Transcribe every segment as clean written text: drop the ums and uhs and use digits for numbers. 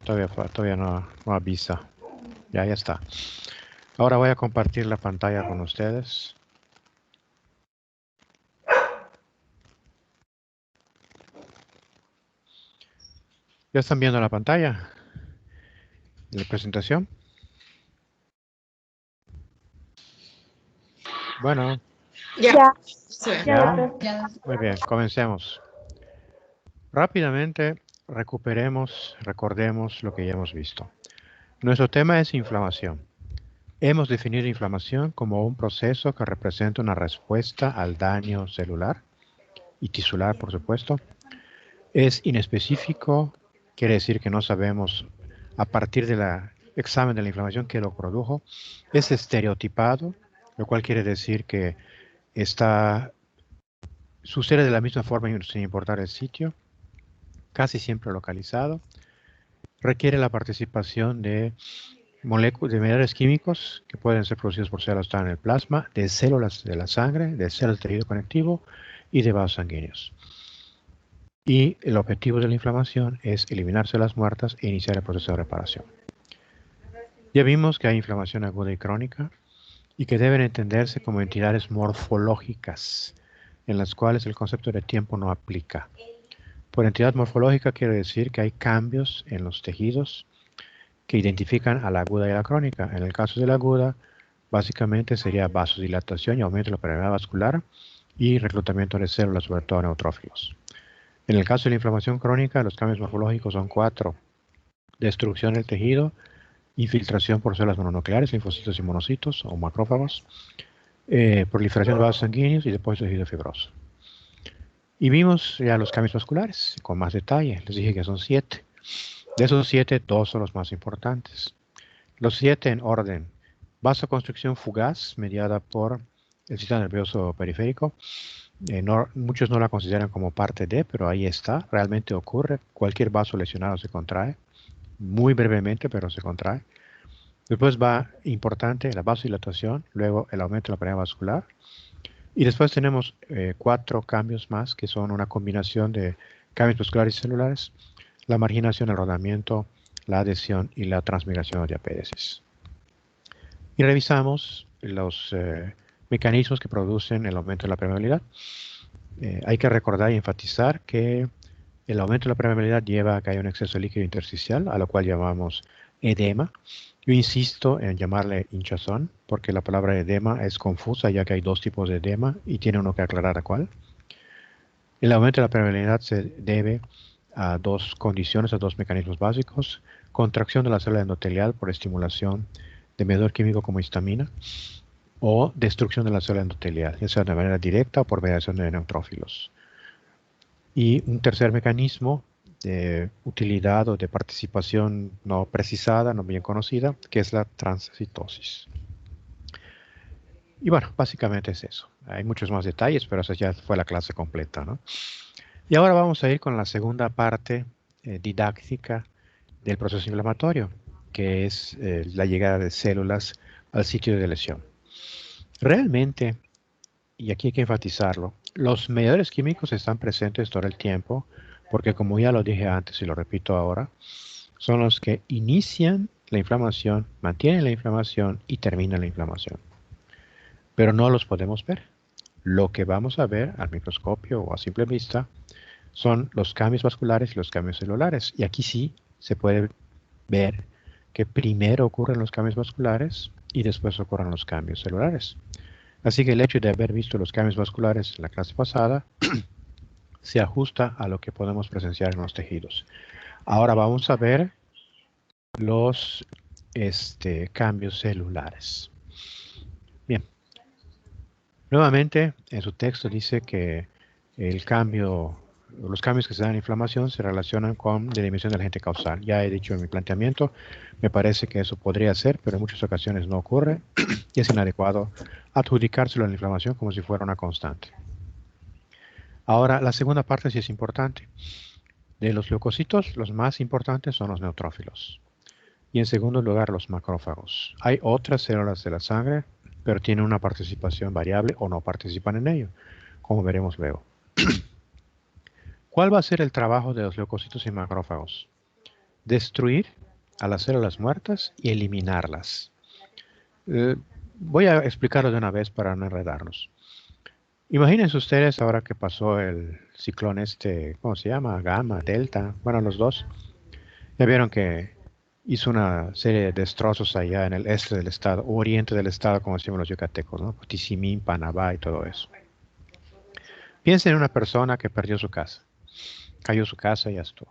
Todavía no avisa. Ya está. Ahora voy a compartir la pantalla con ustedes. ¿Ya están viendo la pantalla? ¿La presentación? Bueno, Ya. ¿ya? Muy bien, comencemos. Rápidamente recordemos lo que ya hemos visto. Nuestro tema es inflamación. Hemos definido inflamación como un proceso que representa una respuesta al daño celular y tisular, por supuesto. Es inespecífico, quiere decir que no sabemos a partir del examen de la inflamación que lo produjo. Es estereotipado, lo cual quiere decir que sucede de la misma forma sin importar el sitio, casi siempre localizado. Requiere la participación de minerales químicos que pueden ser producidos por células en el plasma, de células de la sangre, de células del tejido conectivo y de vasos sanguíneos. Y el objetivo de la inflamación es eliminar células muertas e iniciar el proceso de reparación. Ya vimos que hay inflamación aguda y crónica y que deben entenderse como entidades morfológicas en las cuales el concepto de tiempo no aplica. Por entidad morfológica quiere decir que hay cambios en los tejidos que identifican a la aguda y a la crónica. En el caso de la aguda, básicamente sería vasodilatación y aumento de la permeabilidad vascular y reclutamiento de células, sobre todo neutrófilos. En el caso de la inflamación crónica, los cambios morfológicos son 4. Destrucción del tejido, infiltración por células mononucleares, linfocitos y monocitos o macrófagos, proliferación de vasos sanguíneos y depósito de tejido fibroso. Y vimos ya los cambios vasculares con más detalle. Les dije que son 7. De esos 7, 2 son los más importantes. Los 7 en orden. Vasoconstricción fugaz mediada por el sistema nervioso periférico. Muchos no la consideran como parte de, pero ahí está. Realmente ocurre. Cualquier vaso lesionado se contrae. Muy brevemente, pero se contrae. Después va importante la vasodilatación, luego el aumento de la permeabilidad vascular. Y después tenemos 4 cambios más que son una combinación de cambios vasculares y celulares, la marginación, el rodamiento, la adhesión y la transmigración de diapédesis. Y revisamos los mecanismos que producen el aumento de la permeabilidad. Hay que recordar y enfatizar que el aumento de la permeabilidad lleva a que haya un exceso de líquido intersticial, a lo cual llamamos edema. Yo insisto en llamarle hinchazón, porque la palabra edema es confusa, ya que hay 2 tipos de edema y tiene uno que aclarar a cuál. El aumento de la permeabilidad se debe a 2 condiciones, a 2 mecanismos básicos. Contracción de la célula endotelial por estimulación de medidor químico como histamina o destrucción de la célula endotelial, ya sea de manera directa o por mediación de neutrófilos. Y un tercer mecanismo de utilidad o de participación no precisada, no bien conocida, que es la transcitosis. Y bueno, básicamente es eso. Hay muchos más detalles, pero esa ya fue la clase completa, ¿no? Y ahora vamos a ir con la segunda parte didáctica del proceso inflamatorio, que es la llegada de células al sitio de lesión. Realmente, y aquí hay que enfatizarlo, los mediadores químicos están presentes todo el tiempo, porque como ya lo dije antes y lo repito ahora, son los que inician la inflamación, mantienen la inflamación y terminan la inflamación. Pero no los podemos ver. Lo que vamos a ver al microscopio o a simple vista son los cambios vasculares y los cambios celulares. Y aquí sí se puede ver que primero ocurren los cambios vasculares y después ocurren los cambios celulares. Así que el hecho de haber visto los cambios vasculares en la clase pasada se ajusta a lo que podemos presenciar en los tejidos. Ahora vamos a ver los cambios celulares. Bien. Nuevamente, en su texto dice que los cambios que se dan en inflamación se relacionan con la disminución del agente causal. Ya he dicho en mi planteamiento, me parece que eso podría ser, pero en muchas ocasiones no ocurre y es inadecuado adjudicárselo a la inflamación como si fuera una constante. Ahora, la segunda parte sí es importante. De los leucocitos, los más importantes son los neutrófilos. Y en segundo lugar, los macrófagos. Hay otras células de la sangre, pero tienen una participación variable o no participan en ello, como veremos luego. ¿Cuál va a ser el trabajo de los leucocitos y macrófagos? destruir a las células muertas y eliminarlas. Voy a explicarlo de una vez para no enredarnos. Imagínense ustedes ahora que pasó el ciclón ¿cómo se llama? Gamma, Delta, bueno, los dos. Ya vieron que hizo una serie de destrozos allá en el este del estado, o oriente del estado, como decimos los yucatecos, ¿no? Tizimín, Panabá y todo eso. Piensen en una persona que perdió su casa. Cayó su casa y ya estuvo.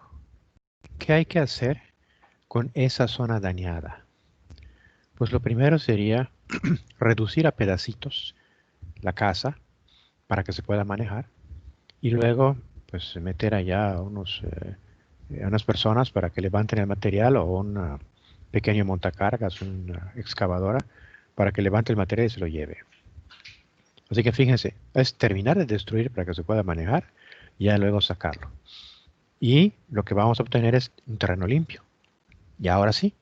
¿Qué hay que hacer con esa zona dañada? Pues lo primero sería reducir a pedacitos la casa para que se pueda manejar y luego pues meter allá a unas personas para que levanten el material o un pequeño montacargas, una excavadora para que levante el material y se lo lleve. Así que fíjense, es terminar de destruir para que se pueda manejar y ya luego sacarlo. Y lo que vamos a obtener es un terreno limpio. Y ahora sí,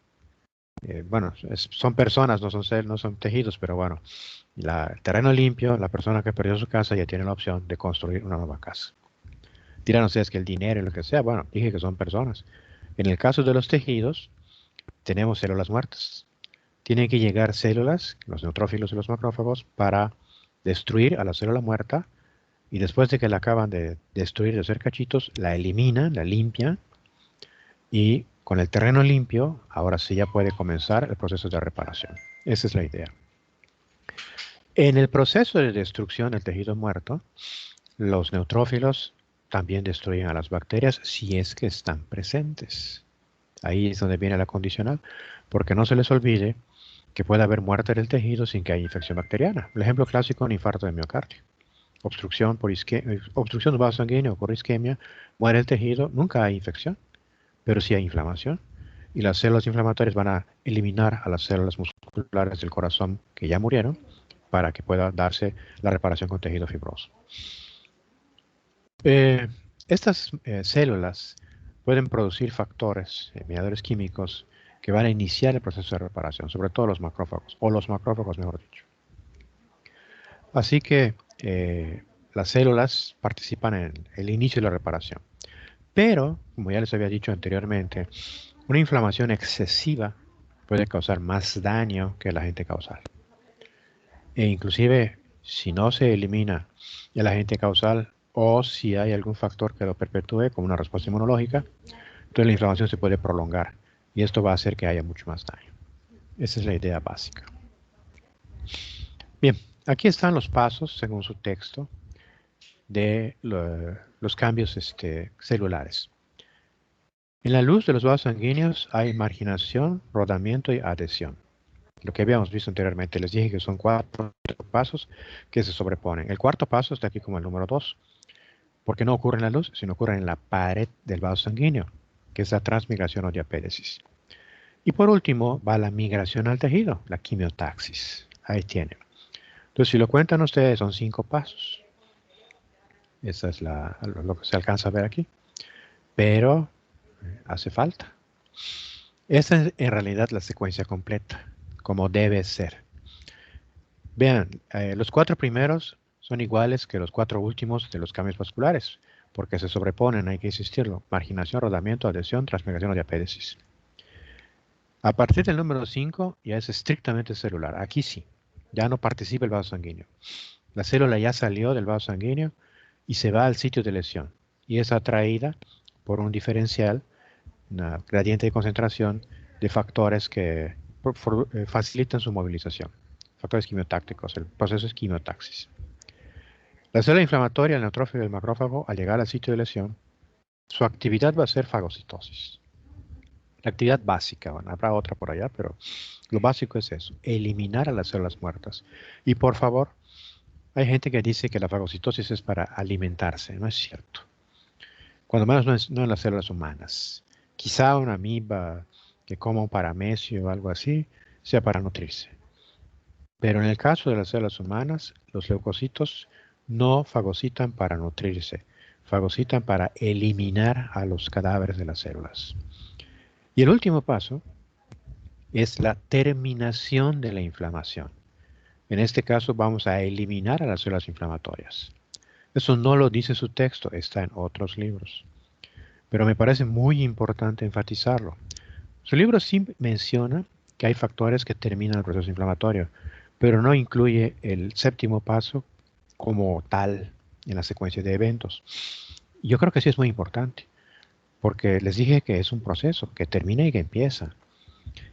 bueno, son personas, no son tejidos, pero bueno, el terreno limpio, la persona que perdió su casa ya tiene la opción de construir una nueva casa. Dirán ustedes que el dinero y lo que sea, bueno, dije que son personas. En el caso de los tejidos, tenemos células muertas. Tienen que llegar células, los neutrófilos y los macrófagos, para destruir a la célula muerta y después de que la acaban de destruir, de hacer cachitos, la eliminan, la limpian y con el terreno limpio, ahora sí ya puede comenzar el proceso de reparación. Esa es la idea. En el proceso de destrucción del tejido muerto, los neutrófilos también destruyen a las bacterias si es que están presentes. Ahí es donde viene la condicional, porque no se les olvide que puede haber muerte del tejido sin que haya infección bacteriana. El ejemplo clásico, un infarto de miocardio. Obstrucción del vaso sanguíneo por isquemia, muere el tejido, nunca hay infección, pero sí hay inflamación. Y las células inflamatorias van a eliminar a las células musculares del corazón que ya murieron para que pueda darse la reparación con tejido fibroso. Estas células pueden producir factores, mediadores químicos, que van a iniciar el proceso de reparación, sobre todo los macrófagos, o los macrófagos mejor dicho. Así que las células participan en el inicio de la reparación. Pero, como ya les había dicho anteriormente, una inflamación excesiva puede causar más daño que el agente causal. E inclusive, si no se elimina el agente causal o si hay algún factor que lo perpetúe, como una respuesta inmunológica, entonces la inflamación se puede prolongar y esto va a hacer que haya mucho más daño. Esa es la idea básica. Bien, aquí están los pasos, según su texto, de los cambios celulares. En la luz de los vasos sanguíneos hay marginación, rodamiento y adhesión. Lo que habíamos visto anteriormente, les dije que son 4 pasos que se sobreponen. El cuarto paso está aquí como el número 2, porque no ocurre en la luz, sino ocurre en la pared del vaso sanguíneo, que es la transmigración o diapéresis. Y por último va la migración al tejido, la quimiotaxis. Ahí tienen. Entonces, si lo cuentan ustedes, son 5 pasos. Esa es lo que se alcanza a ver aquí. Pero hace falta. Esta es en realidad la secuencia completa, como debe ser. Vean, los 4 primeros son iguales que los 4 últimos de los cambios vasculares, porque se sobreponen, hay que insistirlo. Marginación, rodamiento, adhesión, transmigración o diapéresis. A partir del número 5 ya es estrictamente celular. Aquí sí, ya no participa el vaso sanguíneo. La célula ya salió del vaso sanguíneo y se va al sitio de lesión y es atraída por un diferencial, una gradiente de concentración de factores que facilitan su movilización. Factores quimiotácticos, el proceso es quimiotaxis. La célula inflamatoria, el neutrófilo y el macrófago, al llegar al sitio de lesión, su actividad va a ser fagocitosis. La actividad básica, bueno, habrá otra por allá, pero lo básico es eso, eliminar a las células muertas. Y por favor, hay gente que dice que la fagocitosis es para alimentarse, no es cierto. Cuando menos no en las células humanas. Quizá una amiba que coma un paramecio o algo así, sea para nutrirse. Pero en el caso de las células humanas, los leucocitos no fagocitan para nutrirse, fagocitan para eliminar a los cadáveres de las células. Y el último paso es la terminación de la inflamación. En este caso vamos a eliminar a las células inflamatorias. Eso no lo dice su texto, está en otros libros. pero me parece muy importante enfatizarlo. Su libro sí menciona que hay factores que terminan el proceso inflamatorio, pero no incluye el séptimo paso como tal en la secuencia de eventos. Yo creo que sí es muy importante, porque les dije que es un proceso que termina y que empieza.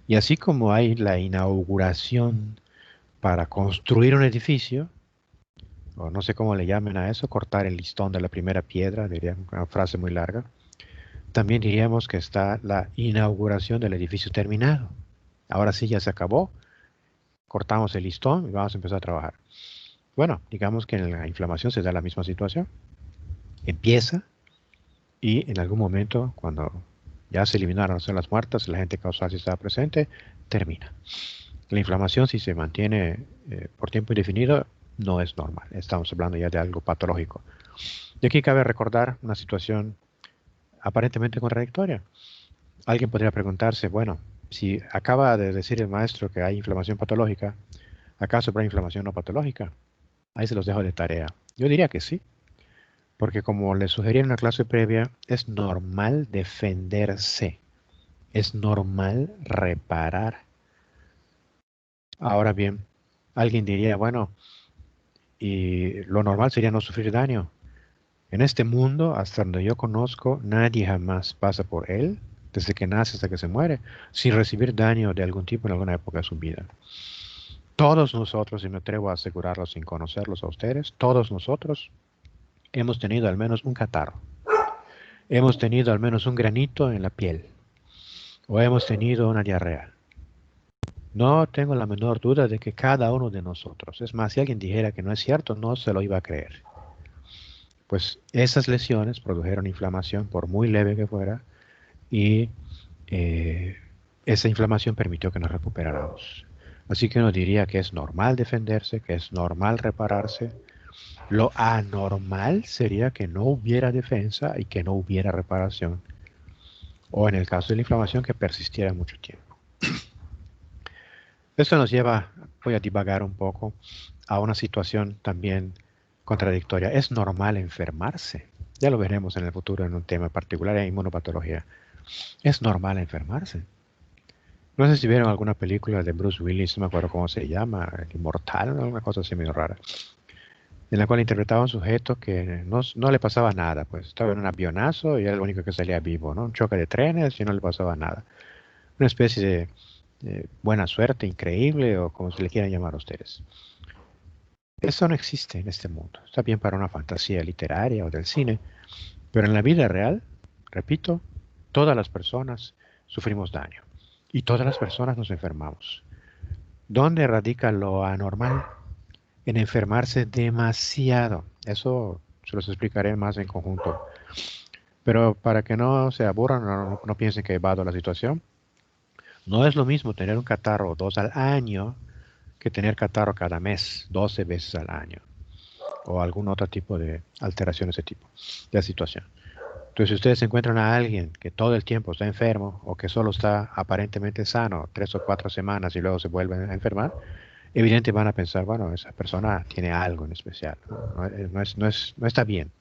Y así como hay la inauguración para construir un edificio, o no sé cómo le llamen a eso, cortar el listón de la primera piedra, diría una frase muy larga, también diríamos que está la inauguración del edificio terminado. Ahora sí ya se acabó, cortamos el listón y vamos a empezar a trabajar. Bueno, digamos que en la inflamación se da la misma situación. Empieza y en algún momento, cuando ya se eliminaron las células muertas, la agente causal sí estaba presente, termina. La inflamación, si se mantiene por tiempo indefinido, no es normal. Estamos hablando ya de algo patológico. Y aquí cabe recordar una situación aparentemente contradictoria. Alguien podría preguntarse, bueno, si acaba de decir el maestro que hay inflamación patológica, ¿acaso habrá inflamación no patológica? Ahí se los dejo de tarea. Yo diría que sí, porque como les sugerí en una clase previa, es normal defenderse, es normal reparar. Ahora bien, alguien diría, bueno, y lo normal sería no sufrir daño. En este mundo, hasta donde yo conozco, nadie jamás pasa por él, desde que nace hasta que se muere, sin recibir daño de algún tipo en alguna época de su vida. Todos nosotros, y me atrevo a asegurarlo sin conocerlos a ustedes, todos nosotros hemos tenido al menos un catarro, hemos tenido al menos un granito en la piel, o hemos tenido una diarrea. No tengo la menor duda de que cada uno de nosotros, es más, si alguien dijera que no es cierto, no se lo iba a creer. Pues esas lesiones produjeron inflamación, por muy leve que fuera, y eh, esa inflamación permitió que nos recuperáramos. Así que uno diría que es normal defenderse, que es normal repararse. Lo anormal sería que no hubiera defensa y que no hubiera reparación. O en el caso de la inflamación, que persistiera mucho tiempo. Esto nos lleva, voy a divagar un poco, a una situación también contradictoria. Es normal enfermarse. Ya lo veremos en el futuro en un tema particular, en inmunopatología. Es normal enfermarse. No sé si vieron alguna película de Bruce Willis, no me acuerdo cómo se llama, El Inmortal, una cosa así medio rara, en la cual interpretaba a un sujeto que no le pasaba nada, pues estaba en un avionazo y era el único que salía vivo, ¿no? Un choque de trenes y no le pasaba nada. Una especie de buena suerte, increíble, o como se le quieran llamar a ustedes. Eso no existe en este mundo. Está bien para una fantasía literaria o del cine, pero en la vida real, repito, todas las personas sufrimos daño y todas las personas nos enfermamos. ¿Dónde radica lo anormal? En enfermarse demasiado. Eso se los explicaré más en conjunto. Pero para que no se aburran, no piensen que evado la situación. No es lo mismo tener un catarro 2 al año que tener catarro cada mes, 12 veces al año, o algún otro tipo de alteración de ese tipo de situación. Entonces, si ustedes encuentran a alguien que todo el tiempo está enfermo o que solo está aparentemente sano 3 o 4 semanas y luego se vuelve a enfermar, evidente van a pensar, bueno, esa persona tiene algo en especial, no está bien.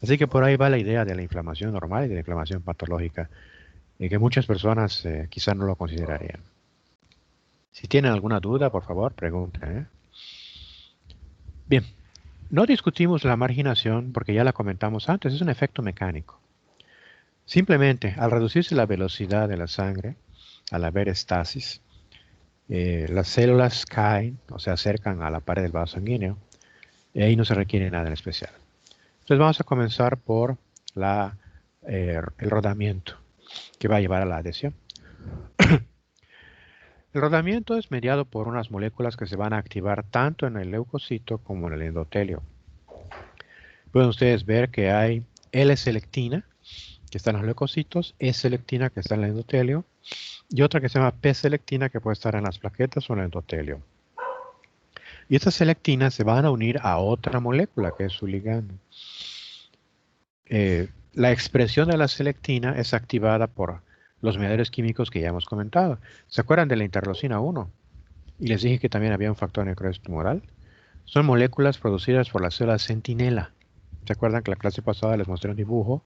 Así que por ahí va la idea de la inflamación normal y de la inflamación patológica, y que muchas personas quizás no lo considerarían. Si tienen alguna duda, por favor, pregunten, ¿eh? Bien, no discutimos la marginación porque ya la comentamos antes, es un efecto mecánico. Simplemente, al reducirse la velocidad de la sangre, al haber estasis, las células caen o se acercan a la pared del vaso sanguíneo y ahí no se requiere nada en especial. Entonces vamos a comenzar por el rodamiento que va a llevar a la adhesión. El rodamiento es mediado por unas moléculas que se van a activar tanto en el leucocito como en el endotelio. Pueden ustedes ver que hay L-selectina, que está en los leucocitos, E-selectina, que está en el endotelio, y otra que se llama P-selectina, que puede estar en las plaquetas o en el endotelio. Y estas selectinas se van a unir a otra molécula, que es su ligando. La expresión de la selectina es activada por los mediadores químicos que ya hemos comentado. ¿Se acuerdan de la interleucina 1? Y les dije que también había un factor de necrosis tumoral. Son moléculas producidas por la célula centinela. ¿Se acuerdan que la clase pasada les mostré un dibujo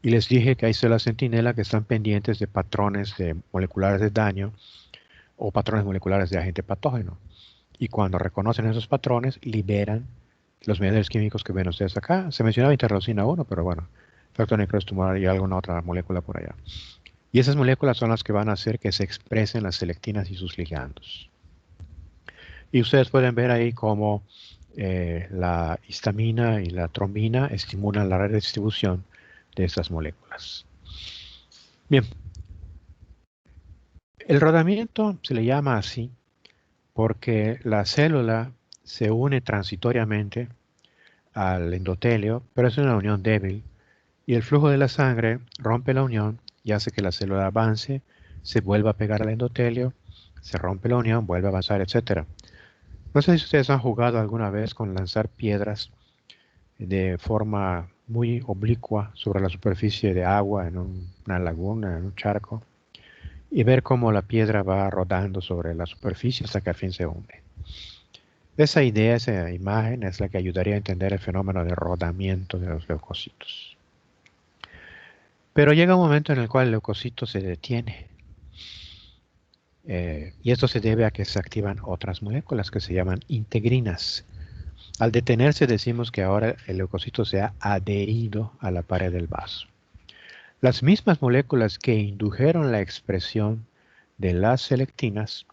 Y les dije que hay células centinela que están pendientes de patrones moleculares de daño o patrones moleculares de agente patógeno. Y cuando reconocen esos patrones, liberan los mediadores químicos que ven ustedes acá. Se mencionaba interleucina 1, pero bueno, factor necrosis tumoral y alguna otra molécula por allá. Y esas moléculas son las que van a hacer que se expresen las selectinas y sus ligandos. Y ustedes pueden ver ahí cómo la histamina y la trombina estimulan la redistribución de estas moléculas. Bien, el rodamiento se le llama así porque la célula se une transitoriamente al endotelio, pero es una unión débil, y el flujo de la sangre rompe la unión y hace que la célula avance, se vuelva a pegar al endotelio, se rompe la unión, vuelve a avanzar, etc. No sé si ustedes han jugado alguna vez con lanzar piedras de forma muy oblicua sobre la superficie de agua en una laguna, en un charco, y ver cómo la piedra va rodando sobre la superficie hasta que al fin se hunde. Esa idea, esa imagen es la que ayudaría a entender el fenómeno de rodamiento de los leucocitos. Pero llega un momento en el cual el leucocito se detiene. Y esto se debe a que se activan otras moléculas que se llaman integrinas. Al detenerse decimos que ahora el leucocito se ha adherido a la pared del vaso. Las mismas moléculas que indujeron la expresión de las selectinas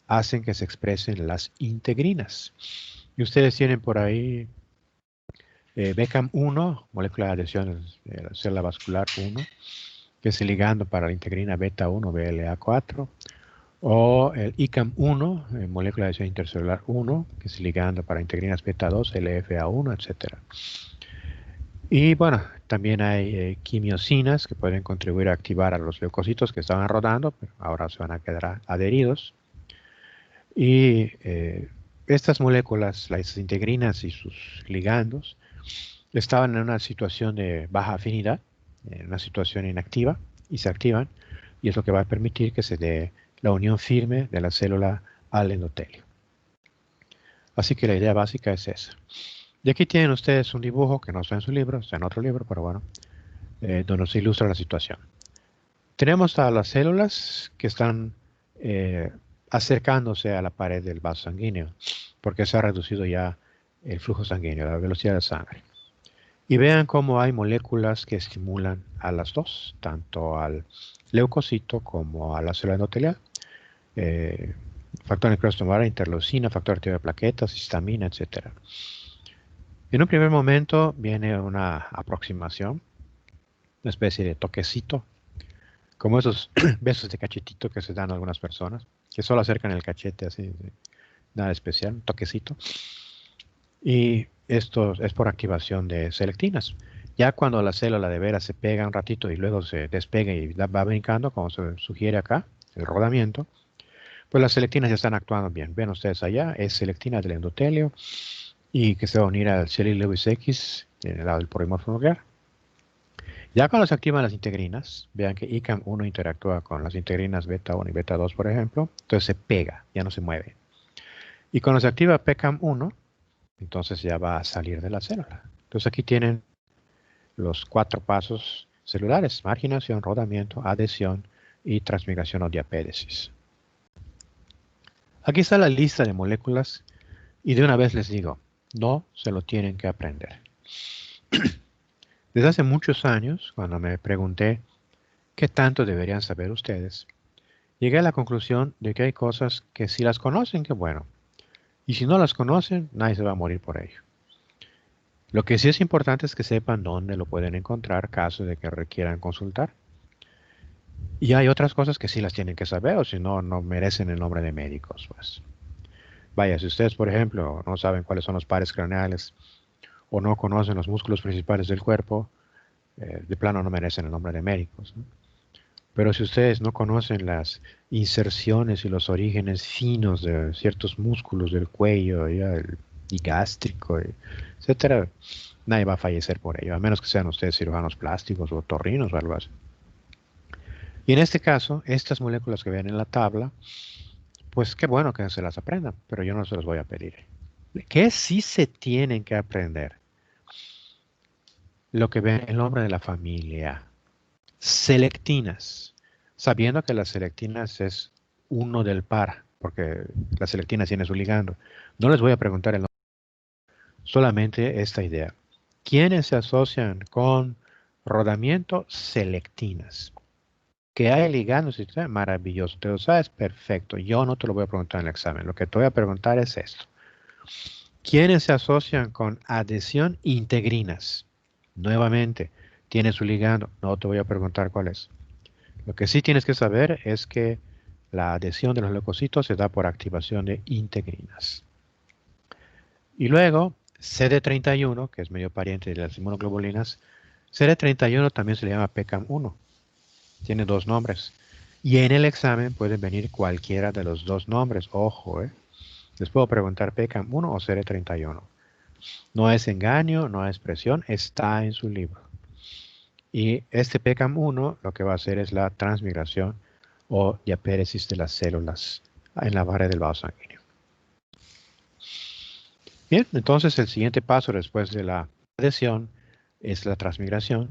hacen que se expresen las integrinas. Y ustedes tienen por ahí BCAM1, molécula de adhesión de la célula vascular 1, que es el ligando para la integrina beta 1, BLA4, o el ICAM1, molécula de adhesión intercelular 1, que es ligando para integrinas beta 2, LFA1, etc. Y bueno, también hay quimiosinas que pueden contribuir a activar a los leucocitos que estaban rodando, pero ahora se van a quedar adheridos. Y estas moléculas, las integrinas y sus ligandos, estaban en una situación de baja afinidad, en una situación inactiva, y se activan, y es lo que va a permitir que se dé la unión firme de la célula al endotelio. Así que la idea básica es esa. Y aquí tienen ustedes un dibujo que no está en su libro, está en otro libro, pero bueno, donde se ilustra la situación. Tenemos a las células que están acercándose a la pared del vaso sanguíneo, porque se ha reducido ya el flujo sanguíneo, la velocidad de sangre. Y vean cómo hay moléculas que estimulan a las dos, tanto al leucocito como a la célula endotelial. Factor necrosis tumoral, interleucina, factor activo de plaquetas, histamina, etc. En un primer momento viene una aproximación, una especie de toquecito, como esos besos de cachetito que se dan a algunas personas, que solo acercan el cachete así, nada especial, un toquecito. Y esto es por activación de selectinas. Ya cuando la célula de veras se pega un ratito y luego se despega y va brincando, como se sugiere acá, el rodamiento, pues las selectinas ya están actuando bien. Ven ustedes allá, es selectina del endotelio y que se va a unir al Shelley-Lewis X en el lado del polimorfo nuclear. Ya cuando se activan las integrinas, vean que ICAM1 interactúa con las integrinas beta 1 y beta 2, por ejemplo, entonces se pega, ya no se mueve. Y cuando se activa PCAM1, entonces ya va a salir de la célula. Entonces aquí tienen los 4 pasos celulares: marginación, rodamiento, adhesión y transmigración o diapédesis. Aquí está la lista de moléculas y de una vez les digo, no se lo tienen que aprender. Desde hace muchos años, cuando me pregunté qué tanto deberían saber ustedes, llegué a la conclusión de que hay cosas que si las conocen, qué bueno. Y si no las conocen, nadie se va a morir por ello. Lo que sí es importante es que sepan dónde lo pueden encontrar caso de que requieran consultar. Y hay otras cosas que sí las tienen que saber, o si no, no merecen el nombre de médicos, pues. Vaya, si ustedes, por ejemplo, no saben cuáles son los pares craneales o no conocen los músculos principales del cuerpo, de plano no merecen el nombre de médicos, ¿no? Pero si ustedes no conocen las inserciones y los orígenes finos de ciertos músculos del cuello y gástrico, etcétera, nadie va a fallecer por ello, a menos que sean ustedes cirujanos plásticos o otorrinos o algo así. Y en este caso, estas moléculas que ven en la tabla, pues qué bueno que se las aprendan, pero yo no se los voy a pedir. ¿Qué sí se tienen que aprender? lo que ve el nombre de la familia. Selectinas. Sabiendo que las selectinas es uno del par, porque las selectinas tiene su ligando. No les voy a preguntar el nombre, solamente esta idea. ¿Quiénes se asocian con rodamiento? Selectinas. Que hay ligandos, y todo, maravilloso. Te lo sabes, perfecto. Yo no te lo voy a preguntar en el examen. Lo que te voy a preguntar es esto. ¿Quiénes se asocian con adhesión integrinas? Nuevamente, ¿tiene su ligando? No te voy a preguntar cuál es. Lo que sí tienes que saber es que la adhesión de los leucocitos se da por activación de integrinas. Y luego, CD31, que es medio pariente de las inmunoglobulinas, CD31 también se le llama PKM1. Tiene dos nombres. Y en el examen pueden venir cualquiera de los dos nombres. Ojo, les puedo preguntar PKM1 o CD31. No es engaño, no es presión, está en su libro. Y este PKM1 lo que va a hacer es la transmigración o diapéresis de las células en la barrera del vaso sanguíneo. Bien, entonces el siguiente paso después de la adhesión es la transmigración.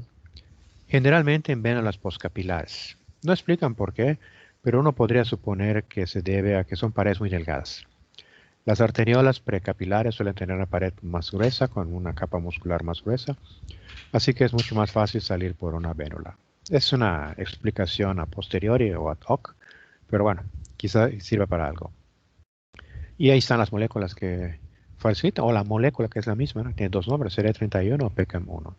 Generalmente en venas postcapilares. No explican por qué, pero uno podría suponer que se debe a que son paredes muy delgadas. Las arteriolas precapilares suelen tener una pared más gruesa, con una capa muscular más gruesa, así que es mucho más fácil salir por una vénula. Es una explicación a posteriori o ad hoc, pero bueno, quizá sirva para algo. Y ahí están las moléculas que facilitan, o la molécula que es la misma, ¿no? Tiene dos nombres, CD31 o PKM1.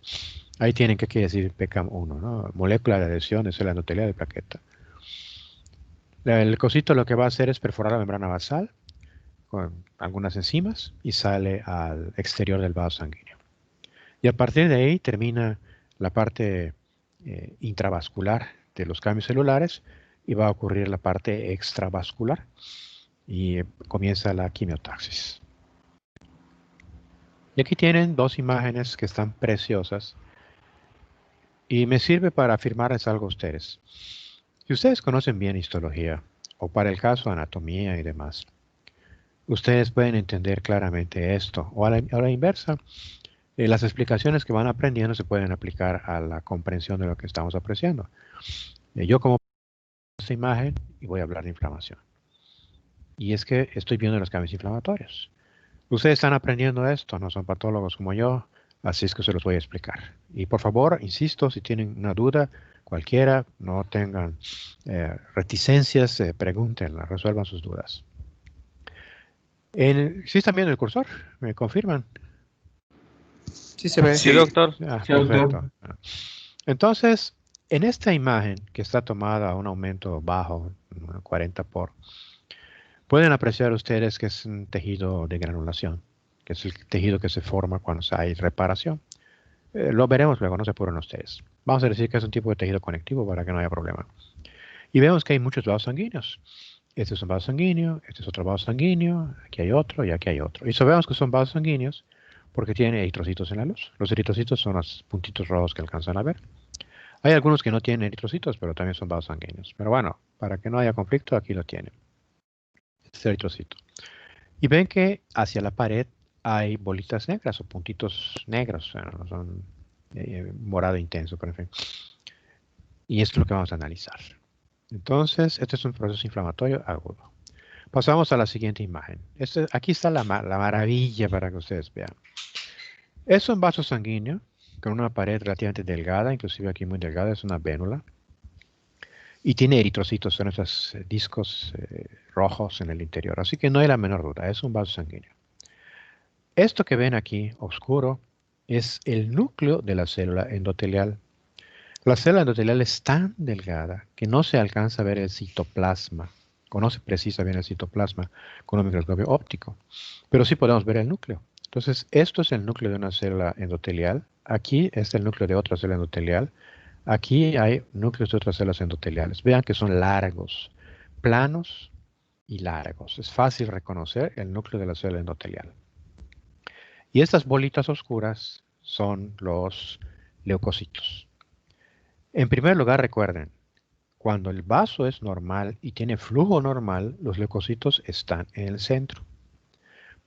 Ahí tienen qué quiere decir PKM1, ¿no? Molécula de adhesión de célula endotelial de plaqueta. El cosito lo que va a hacer es perforar la membrana basal con algunas enzimas y sale al exterior del vaso sanguíneo. Y a partir de ahí termina la parte intravascular de los cambios celulares y va a ocurrir la parte extravascular y comienza la quimiotaxis. Y aquí tienen dos imágenes que están preciosas y me sirve para afirmarles algo a ustedes. Si ustedes conocen bien histología, o para el caso anatomía y demás, ustedes pueden entender claramente esto. O a la inversa, las explicaciones que van aprendiendo se pueden aplicar a la comprensión de lo que estamos apreciando. Yo como esta imagen y voy a hablar de inflamación. Y es que estoy viendo los cambios inflamatorios. Ustedes están aprendiendo esto, no son patólogos como yo, así es que se los voy a explicar. Y por favor, insisto, si tienen una duda, cualquiera, no tengan reticencias, pregúntenla, resuelvan sus dudas. ¿Sí están viendo el cursor? ¿Me confirman? Sí se ve. Sí, doctor. Sí, doctor. Perfecto. Entonces, en esta imagen que está tomada a un aumento bajo, 40 por, pueden apreciar ustedes que es un tejido de granulación, que es el tejido que se forma cuando hay reparación. Lo veremos luego, no se apuren ustedes. Vamos a decir que es un tipo de tejido conectivo para que no haya problema. Y vemos que hay muchos vasos sanguíneos. Este es un vaso sanguíneo, este es otro vaso sanguíneo, aquí hay otro y aquí hay otro. Y sabemos que son vasos sanguíneos porque tienen eritrocitos en la luz. Los eritrocitos son los puntitos rojos que alcanzan a ver. Hay algunos que no tienen eritrocitos, pero también son vasos sanguíneos. Pero bueno, para que no haya conflicto, aquí lo tienen. Este es el eritrocito. Y ven que hacia la pared hay bolitas negras o puntitos negros. No son morado intenso, pero en fin. Y esto es lo que vamos a analizar. Entonces, este es un proceso inflamatorio agudo. Pasamos a la siguiente imagen. Aquí está la maravilla para que ustedes vean. Es un vaso sanguíneo con una pared relativamente delgada, inclusive aquí muy delgada, es una vénula. Y tiene eritrocitos, son esos discos rojos en el interior. Así que no hay la menor duda, es un vaso sanguíneo. Esto que ven aquí, oscuro, es el núcleo de la célula endotelial. La célula endotelial es tan delgada que no se alcanza a ver el citoplasma, o no se precisa bien el citoplasma con un microscopio óptico, pero sí podemos ver el núcleo. Entonces, esto es el núcleo de una célula endotelial. Aquí es el núcleo de otra célula endotelial. Aquí hay núcleos de otras células endoteliales. Vean que son largos, planos y largos. Es fácil reconocer el núcleo de la célula endotelial. Y estas bolitas oscuras son los leucocitos. En primer lugar, recuerden, cuando el vaso es normal y tiene flujo normal, los leucocitos están en el centro.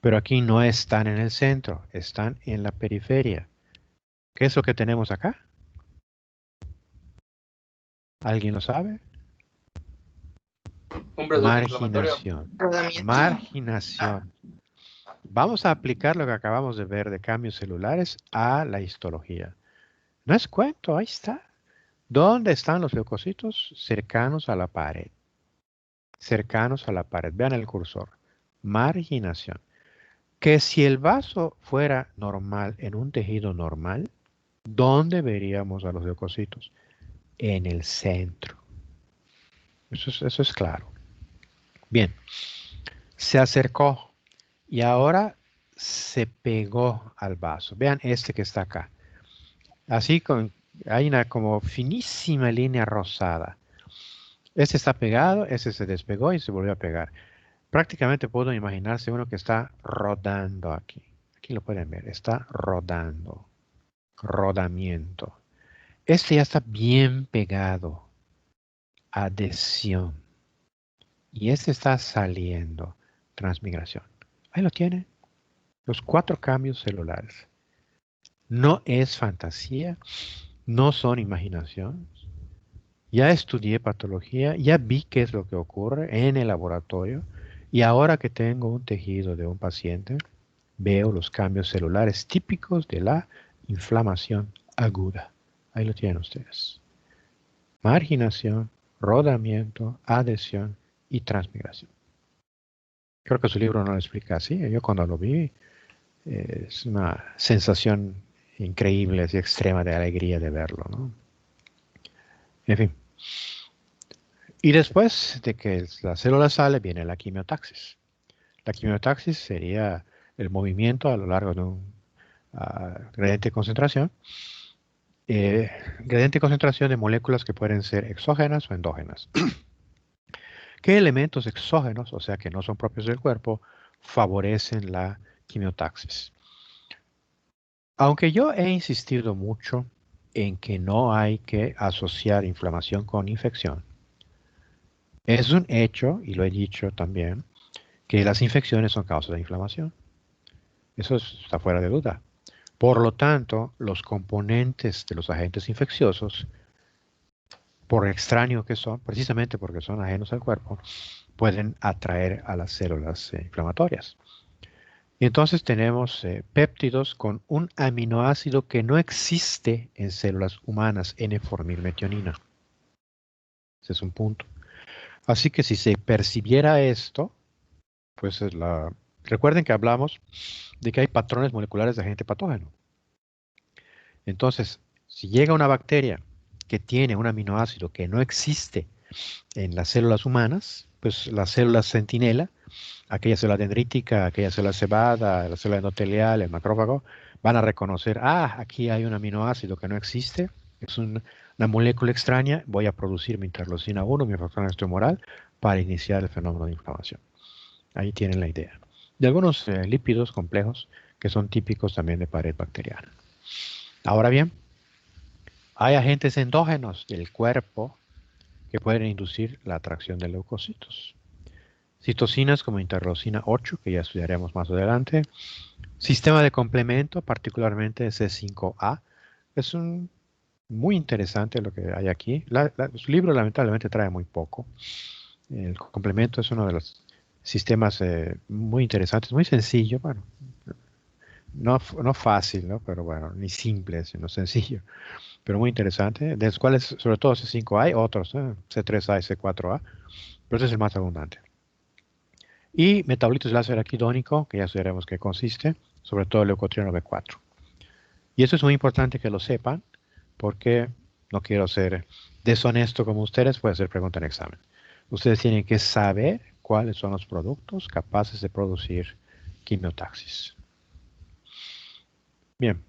Pero aquí no están en el centro, están en la periferia. ¿Qué es lo que tenemos acá? ¿Alguien lo sabe? Un proceso inflamatorio. Marginación. Rodamiento. Marginación. Vamos a aplicar lo que acabamos de ver de cambios celulares a la histología. No es cuento, ahí está. ¿Dónde están los leucocitos? Cercanos a la pared. Cercanos a la pared. Vean el cursor. Marginación. Que si el vaso fuera normal en un tejido normal, ¿dónde veríamos a los leucocitos? En el centro. Eso es claro. Bien. Se acercó y ahora se pegó al vaso. Vean este que está acá. Así hay una como finísima línea rosada. Este está pegado, este se despegó y se volvió a pegar. Prácticamente puedo imaginarse uno que está rodando aquí. Aquí lo pueden ver, está rodando. Rodamiento. Este ya está bien pegado. Adhesión. Y este está saliendo. Transmigración. Ahí lo tiene. Los 4 cambios celulares. No es fantasía, no son imaginación. Ya estudié patología, ya vi qué es lo que ocurre en el laboratorio y ahora que tengo un tejido de un paciente, veo los cambios celulares típicos de la inflamación aguda. Ahí lo tienen ustedes. Marginación, rodamiento, adhesión y transmigración. Creo que su libro no lo explica así. Yo cuando lo vi, es una sensación increíble, así extrema de alegría de verlo, ¿no? En fin. Y después de que la célula sale, viene la quimiotaxis. La quimiotaxis sería el movimiento a lo largo de un gradiente de concentración. Gradiente de concentración de moléculas que pueden ser exógenas o endógenas. ¿Qué elementos exógenos, o sea que no son propios del cuerpo, favorecen la quimiotaxis? Aunque yo he insistido mucho en que no hay que asociar inflamación con infección, es un hecho, y lo he dicho también, que las infecciones son causa de inflamación. Eso está fuera de duda. Por lo tanto, los componentes de los agentes infecciosos, por extraño que son, precisamente porque son ajenos al cuerpo, pueden atraer a las células inflamatorias. Y entonces tenemos péptidos con un aminoácido que no existe en células humanas, N-formilmetionina. Ese es un punto. Así que si se percibiera esto, pues recuerden que hablamos de que hay patrones moleculares de agente patógeno. Entonces, si llega una bacteria que tiene un aminoácido que no existe en las células humanas, pues las células centinela, aquella célula dendrítica, aquella célula cebada, la célula endotelial, el macrófago, van a reconocer, aquí hay un aminoácido que no existe, es una molécula extraña, voy a producir mi interleucina 1, mi factor antihumoral, para iniciar el fenómeno de inflamación. Ahí tienen la idea. De algunos lípidos complejos que son típicos también de pared bacteriana. Ahora bien, hay agentes endógenos del cuerpo que pueden inducir la atracción de leucocitos. Citocinas como interleucina 8, que ya estudiaremos más adelante. Sistema de complemento, particularmente C5A. Es muy interesante lo que hay aquí. Su libro lamentablemente trae muy poco. El complemento es uno de los sistemas muy interesantes, muy sencillo, bueno, no fácil, ¿no? Pero bueno, ni simple, sino sencillo, pero muy interesante, de los cuales sobre todo C5A hay otros, C3A y C4A, pero ese es el más abundante. Y metabolitos del ácido araquidónico, que ya sabemos qué consiste, sobre todo el leucotrieno B4. Y eso es muy importante que lo sepan, porque no quiero ser deshonesto como ustedes, puede ser pregunta en examen. Ustedes tienen que saber cuáles son los productos capaces de producir quimiotaxis. Bien.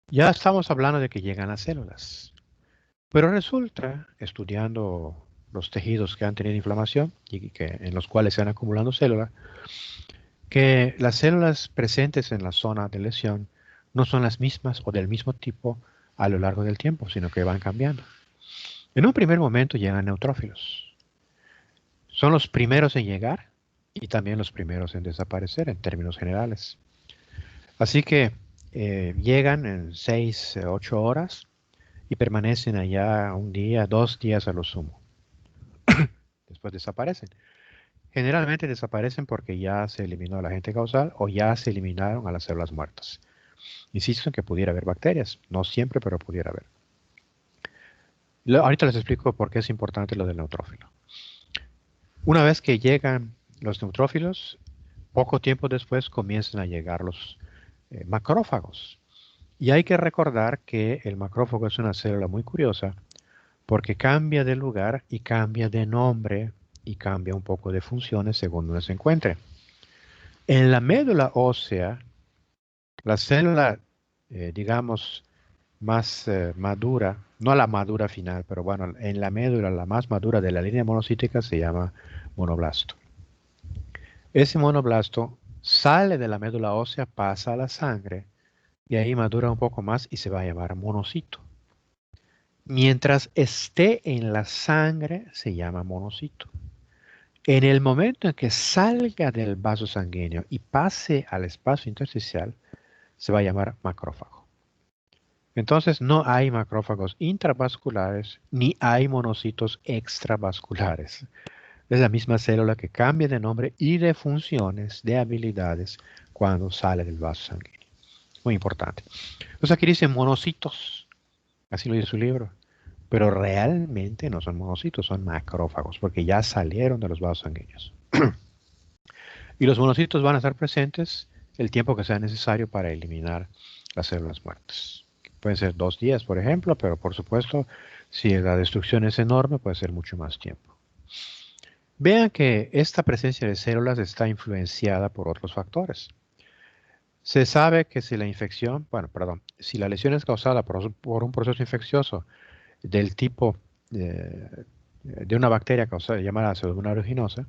Ya estamos hablando de que llegan las células. Pero resulta, estudiando los tejidos que han tenido inflamación y en los cuales se han acumulado células, que las células presentes en la zona de lesión no son las mismas o del mismo tipo a lo largo del tiempo, sino que van cambiando. En un primer momento llegan neutrófilos. Son los primeros en llegar y también los primeros en desaparecer en términos generales. Así que llegan en 6, 8 horas y permanecen allá un día, 2 días a lo sumo. Después desaparecen. Generalmente desaparecen porque ya se eliminó el agente causal o ya se eliminaron a las células muertas. Insisto en que pudiera haber bacterias, no siempre, pero pudiera haber. Ahorita les explico por qué es importante lo del neutrófilo. Una vez que llegan los neutrófilos, poco tiempo después comienzan a llegar los macrófagos. Y hay que recordar que el macrófago es una célula muy curiosa porque cambia de lugar y cambia de nombre y cambia un poco de funciones según donde se encuentre. En la médula ósea, la célula, digamos, más madura, no la madura final, pero bueno, en la médula la más madura de la línea monocítica se llama monoblasto. Ese monoblasto sale de la médula ósea, pasa a la sangre y ahí madura un poco más y se va a llamar monocito. Mientras esté en la sangre se llama monocito. En el momento en que salga del vaso sanguíneo y pase al espacio intersticial, se va a llamar macrófago. Entonces no hay macrófagos intravasculares ni hay monocitos extravasculares. Es la misma célula que cambia de nombre y de funciones, de habilidades, cuando sale del vaso sanguíneo. Muy importante. Entonces aquí dice monocitos, así lo dice su libro, pero realmente no son monocitos, son macrófagos, porque ya salieron de los vasos sanguíneos. Y los monocitos van a estar presentes el tiempo que sea necesario para eliminar las células muertas. Pueden ser 2 días, por ejemplo, pero por supuesto, si la destrucción es enorme, puede ser mucho más tiempo. Vean que esta presencia de células está influenciada por otros factores. Se sabe que si la infección, si la lesión es causada por un proceso infeccioso del tipo de una bacteria llamada Pseudomonas aeruginosa,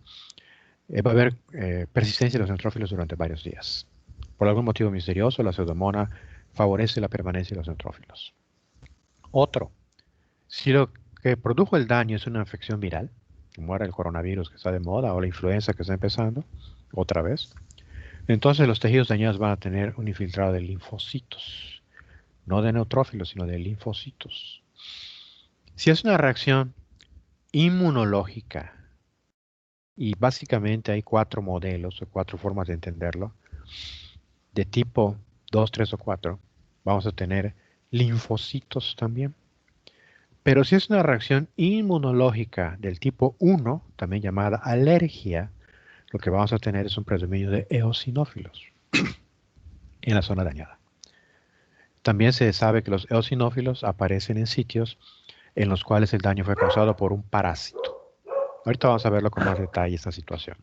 va a haber persistencia de los neutrófilos durante varios días. Por algún motivo misterioso, la Pseudomonas favorece la permanencia de los neutrófilos. Otro, si lo que produjo el daño es una infección viral, como era el coronavirus que está de moda o la influenza que está empezando, otra vez, entonces los tejidos dañados van a tener un infiltrado de linfocitos, no de neutrófilos, sino de linfocitos. Si es una reacción inmunológica, y básicamente hay 4 modelos o 4 formas de entenderlo, de tipo 2, 3 o 4, vamos a tener linfocitos también. Pero si es una reacción inmunológica del tipo 1, también llamada alergia, lo que vamos a tener es un predominio de eosinófilos en la zona dañada. También se sabe que los eosinófilos aparecen en sitios en los cuales el daño fue causado por un parásito. Ahorita vamos a verlo con más detalle esta situación.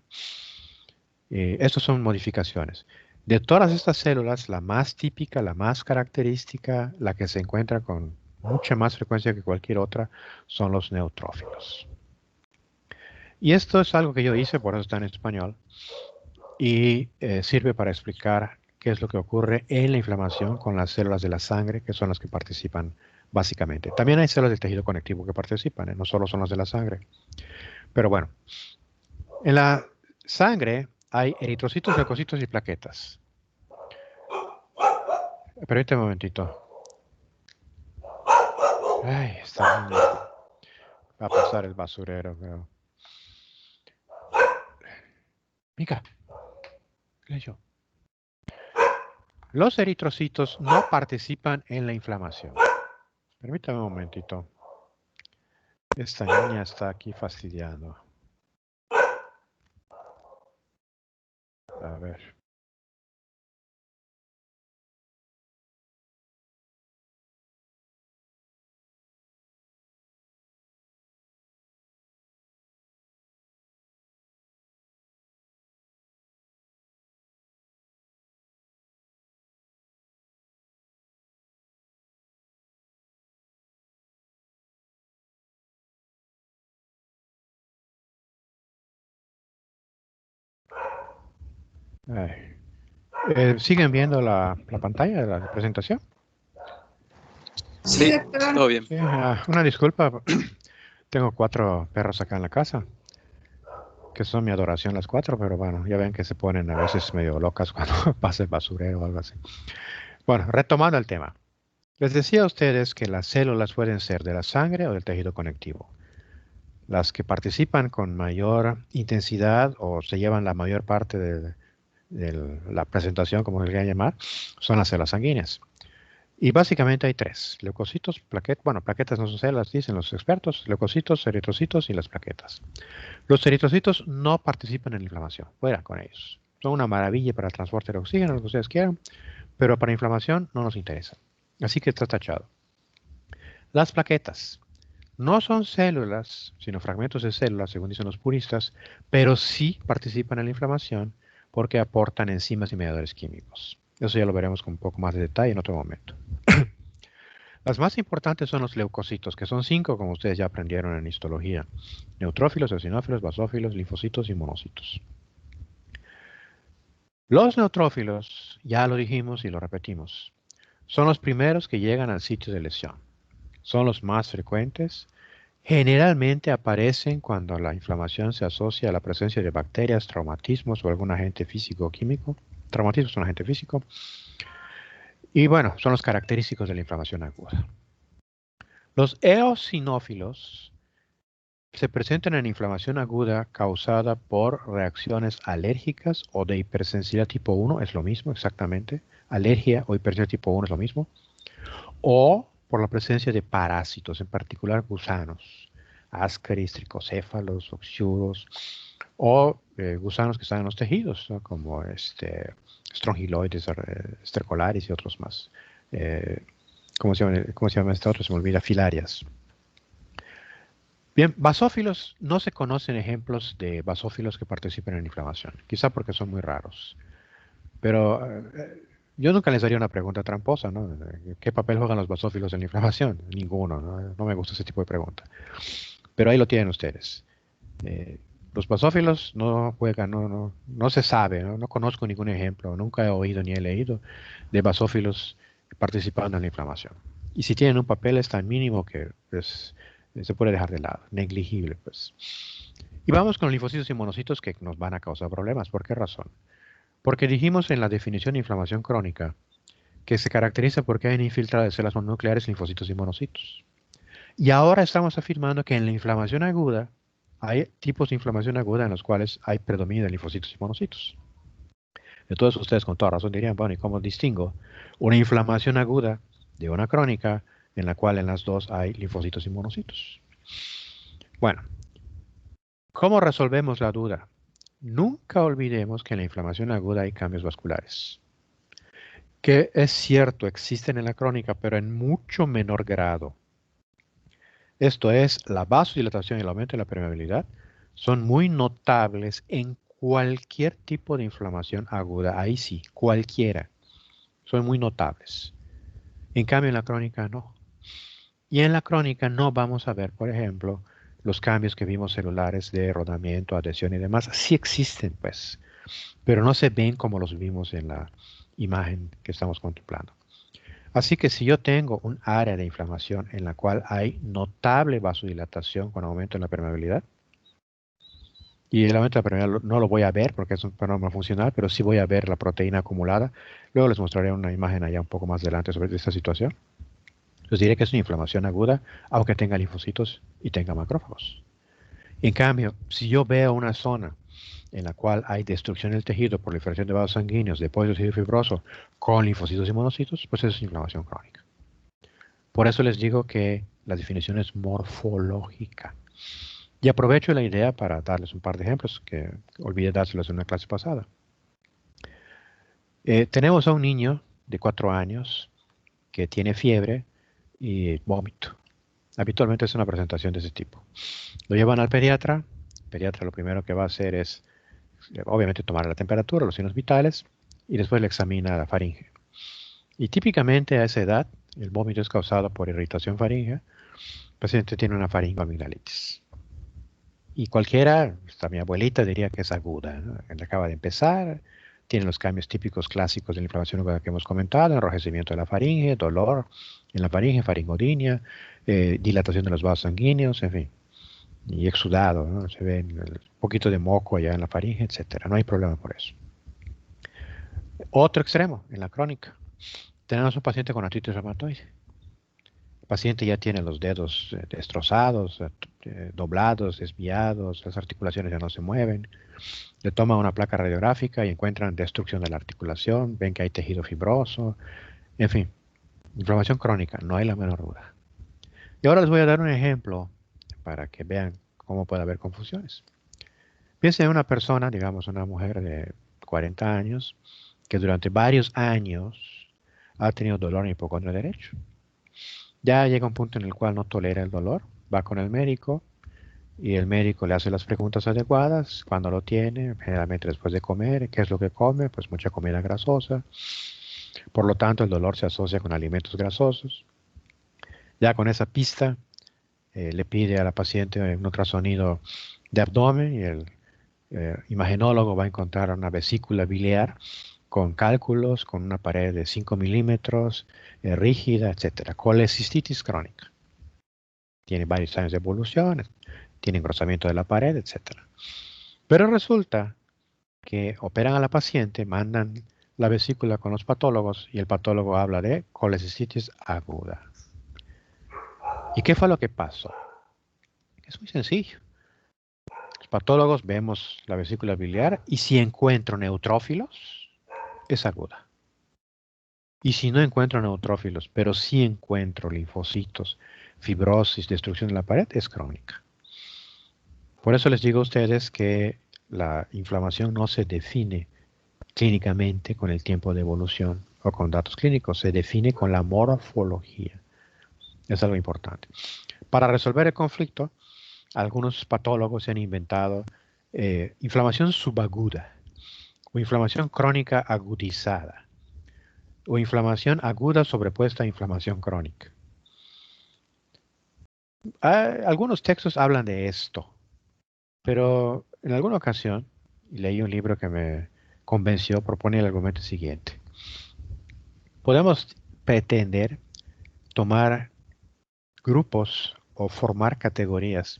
Estas son modificaciones. De todas estas células, la más típica, la más característica, la que se encuentra con mucha más frecuencia que cualquier otra, son los neutrófilos. Y esto es algo que yo hice, por eso está en español, y sirve para explicar qué es lo que ocurre en la inflamación con las células de la sangre, que son las que participan básicamente. También hay células del tejido conectivo que participan, no solo son las de la sangre. Pero bueno, en la sangre hay eritrocitos, leucocitos y plaquetas. Permítame un momentito. Ay, está bien. Va a pasar el basurero, creo. Mica, ¿qué es yo? Los eritrocitos no participan en la inflamación. Permítame un momentito. Esta niña está aquí fastidiando. A ver. ¿Siguen viendo la pantalla de la presentación? Sí, todo bien. Una disculpa. Tengo 4 perros acá en la casa, que son mi adoración las 4, pero bueno, ya ven que se ponen a veces medio locas cuando pasa el basurero o algo así. Bueno, retomando el tema. Les decía a ustedes que las células pueden ser de la sangre o del tejido conectivo. Las que participan con mayor intensidad o se llevan la mayor parte de la presentación, como se le quiera llamar, son las células sanguíneas. Y básicamente hay tres: leucocitos, plaquetas, bueno, plaquetas no son células, dicen los expertos: leucocitos, eritrocitos y las plaquetas. Los eritrocitos no participan en la inflamación, fuera con ellos. Son una maravilla para el transporte de oxígeno, lo que ustedes quieran, pero para inflamación no nos interesa. Así que está tachado. Las plaquetas no son células, sino fragmentos de células, según dicen los puristas, pero sí participan en la inflamación porque aportan enzimas y mediadores químicos. Eso ya lo veremos con un poco más de detalle en otro momento. Las más importantes son los leucocitos, que son 5, como ustedes ya aprendieron en histología: neutrófilos, eosinófilos, basófilos, linfocitos y monocitos. Los neutrófilos, ya lo dijimos y lo repetimos, son los primeros que llegan al sitio de lesión. Son los más frecuentes. Generalmente aparecen cuando la inflamación se asocia a la presencia de bacterias, traumatismos o algún agente físico o químico. Traumatismo es un agente físico. Y bueno, son los característicos de la inflamación aguda. Los eosinófilos se presentan en inflamación aguda causada por reacciones alérgicas o de hipersensibilidad tipo 1, es lo mismo exactamente. Alergia o hipersensibilidad tipo 1 es lo mismo. O por la presencia de parásitos, en particular gusanos, ascaris, tricocéfalos, oxyuros, o gusanos que están en los tejidos, ¿no? Como strongyloides, estercolaris y otros más. ¿Cómo se llama este otro? Se me olvida, filarias. Bien, basófilos, no se conocen ejemplos de basófilos que participen en inflamación, quizá porque son muy raros. Pero yo nunca les haría una pregunta tramposa, ¿no? ¿Qué papel juegan los basófilos en la inflamación? Ninguno, ¿no? No me gusta ese tipo de pregunta. Pero ahí lo tienen ustedes. Eh, los basófilos no juegan, no se sabe, ¿no? No conozco ningún ejemplo, nunca he oído ni he leído de basófilos participando en la inflamación. Y si tienen un papel es tan mínimo que pues, se puede dejar de lado, negligible, pues. Y vamos con los linfocitos y monocitos que nos van a causar problemas. ¿Por qué razón? Porque dijimos en la definición de inflamación crónica que se caracteriza porque hay infiltrado de células mononucleares, linfocitos y monocitos. Y ahora estamos afirmando que en la inflamación aguda hay tipos de inflamación aguda en los cuales hay predominio de linfocitos y monocitos. Entonces ustedes con toda razón dirían, bueno, ¿y cómo distingo una inflamación aguda de una crónica en la cual en las dos hay linfocitos y monocitos? Bueno, ¿cómo resolvemos la duda? Nunca olvidemos que en la inflamación aguda hay cambios vasculares, que es cierto, existen en la crónica, pero en mucho menor grado. Esto es, la vasodilatación y el aumento de la permeabilidad son muy notables en cualquier tipo de inflamación aguda. Ahí sí, cualquiera. Son muy notables. En cambio, en la crónica no. Y en la crónica no vamos a ver, por ejemplo, los cambios que vimos celulares de rodamiento, adhesión y demás. Sí existen, pues, pero no se ven como los vimos en la imagen que estamos contemplando. Así que si yo tengo un área de inflamación en la cual hay notable vasodilatación con aumento en la permeabilidad, y el aumento de la permeabilidad no lo voy a ver porque es un fenómeno funcional, pero sí voy a ver la proteína acumulada. Luego les mostraré una imagen allá un poco más adelante sobre esta situación. Les diré que es una inflamación aguda, aunque tenga linfocitos y tenga macrófagos. En cambio, si yo veo una zona en la cual hay destrucción del tejido, proliferación de vasos sanguíneos, depósito de tejido fibroso con linfocitos y monocitos, pues eso es inflamación crónica. Por eso les digo que la definición es morfológica. Y aprovecho la idea para darles un par de ejemplos que olvidé dárselos en una clase pasada. Tenemos a un niño de 4 años que tiene fiebre y vómito. Habitualmente es una presentación de ese tipo. Lo llevan al pediatra. El pediatra lo primero que va a hacer es, obviamente, tomar la temperatura, los signos vitales, y después le examina la faringe. Y típicamente a esa edad, el vómito es causado por irritación faríngea. El paciente tiene una faringoamigdalitis. Y cualquiera, hasta mi abuelita diría que es aguda, ¿no? Acaba de empezar, tiene los cambios típicos clásicos de la inflamación aguda que hemos comentado: enrojecimiento de la faringe, dolor en la faringe, faringodinia, dilatación de los vasos sanguíneos, en fin, y exudado, ¿no? Se ve un poquito de moco allá en la faringe, etcétera. No hay problema por eso. Otro extremo, en la crónica. tenemos un paciente con artritis reumatoide. El paciente ya tiene los dedos destrozados, doblados, desviados, las articulaciones ya no se mueven. Le toman una placa radiográfica y encuentran destrucción de la articulación, ven que hay tejido fibroso, en fin, inflamación crónica, no hay la menor duda. Y ahora les voy a dar un ejemplo para que vean cómo puede haber confusiones. Piensen en una persona, digamos una mujer de 40 años, que durante varios años ha tenido dolor en el hipocondrio derecho. Ya llega un punto en el cual no tolera el dolor, va con el médico y el médico le hace las preguntas adecuadas, cuando lo tiene, generalmente después de comer, ¿qué es lo que come? Pues mucha comida grasosa. Por lo tanto, el dolor se asocia con alimentos grasosos. Ya con esa pista, le pide a la paciente un ultrasonido de abdomen y el imagenólogo va a encontrar una vesícula biliar con cálculos, con una pared de 5 milímetros, rígida, etc. Colecistitis crónica. Tiene varios años de evolución, tiene engrosamiento de la pared, etc. Pero resulta que operan a la paciente, mandan la vesícula con los patólogos y el patólogo habla de colecistitis aguda. ¿Y qué fue lo que pasó? Es muy sencillo. Los patólogos vemos la vesícula biliar y si encuentro neutrófilos, es aguda. Y si no encuentro neutrófilos, pero sí encuentro linfocitos, fibrosis, destrucción de la pared, es crónica. Por eso les digo a ustedes que la inflamación no se define clínicamente con el tiempo de evolución o con datos clínicos, se define con la morfología. Es algo importante. Para resolver el conflicto, algunos patólogos se han inventado inflamación subaguda o inflamación crónica agudizada o inflamación aguda sobrepuesta a inflamación crónica. Algunos textos hablan de esto, pero en alguna ocasión leí un libro que me convenció, propone el argumento siguiente. Podemos pretender tomar grupos o formar categorías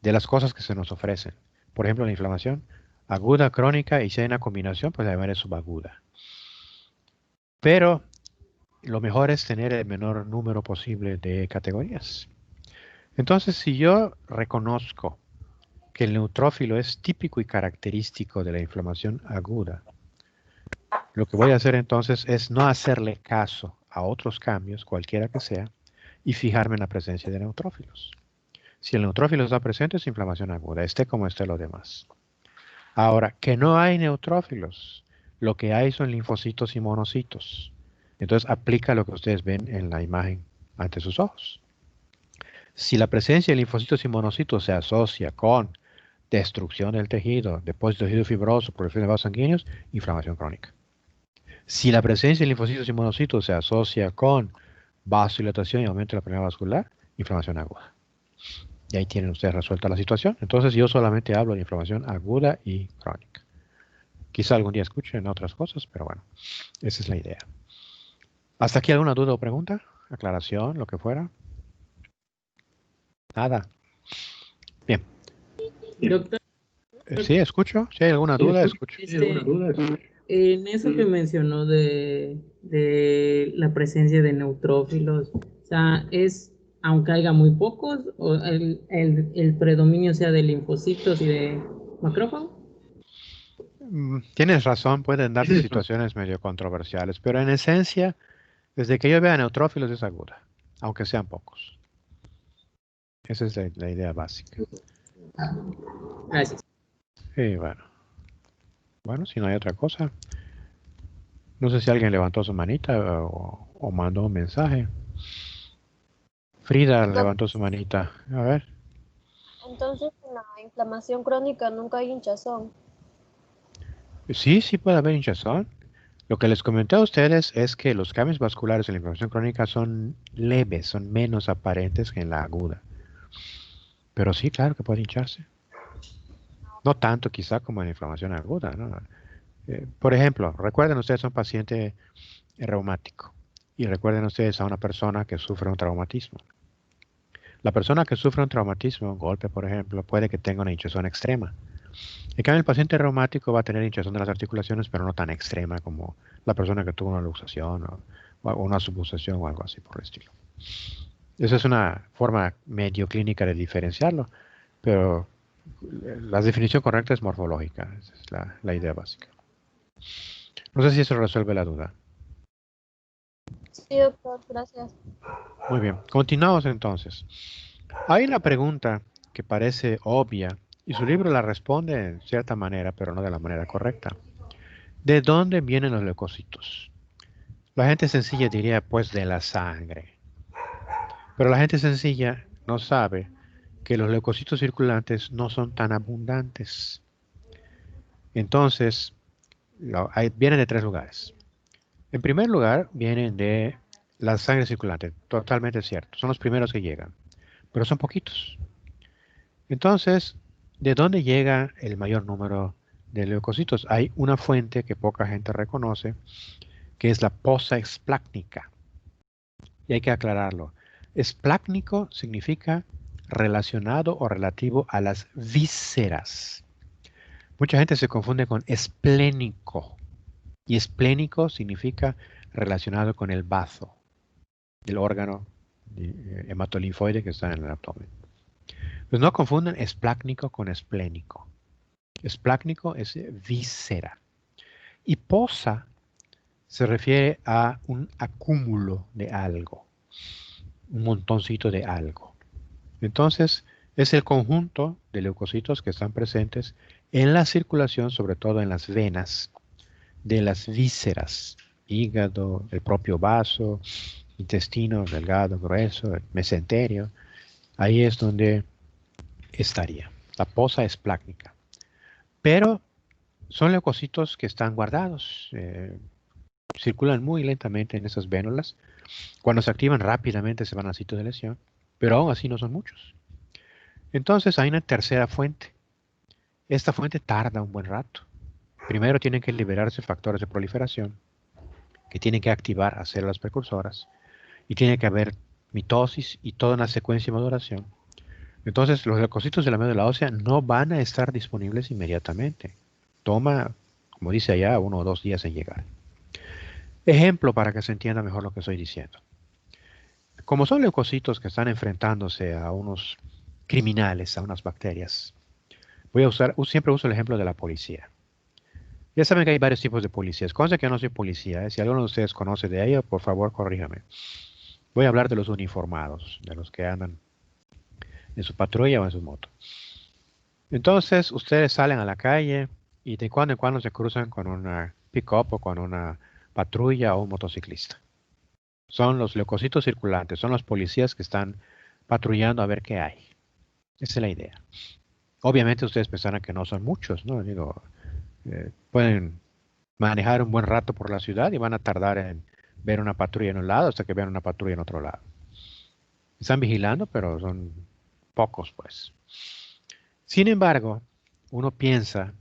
de las cosas que se nos ofrecen. Por ejemplo, la inflamación aguda, crónica, y si hay una combinación, pues la llamaré subaguda. Pero lo mejor es tener el menor número posible de categorías. Entonces, si yo reconozco que el neutrófilo es típico y característico de la inflamación aguda, lo que voy a hacer entonces es no hacerle caso a otros cambios, cualquiera que sea, y fijarme en la presencia de neutrófilos. Si el neutrófilo está presente, es inflamación aguda, esté como esté lo demás. Ahora, que no hay neutrófilos, lo que hay son linfocitos y monocitos. Entonces aplica lo que ustedes ven en la imagen ante sus ojos. Si la presencia de linfocitos y monocitos se asocia con destrucción del tejido, depósito de tejido fibroso, proliferación de vasos sanguíneos, inflamación crónica. Si la presencia de linfocitos y monocitos se asocia con vasodilatación y aumento de la presión vascular, inflamación aguda. Y ahí tienen ustedes resuelta la situación. Entonces yo solamente hablo de inflamación aguda y crónica. Quizá algún día escuchen otras cosas, pero bueno, esa es la idea. ¿Hasta aquí alguna duda o pregunta? Aclaración, lo que fuera. Nada. Bien. Doctor, Sí, escucho. Si hay alguna duda, escucho. en eso que mencionó de la presencia de neutrófilos, o sea, aunque haya muy pocos, o el predominio sea de linfocitos y de macrófagos. Tienes razón, pueden darse situaciones medio controversiales, pero en esencia, desde que yo vea neutrófilos es aguda, aunque sean pocos. Esa es la idea básica. Gracias. Y bueno. Bueno, si no hay otra cosa. No sé si alguien levantó su manita o mandó un mensaje. Frida levantó su manita. A ver. Entonces, en la inflamación crónica nunca hay hinchazón. Sí, sí puede haber hinchazón. Lo que les comenté a ustedes es que los cambios vasculares en la inflamación crónica son leves, son menos aparentes que en la aguda. Pero sí, claro que puede hincharse. No tanto quizá como en la inflamación aguda, ¿no? Por ejemplo, recuerden ustedes a un paciente reumático y recuerden ustedes a una persona que sufre un traumatismo. La persona que sufre un traumatismo, un golpe por ejemplo, puede que tenga una hinchazón extrema. En cambio, el paciente reumático va a tener hinchazón de las articulaciones, pero no tan extrema como la persona que tuvo una luxación o o una subluxación o algo así por el estilo. Esa es una forma medio clínica de diferenciarlo, pero la definición correcta es morfológica. Esa es la idea básica. No sé si eso resuelve la duda. Sí, doctor, gracias. Muy bien, continuamos entonces. Hay una pregunta que parece obvia y su libro la responde en cierta manera, pero no de la manera correcta. ¿De dónde vienen los leucocitos? La gente sencilla diría, pues de la sangre. Pero la gente sencilla no sabe que los leucocitos circulantes no son tan abundantes. Entonces, vienen de tres lugares. En primer lugar, vienen de la sangre circulante, totalmente cierto. Son los primeros que llegan, pero son poquitos. Entonces, ¿de dónde llega el mayor número de leucocitos? Hay una fuente que poca gente reconoce, que es la poza esplácnica. Y hay que aclararlo. Esplácnico significa relacionado o relativo a las vísceras. Mucha gente se confunde con esplénico. Y esplénico significa relacionado con el bazo, el órgano hematolinfoide que está en el abdomen. Pues no confundan esplácnico con esplénico. Esplácnico es víscera. Y poza se refiere a un acúmulo de algo, un montoncito de algo. Entonces, es el conjunto de leucocitos que están presentes en la circulación, sobre todo en las venas, de las vísceras, hígado, el propio vaso, intestino, delgado, grueso, el mesenterio. Ahí es donde estaría. La poza esplácnica. Pero son leucocitos que están guardados, circulan muy lentamente en esas vénulas. Cuando se activan rápidamente se van al sitio de lesión, pero aún así no son muchos. Entonces hay una tercera fuente. Esta fuente tarda un buen rato. Primero tienen que liberarse factores de proliferación, que tienen que activar a células precursoras, y tiene que haber mitosis y toda una secuencia de maduración. Entonces los leucocitos de la médula ósea no van a estar disponibles inmediatamente. Toma, como dice allá, 1 o 2 días en llegar. Ejemplo para que se entienda mejor lo que estoy diciendo. Como son leucocitos que están enfrentándose a unos criminales, a unas bacterias, siempre uso el ejemplo de la policía. Ya saben que hay varios tipos de policías. Conste que yo no soy policía. Si alguno de ustedes conoce de ello, por favor, corríjame. Voy a hablar de los uniformados, de los que andan en su patrulla o en su moto. Entonces, ustedes salen a la calle y de cuando en cuando se cruzan con una pick-up o con una patrulla o un motociclista. Son los leucocitos circulantes, son los policías que están patrullando a ver qué hay. Esa es la idea. Obviamente ustedes pensarán que no son muchos, ¿no? Digo, pueden manejar un buen rato por la ciudad y van a tardar en ver una patrulla en un lado hasta que vean una patrulla en otro lado. Están vigilando, pero son pocos, pues. Sin embargo, uno piensa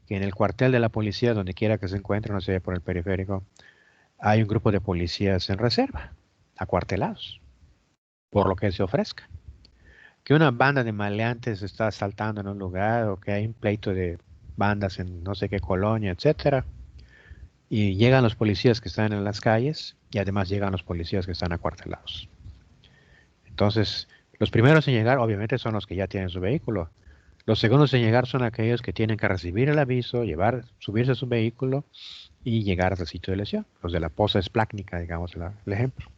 que en el cuartel de la policía, donde quiera que se encuentre, no sé, por el periférico, hay un grupo de policías en reserva, acuartelados, por lo que se ofrezca. Que una banda de maleantes está asaltando en un lugar o que hay un pleito de bandas en no sé qué colonia, etcétera. Y llegan los policías que están en las calles y además llegan los policías que están acuartelados. Entonces, los primeros en llegar obviamente son los que ya tienen su vehículo. Los segundos en llegar son aquellos que tienen que recibir el aviso, subirse a su vehículo y llegar al sitio de lesión. Los de la poza esplácnica, digamos, el ejemplo.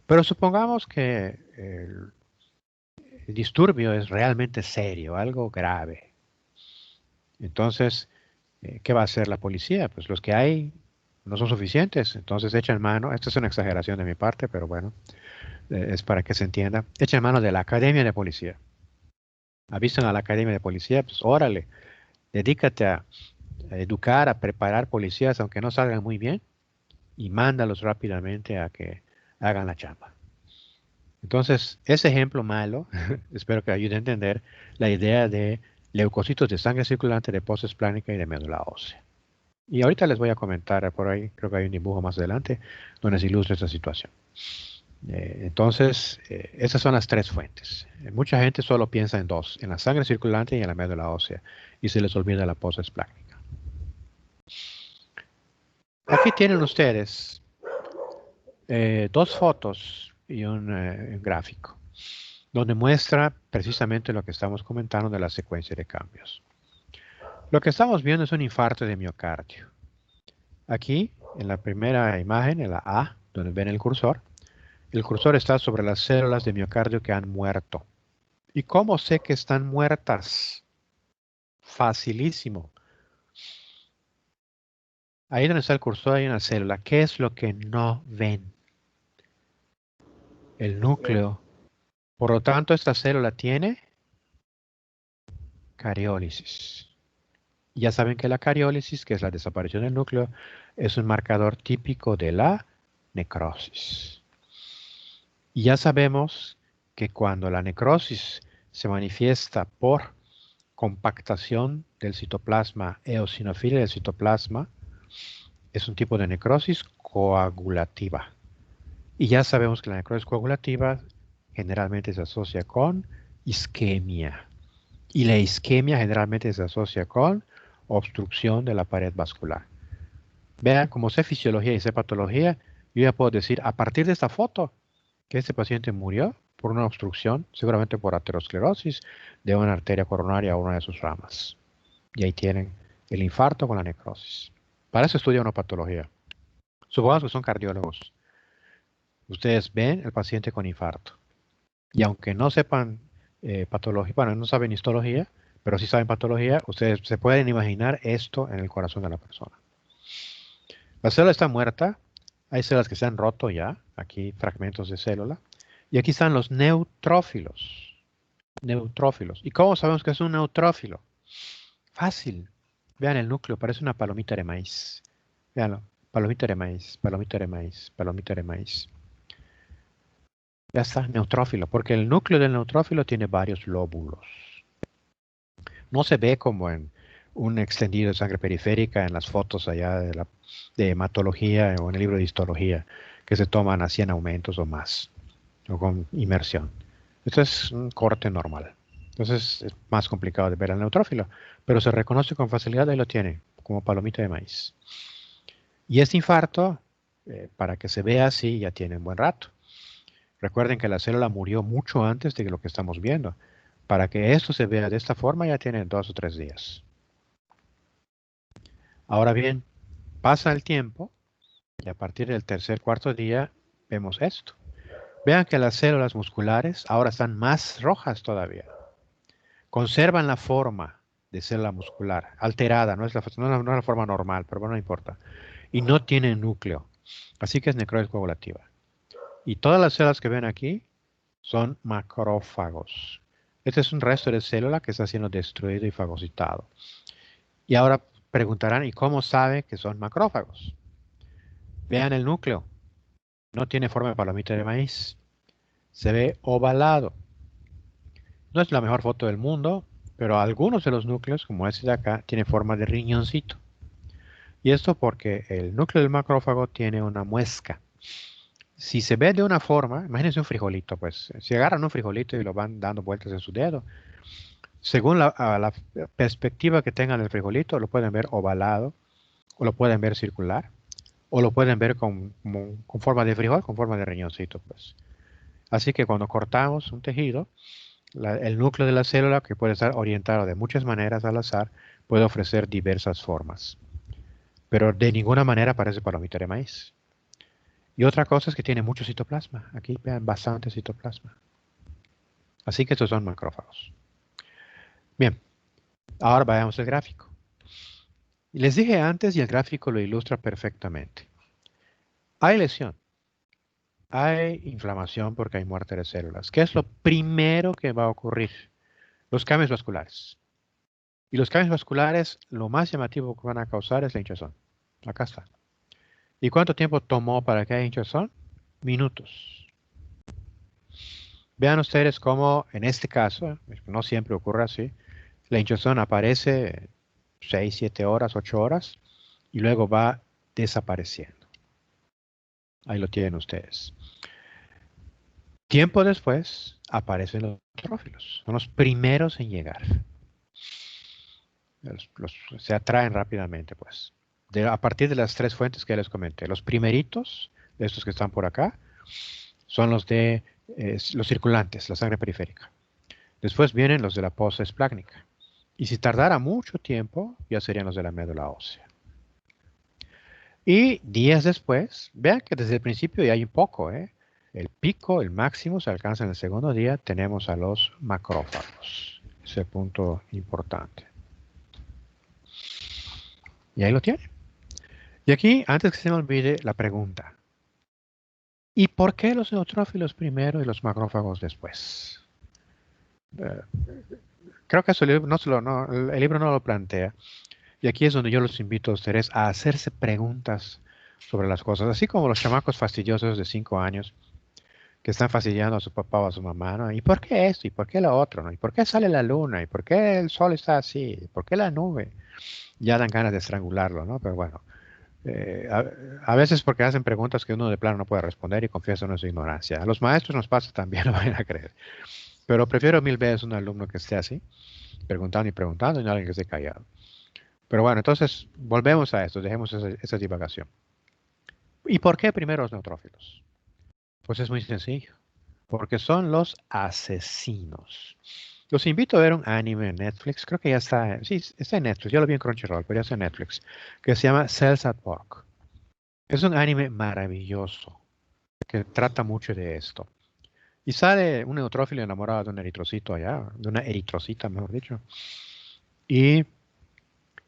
Pero supongamos que el disturbio es realmente serio, algo grave. Entonces, ¿qué va a hacer la policía? Pues los que hay no son suficientes, entonces echan mano, esta es una exageración de mi parte, pero bueno, es para que se entienda, echan mano de la academia de policía. Avisan a la academia de policía, pues órale, dedícate a educar, a preparar policías, aunque no salgan muy bien, y mándalos rápidamente a que hagan la chamba. Entonces, ese ejemplo malo, espero que ayude a entender la idea de leucocitos de sangre circulante, de poza esplácnica y de médula ósea. Y ahorita les voy a comentar por ahí, creo que hay un dibujo más adelante, donde se ilustra esta situación. Entonces, esas son las tres fuentes. Mucha gente solo piensa en dos, en la sangre circulante y en la médula ósea, y se les olvida la poza esplácnica. Aquí tienen ustedes dos fotos y un gráfico, donde muestra precisamente lo que estamos comentando de la secuencia de cambios. Lo que estamos viendo es un infarto de miocardio. Aquí, en la primera imagen, en la A, donde ven el cursor está sobre las células de miocardio que han muerto. ¿Y cómo sé que están muertas? Facilísimo. Ahí donde está el cursor hay una célula. ¿Qué es lo que no ven? El núcleo. Por lo tanto, esta célula tiene cariólisis. Ya saben que la cariólisis, que es la desaparición del núcleo, es un marcador típico de la necrosis. Y ya sabemos que cuando la necrosis se manifiesta por compactación del citoplasma, eosinofilia del citoplasma, es un tipo de necrosis coagulativa. Y ya sabemos que la necrosis coagulativa generalmente se asocia con isquemia. Y la isquemia generalmente se asocia con obstrucción de la pared vascular. Vean, como sé fisiología y sé patología, yo ya puedo decir a partir de esta foto que este paciente murió por una obstrucción, seguramente por aterosclerosis de una arteria coronaria o una de sus ramas. Y ahí tienen el infarto con la necrosis. Para eso estudia una patología. Supongamos que son cardiólogos. Ustedes ven el paciente con infarto. Y aunque no sepan patología, bueno, no saben histología, pero sí saben patología, ustedes se pueden imaginar esto en el corazón de la persona. La célula está muerta, hay células que se han roto ya, aquí fragmentos de célula, y aquí están los neutrófilos. Neutrófilos. ¿Y cómo sabemos que es un neutrófilo? Fácil. Vean el núcleo, parece una palomita de maíz. Veanlo, palomita de maíz, palomita de maíz, palomita de maíz. Ya está, neutrófilo, porque el núcleo del neutrófilo tiene varios lóbulos. No se ve como en un extendido de sangre periférica en las fotos allá de hematología o en el libro de histología, que se toman a 100 aumentos o más, o con inmersión. Esto es un corte normal. Entonces es más complicado de ver al neutrófilo, pero se reconoce con facilidad y lo tiene, como palomita de maíz. Y este infarto, para que se vea así, ya tiene un buen rato. Recuerden que la célula murió mucho antes de lo que estamos viendo. Para que esto se vea de esta forma ya tiene 2 o 3 días. Ahora bien, pasa el tiempo y a partir del tercer, cuarto día vemos esto. Vean que las células musculares ahora están más rojas todavía. Conservan la forma de célula muscular, alterada, no es la forma normal, pero bueno, no importa. Y no tienen núcleo. Así que es necrosis coagulativa. Y todas las células que ven aquí son macrófagos. Este es un resto de célula que está siendo destruido y fagocitado. Y ahora preguntarán, ¿y cómo sabe que son macrófagos? Vean el núcleo. No tiene forma de palomita de maíz. Se ve ovalado. No es la mejor foto del mundo, pero algunos de los núcleos, como este de acá, tiene forma de riñoncito. Y esto porque el núcleo del macrófago tiene una muesca. Si se ve de una forma, imagínense un frijolito, pues, si agarran un frijolito y lo van dando vueltas en su dedo, según la perspectiva que tengan del frijolito, lo pueden ver ovalado, o lo pueden ver circular, o lo pueden ver con forma de frijol, con forma de riñoncito, pues. Así que cuando cortamos un tejido, el núcleo de la célula, que puede estar orientado de muchas maneras al azar, puede ofrecer diversas formas. Pero de ninguna manera parece palomita de maíz. Y otra cosa es que tiene mucho citoplasma. Aquí vean bastante citoplasma. Así que estos son macrófagos. Bien, ahora veamos el gráfico. Les dije antes y el gráfico lo ilustra perfectamente. Hay lesión. Hay inflamación porque hay muerte de células. ¿Qué es lo primero que va a ocurrir? Los cambios vasculares. Y los cambios vasculares, lo más llamativo que van a causar es la hinchazón. Acá está. ¿Y cuánto tiempo tomó para que haya hinchazón? Minutos. Vean ustedes cómo en este caso, no siempre ocurre así, la hinchazón aparece 6, 7 horas, 8 horas y luego va desapareciendo. Ahí lo tienen ustedes. Tiempo después aparecen los neutrófilos. Son los primeros en llegar. Se atraen rápidamente, pues. A partir de las 3 fuentes que les comenté. Los primeritos, estos que están por acá, son los de los circulantes, la sangre periférica. Después vienen los de la fosa esplácnica. Y si tardara mucho tiempo, ya serían los de la médula ósea. Y días después, vean que desde el principio ya hay un poco, ¿eh? El pico, el máximo, se alcanza en el segundo día. Tenemos a los macrófagos. Ese es el punto importante. Y ahí lo tiene. Y aquí, antes que se me olvide, la pregunta. ¿Y por qué los neutrófilos primero y los macrófagos después? Creo que eso el libro no lo plantea. Y aquí es donde yo los invito a ustedes a hacerse preguntas sobre las cosas. Así como los chamacos fastidiosos de 5 años que están fastidiando a su papá o a su mamá, ¿no? ¿Y por qué esto? ¿Y por qué lo otro? ¿No? ¿Y por qué sale la luna? ¿Y por qué el sol está así? ¿Y por qué la nube? Ya dan ganas de estrangularlo, ¿no? Pero bueno, a veces porque hacen preguntas que uno de plano no puede responder y confiesan en su ignorancia. A los maestros nos pasa también, no vayan a creer. Pero prefiero 1000 veces un alumno que esté así, preguntando y preguntando, y no alguien que esté callado. Pero bueno, entonces volvemos a esto, dejemos esa divagación. ¿Y por qué primero los neutrófilos? Pues es muy sencillo, porque son los asesinos. Los invito a ver un anime en Netflix, creo que ya está, sí, está en Netflix, yo lo vi en Crunchyroll, pero ya está en Netflix, que se llama Cells at Work. Es un anime maravilloso, que trata mucho de esto. Y sale un neutrófilo enamorado de un eritrocito allá, de una eritrocita, mejor dicho. Y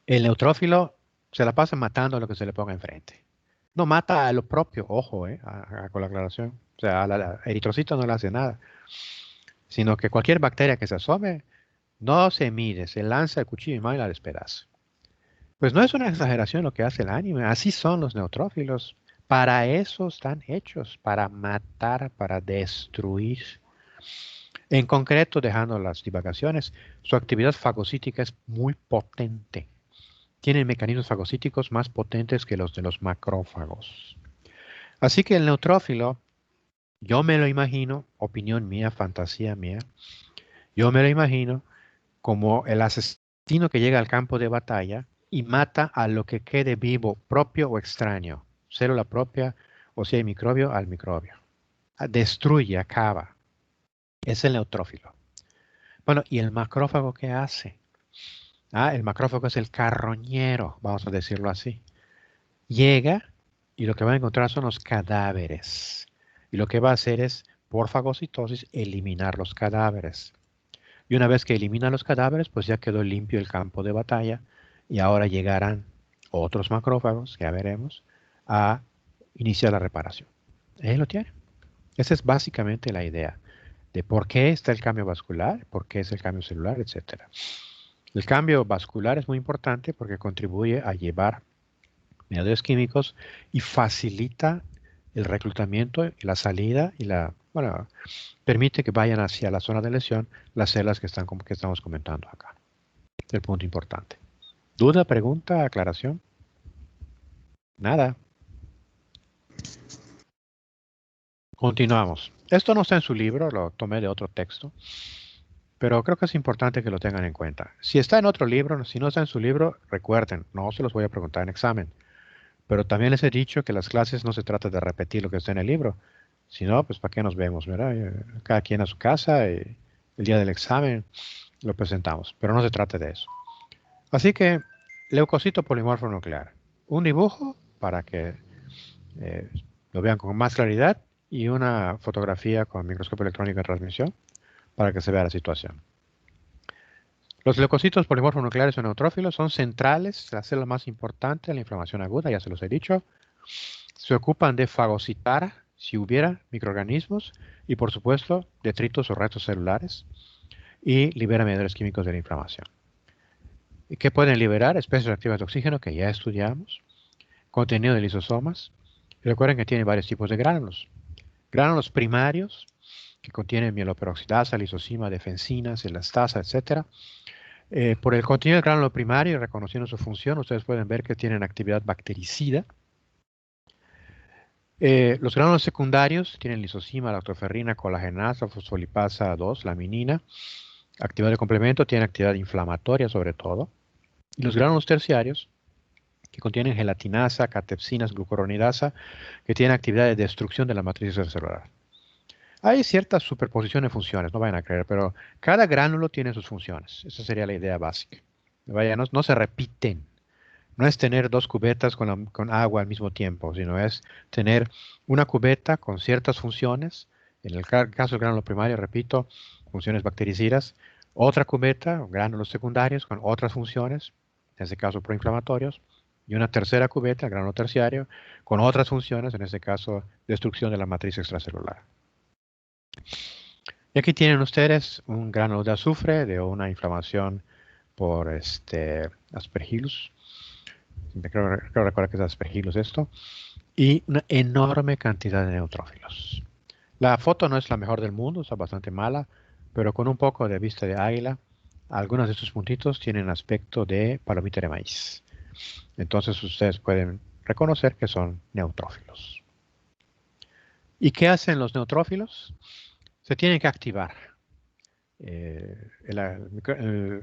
el neutrófilo se la pasa matando a lo que se le ponga enfrente. No mata a lo propio, ojo, con la aclaración. O sea, a la eritrocito no le hace nada. Sino que cualquier bacteria que se asome, no se mide, se lanza el cuchillo y más y la despedaza. Pues no es una exageración lo que hace el anime. Así son los neutrófilos. Para eso están hechos, para matar, para destruir. En concreto, dejando las divagaciones, su actividad fagocítica es muy potente. Tienen mecanismos fagocíticos más potentes que los de los macrófagos. Así que el neutrófilo, yo me lo imagino, opinión mía, fantasía mía, yo me lo imagino como el asesino que llega al campo de batalla y mata a lo que quede vivo, propio o extraño, célula propia o si hay microbio, al microbio. Destruye, acaba. Es el neutrófilo. Bueno, ¿y el macrófago qué hace? El macrófago es el carroñero, vamos a decirlo así. Llega y lo que va a encontrar son los cadáveres. Y lo que va a hacer es, por fagocitosis, eliminar los cadáveres. Y una vez que elimina los cadáveres, pues ya quedó limpio el campo de batalla y ahora llegarán otros macrófagos, que ya veremos, a iniciar la reparación. Ahí lo tiene. Esa es básicamente la idea de por qué está el cambio vascular, por qué es el cambio celular, etc. El cambio vascular es muy importante porque contribuye a llevar mediadores químicos y facilita el reclutamiento y la salida y permite que vayan hacia la zona de lesión las células que estamos comentando acá. Es el punto importante. ¿Duda, pregunta, aclaración? Nada. Continuamos. Esto no está en su libro, lo tomé de otro texto, pero creo que es importante que lo tengan en cuenta. Si está en otro libro, si no está en su libro, recuerden, no se los voy a preguntar en examen. Pero también les he dicho que las clases no se trata de repetir lo que está en el libro, sino, pues, ¿para qué nos vemos, verdad? Cada quien a su casa y el día del examen lo presentamos, pero no se trata de eso. Así que, leucocito polimorfo nuclear. Un dibujo para que lo vean con más claridad y una fotografía con microscopio electrónico de transmisión para que se vea la situación. Los leucocitos polimorfonucleares o neutrófilos son centrales, la célula más importante de la inflamación aguda, ya se los he dicho. Se ocupan de fagocitar, si hubiera microorganismos, y por supuesto, detritos o restos celulares, y libera mediadores químicos de la inflamación. ¿Y qué pueden liberar? Especies reactivas de oxígeno, que ya estudiamos, contenido de lisosomas. Y recuerden que tiene varios tipos de gránulos. Gránulos primarios, que contienen mieloperoxidasa, lisosima, defensinas, elastasa, etc. Por el contenido del gránulo primario y reconociendo su función, ustedes pueden ver que tienen actividad bactericida. Los gránulos secundarios tienen lisosima, lactoferrina, colagenasa, fosfolipasa 2, laminina. Actividad de complemento, tienen actividad inflamatoria sobre todo. Y los gránulos terciarios que contienen gelatinasa, catepsinas, glucuronidasa, que tienen actividad de destrucción de la matriz extracelular. Hay cierta superposición de funciones, no vayan a creer, pero cada gránulo tiene sus funciones. Esa sería la idea básica. Vaya, no se repiten. No es tener dos cubetas con agua al mismo tiempo, sino es tener una cubeta con ciertas funciones. En el caso del gránulo primario, repito, funciones bactericidas. Otra cubeta, gránulos secundarios, con otras funciones, en este caso proinflamatorios. Y una tercera cubeta, el gránulo terciario, con otras funciones, en este caso destrucción de la matriz extracelular. Y aquí tienen ustedes un gránulo de azufre de una inflamación por Aspergillus. Creo recordar que es Aspergillus esto. Y una enorme cantidad de neutrófilos. La foto no es la mejor del mundo, está bastante mala, pero con un poco de vista de águila, algunos de estos puntitos tienen aspecto de palomita de maíz. Entonces ustedes pueden reconocer que son neutrófilos. ¿Y qué hacen los neutrófilos? Se tienen que activar. El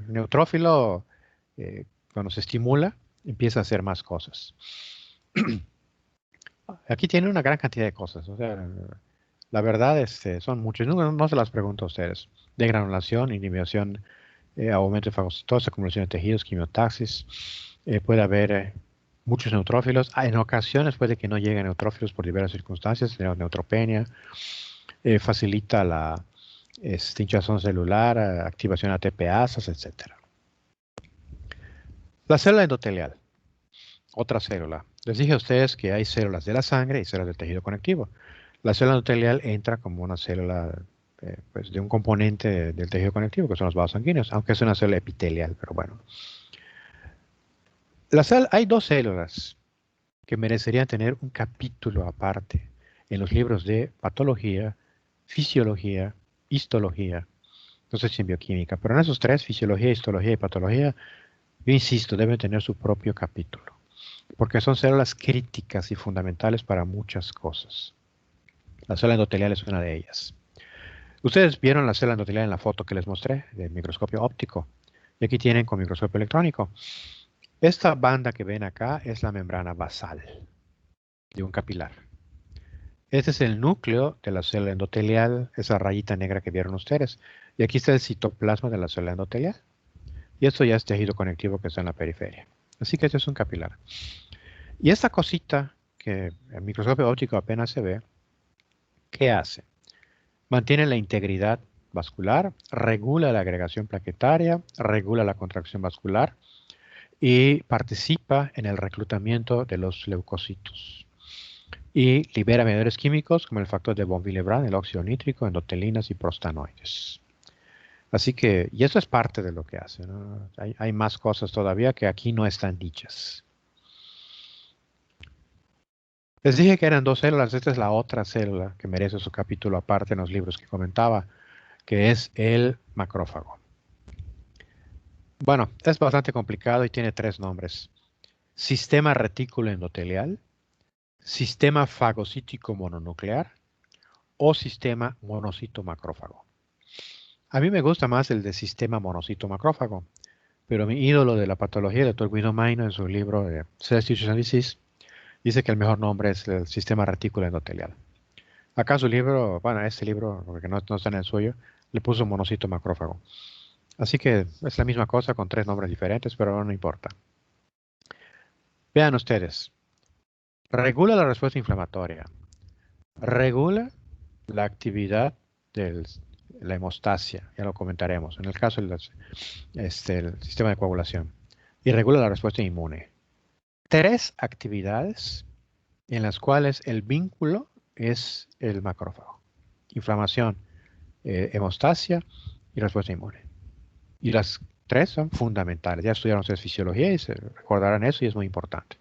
neutrófilo, cuando se estimula, empieza a hacer más cosas. Aquí tiene una gran cantidad de cosas. O sea, la verdad son muchos. No se las pregunto a ustedes. Degranulación, inhibición, aumento de fagocitosis, acumulación de tejidos, quimiotaxis. Puede haber muchos neutrófilos. En ocasiones puede que no lleguen neutrófilos por diversas circunstancias. Neutropenia. Facilita la hinchazón celular, activación ATPasas, etc. La célula endotelial. Otra célula. Les dije a ustedes que hay células de la sangre y células del tejido conectivo. La célula endotelial entra como una célula de un componente del tejido conectivo, que son los vasos sanguíneos, aunque es una célula epitelial, pero bueno. Hay dos células que merecerían tener un capítulo aparte en los libros de patología, fisiología, histología, no sé si en bioquímica, pero en esos tres, fisiología, histología y patología, yo insisto, deben tener su propio capítulo, porque son células críticas y fundamentales para muchas cosas. La célula endotelial es una de ellas. Ustedes vieron la célula endotelial en la foto que les mostré del microscopio óptico, y aquí tienen con microscopio electrónico. Esta banda que ven acá es la membrana basal de un capilar. Este es el núcleo de la célula endotelial, esa rayita negra que vieron ustedes. Y aquí está el citoplasma de la célula endotelial. Y esto ya es tejido conectivo que está en la periferia. Así que este es un capilar. Y esta cosita que el microscopio óptico apenas se ve, ¿qué hace? Mantiene la integridad vascular, regula la agregación plaquetaria, regula la contracción vascular y participa en el reclutamiento de los leucocitos. Y libera mediadores químicos como el factor de von Willebrand, el óxido nítrico, endotelinas y prostanoides. Así que, y eso es parte de lo que hace, ¿no? Hay más cosas todavía que aquí no están dichas. Les dije que eran dos células, esta es la otra célula que merece su capítulo aparte en los libros que comentaba, que es el macrófago. Bueno, es bastante complicado y tiene tres nombres. Sistema retículo endotelial, sistema fagocítico mononuclear o sistema monocito macrófago. A mí me gusta más el de sistema monocito macrófago, pero mi ídolo de la patología, el Dr. Guido Maino, en su libro de Cell Tissue Disease, dice que el mejor nombre es el sistema retículo endotelial. Acá su libro, bueno, este libro, porque no está en el suyo, le puso monocito macrófago. Así que es la misma cosa con tres nombres diferentes, pero no importa. Vean ustedes. Regula la respuesta inflamatoria. Regula la actividad de la hemostasia, ya lo comentaremos. En el caso del el sistema de coagulación. Y regula la respuesta inmune. Tres actividades en las cuales el vínculo es el macrófago. Inflamación, hemostasia y respuesta inmune. Y las tres son fundamentales. Ya estudiaron ustedes fisiología y se recordarán eso y es muy importante.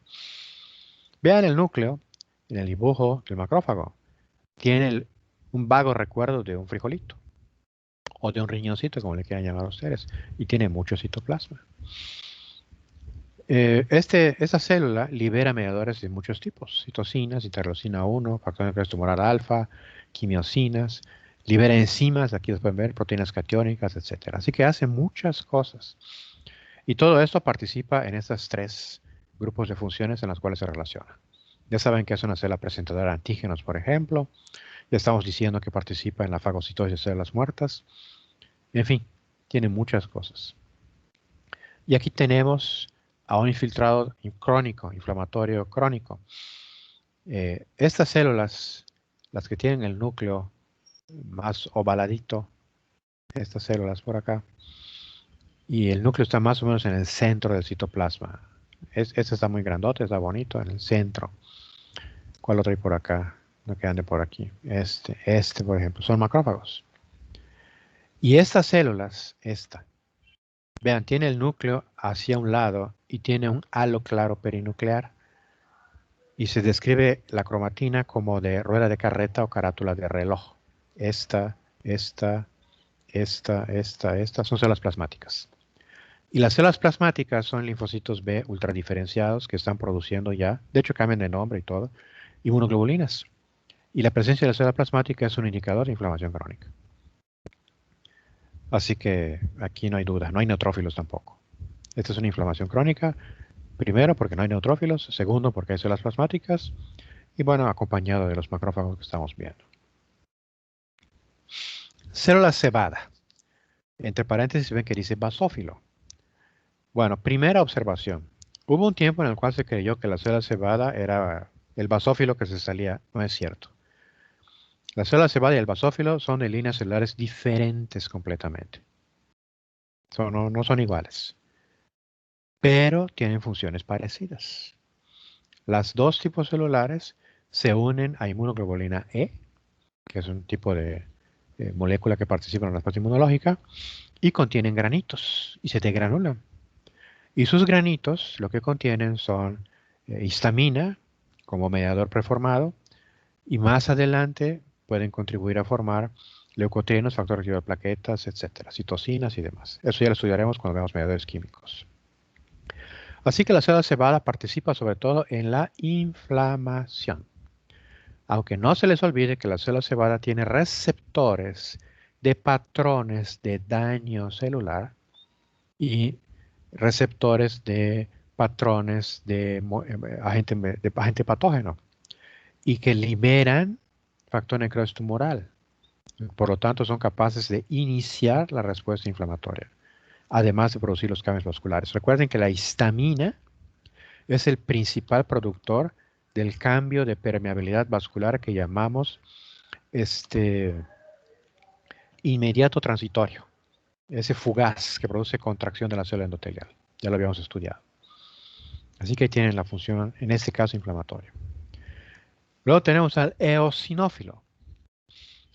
Vean el núcleo en el dibujo del macrófago. Tiene un vago recuerdo de un frijolito o de un riñoncito, como le quieran llamar a ustedes, y tiene mucho citoplasma. Esta célula libera mediadores de muchos tipos, citocinas, interleucina 1, factor de crecimiento tumoral alfa, quimiosinas, libera enzimas, aquí los pueden ver, proteínas catiónicas, etc. Así que hace muchas cosas. Y todo esto participa en estas tres grupos de funciones en las cuales se relaciona. Ya saben que es una célula presentadora de antígenos, por ejemplo. Ya estamos diciendo que participa en la fagocitosis de células muertas. En fin, tiene muchas cosas. Y aquí tenemos a un infiltrado crónico, inflamatorio crónico. Estas células, las que tienen el núcleo más ovaladito, estas células por acá, y el núcleo está más o menos en el centro del citoplasma. Este está muy grandote, está bonito, en el centro. ¿Cuál otro hay por acá? No que ande por aquí. Este, por ejemplo, son macrófagos. Y estas células, vean, tiene el núcleo hacia un lado y tiene un halo claro perinuclear. Y se describe la cromatina como de rueda de carreta o carátula de reloj. Esta son células plasmáticas. Y las células plasmáticas son linfocitos B ultradiferenciados que están produciendo ya, de hecho cambian de nombre y todo, inmunoglobulinas. Y la presencia de la célula plasmática es un indicador de inflamación crónica. Así que aquí no hay duda, no hay neutrófilos tampoco. Esta es una inflamación crónica, primero porque no hay neutrófilos, segundo porque hay células plasmáticas, y bueno, acompañado de los macrófagos que estamos viendo. Célula cebada. Entre paréntesis ven que dice basófilo. Bueno, primera observación. Hubo un tiempo en el cual se creyó que la célula cebada era el basófilo que se salía. No es cierto. La célula cebada y el basófilo son de líneas celulares diferentes completamente. No son iguales. Pero tienen funciones parecidas. Las dos tipos celulares se unen a inmunoglobulina E, que es un tipo de molécula que participa en la respuesta inmunológica, y contienen granitos y se degranulan. Y sus granitos lo que contienen son histamina como mediador preformado y más adelante pueden contribuir a formar leucotrienos, factor activo de plaquetas, etcétera, citocinas y demás. Eso ya lo estudiaremos cuando veamos mediadores químicos. Así que la célula cebada participa sobre todo en la inflamación. Aunque no se les olvide que la célula cebada tiene receptores de patrones de daño celular y receptores de patrones de agente patógeno y que liberan factor necrosis tumoral. Por lo tanto, son capaces de iniciar la respuesta inflamatoria, además de producir los cambios vasculares. Recuerden que la histamina es el principal productor del cambio de permeabilidad vascular que llamamos inmediato transitorio. Ese fugaz que produce contracción de la célula endotelial. Ya lo habíamos estudiado. Así que tienen la función, en este caso, inflamatoria. Luego tenemos al eosinófilo.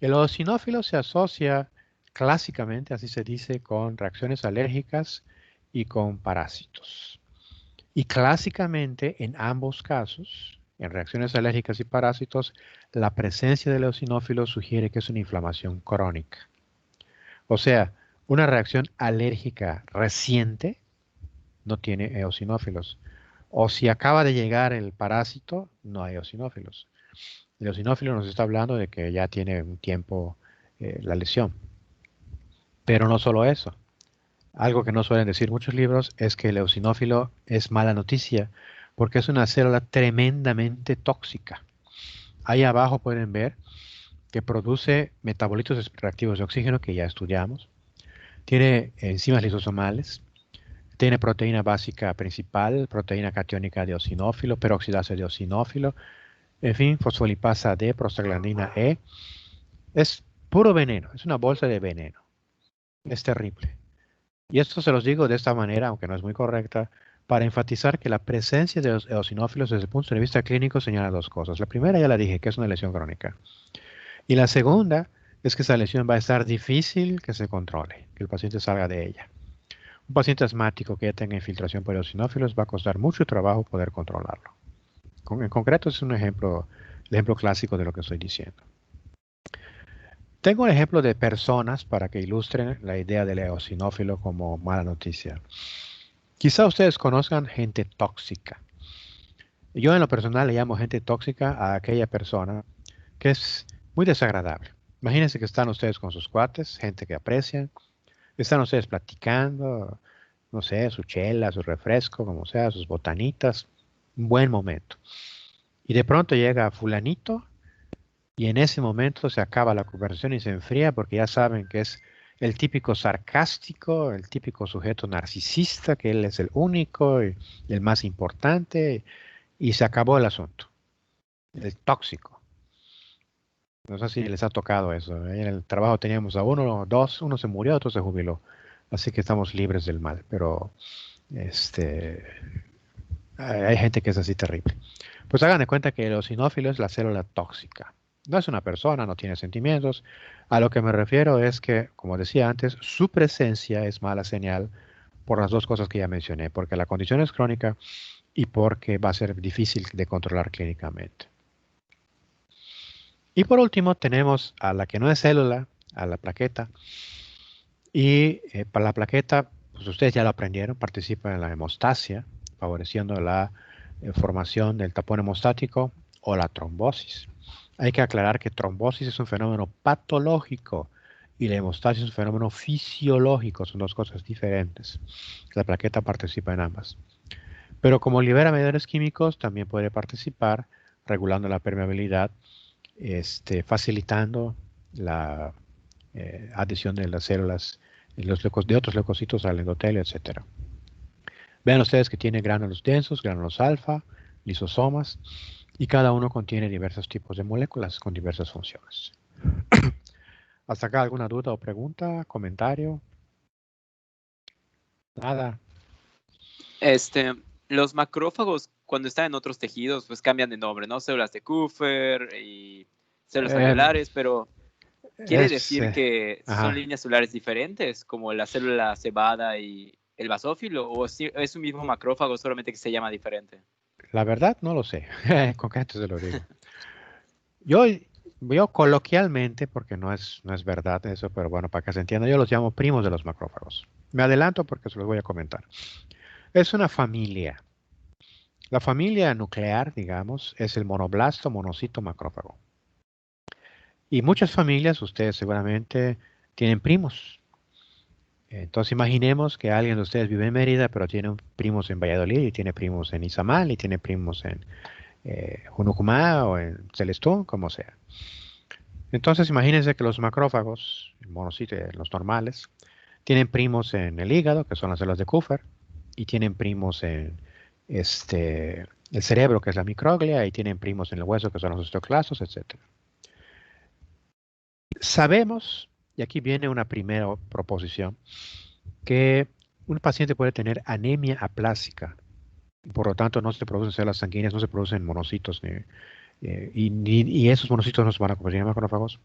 El eosinófilo se asocia clásicamente, así se dice, con reacciones alérgicas y con parásitos. Y clásicamente, en ambos casos, en reacciones alérgicas y parásitos, la presencia del eosinófilo sugiere que es una inflamación crónica. O sea, una reacción alérgica reciente no tiene eosinófilos. O si acaba de llegar el parásito, no hay eosinófilos. El eosinófilo nos está hablando de que ya tiene un tiempo la lesión. Pero no solo eso. Algo que no suelen decir muchos libros es que el eosinófilo es mala noticia porque es una célula tremendamente tóxica. Ahí abajo pueden ver que produce metabolitos reactivos de oxígeno que ya estudiamos. Tiene enzimas lisosomales. Tiene proteína básica principal, proteína catiónica de eosinófilo, peroxidasa de eosinófilo, en fin, fosfolipasa D, prostaglandina E. Es puro veneno, es una bolsa de veneno. Es terrible. Y esto se los digo de esta manera, aunque no es muy correcta, para enfatizar que la presencia de los eosinófilos desde el punto de vista clínico señala dos cosas. La primera ya la dije, que es una lesión crónica. Y la segunda es que esa lesión va a estar difícil que se controle, que el paciente salga de ella. Un paciente asmático que ya tenga infiltración por eosinófilos va a costar mucho trabajo poder controlarlo. En concreto es un ejemplo, el ejemplo clásico de lo que estoy diciendo. Tengo un ejemplo de personas para que ilustren la idea del eosinófilo como mala noticia. Quizá ustedes conozcan gente tóxica. Yo en lo personal le llamo gente tóxica a aquella persona que es muy desagradable. Imagínense que están ustedes con sus cuates, gente que aprecian, están ustedes platicando, no sé, su chela, su refresco, como sea, sus botanitas, un buen momento. Y de pronto llega fulanito y en ese momento se acaba la conversación y se enfría porque ya saben que es el típico sarcástico, el típico sujeto narcisista, que él es el único y el más importante, y se acabó el asunto. El tóxico. No sé si les ha tocado eso. En el trabajo teníamos a uno, dos, uno se murió, otro se jubiló. Así que estamos libres del mal, pero hay gente que es así terrible. Pues hagan de cuenta que el eosinófilo es la célula tóxica. No es una persona, no tiene sentimientos. A lo que me refiero es que, como decía antes, su presencia es mala señal por las dos cosas que ya mencioné, porque la condición es crónica y porque va a ser difícil de controlar clínicamente. Y por último tenemos a la que no es célula, a la plaqueta. Y para la plaqueta, pues ustedes ya lo aprendieron, participa en la hemostasia, favoreciendo la formación del tapón hemostático o la trombosis. Hay que aclarar que trombosis es un fenómeno patológico y la hemostasia es un fenómeno fisiológico, son dos cosas diferentes. La plaqueta participa en ambas. Pero como libera mediadores químicos, también puede participar regulando la permeabilidad, facilitando la adhesión de las células de otros leucocitos al endotelio, etc. Vean ustedes que tiene gránulos densos, gránulos alfa, lisosomas, y cada uno contiene diversos tipos de moléculas con diversas funciones. ¿Hasta acá alguna duda o pregunta, comentario? Nada. Los macrófagos, cuando están en otros tejidos, pues cambian de nombre, ¿no? Células de Kupfer y células alveolares, pero ¿quiere decir que son líneas celulares diferentes, como la célula cebada y el basófilo, o es un mismo macrófago, solamente que se llama diferente? La verdad no lo sé, con qué se lo digo. Yo coloquialmente, porque no es verdad eso, pero bueno, para que se entienda, yo los llamo primos de los macrófagos. Me adelanto porque se los voy a comentar. Es una familia. La familia nuclear, digamos, es el monoblasto, monocito, macrófago. Y muchas familias, ustedes seguramente tienen primos. Entonces imaginemos que alguien de ustedes vive en Mérida, pero tiene primos en Valladolid, y tiene primos en Izamal, y tiene primos en Junucumá o en Celestún, como sea. Entonces imagínense que los macrófagos, el monocito, los normales, tienen primos en el hígado, que son las células de Kupfer, y tienen primos en el cerebro, que es la microglia, y tienen primos en el hueso, que son los osteoclastos, etc. Sabemos, y aquí viene una primera proposición, que un paciente puede tener anemia aplásica, por lo tanto no se producen células sanguíneas, no se producen monocitos, y esos monocitos no se van a convertir en macrófagos,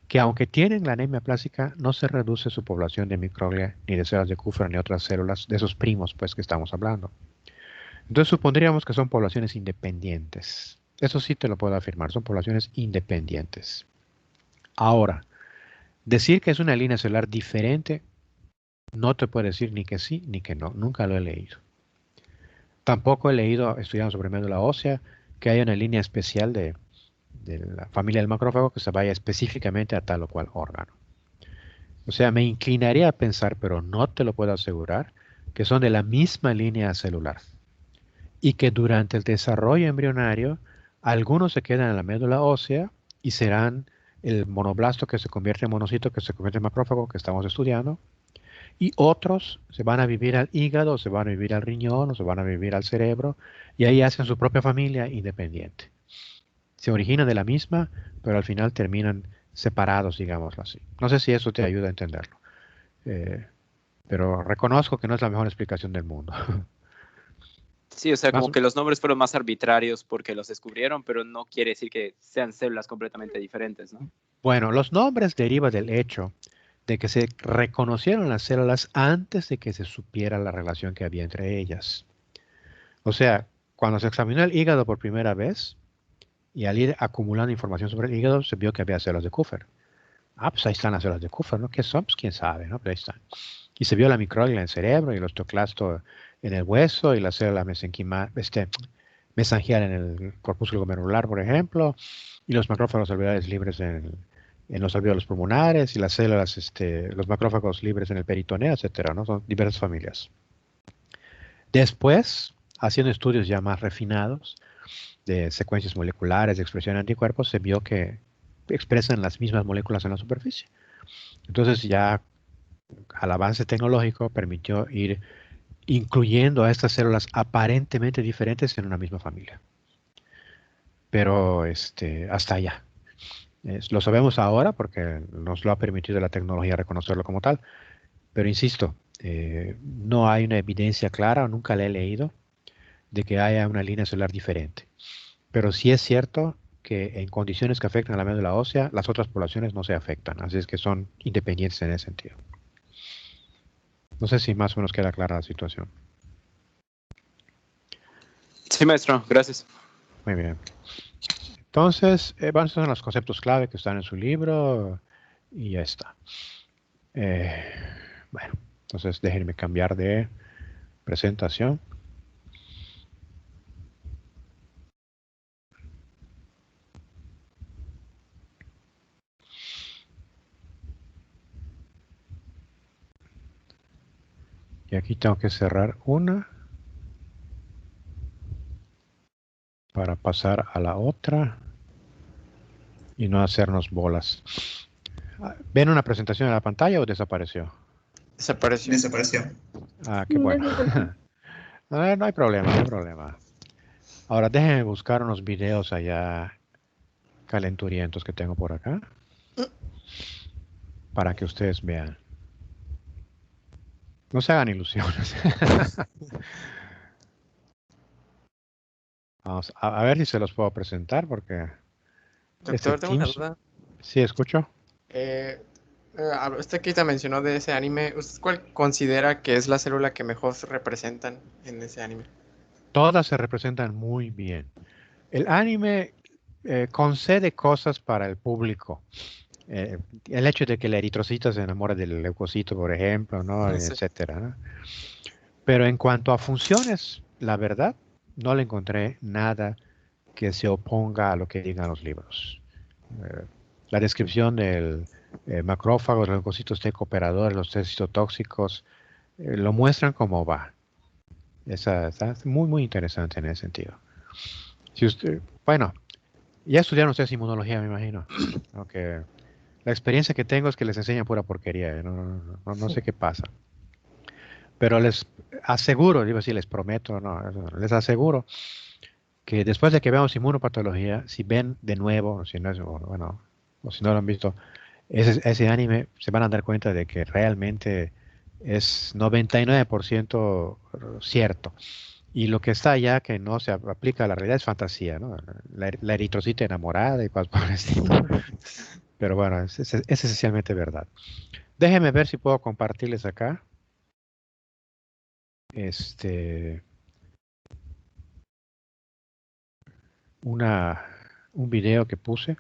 que aunque tienen la anemia aplásica, no se reduce su población de microglia, ni de células de Kupfer, ni otras células de esos primos pues, que estamos hablando. Entonces supondríamos que son poblaciones independientes. Eso sí te lo puedo afirmar, son poblaciones independientes. Ahora, decir que es una línea celular diferente, no te puedo decir ni que sí ni que no. Nunca lo he leído. Tampoco he leído, estudiando sobre médula ósea, que haya una línea especial de la familia del macrófago que se vaya específicamente a tal o cual órgano. O sea, me inclinaría a pensar, pero no te lo puedo asegurar, que son de la misma línea celular. Y que durante el desarrollo embrionario, algunos se quedan en la médula ósea y serán el monoblasto que se convierte en monocito, que se convierte en macrófago, que estamos estudiando, y otros se van a vivir al hígado, se van a vivir al riñón, o se van a vivir al cerebro, y ahí hacen su propia familia independiente. Se originan de la misma, pero al final terminan separados, digámoslo así. No sé si eso te ayuda a entenderlo, pero reconozco que no es la mejor explicación del mundo. Sí, o sea, como que los nombres fueron más arbitrarios porque los descubrieron, pero no quiere decir que sean células completamente diferentes, ¿no? Bueno, los nombres derivan del hecho de que se reconocieron las células antes de que se supiera la relación que había entre ellas. O sea, cuando se examinó el hígado por primera vez, y al ir acumulando información sobre el hígado, se vio que había células de Kupfer. Ah, pues ahí están las células de Kupfer, ¿no? ¿Qué son? Pues quién sabe, ¿no? Pero ahí están. Y se vio la microglia en el cerebro, y el osteoclasto en el hueso, y la célula mesangial en el corpúsculo glomerular, por ejemplo, y los macrófagos alveolares libres en los alvéolos pulmonares, y las células, los macrófagos libres en el peritoneo, etcétera, ¿no? Son diversas familias. Después, haciendo estudios ya más refinados de secuencias moleculares, de expresión de anticuerpos, se vio que expresan las mismas moléculas en la superficie. Entonces ya al avance tecnológico permitió ir incluyendo a estas células aparentemente diferentes en una misma familia. Pero hasta allá. Lo sabemos ahora porque nos lo ha permitido la tecnología reconocerlo como tal. Pero insisto, no hay una evidencia clara, o nunca la he leído, de que haya una línea celular diferente. Pero sí es cierto que en condiciones que afectan a la médula ósea, las otras poblaciones no se afectan. Así es que son independientes en ese sentido. No sé si más o menos queda clara la situación. Sí, maestro, gracias. Muy bien. Entonces, estos son los conceptos clave que están en su libro y ya está. Bueno, entonces déjenme cambiar de presentación. Y aquí tengo que cerrar una para pasar a la otra y no hacernos bolas. ¿Ven una presentación en la pantalla o desapareció? Desapareció. Ah, qué bueno. No hay problema, no hay problema. Ahora déjenme buscar unos videos allá calenturientos que tengo por acá para que ustedes vean. No se hagan ilusiones. Vamos a ver si se los puedo presentar porque... Doctor, tengo una duda. Sí, escucho. Usted quizá mencionó de ese anime. ¿Usted cuál considera que es la célula que mejor se representan en ese anime? Todas se representan muy bien. El anime concede cosas para el público. El hecho de que el eritrocito se enamora del leucocito, por ejemplo, ¿no? Sí. Etcétera, ¿no? Pero en cuanto a funciones, la verdad, no le encontré nada que se oponga a lo que digan los libros. La descripción del macrófago, los leucocitos T cooperadores, los T citotóxicos, lo muestran como va. Está muy, muy interesante en ese sentido. Si usted, bueno, ya estudiaron ustedes inmunología, me imagino. Aunque la experiencia que tengo es que les enseñan pura porquería. No sé qué pasa. Pero les aseguro, digo así, les prometo, no, les aseguro que después de que veamos inmunopatología, si ven de nuevo, si no es, bueno, o si no lo han visto, ese anime, se van a dar cuenta de que realmente es 99% cierto. Y lo que está allá que no se aplica a la realidad es fantasía, ¿no? La eritrocita enamorada y cosas por el estilo. Pero bueno, es esencialmente verdad. Déjenme ver si puedo compartirles acá. Un video que puse.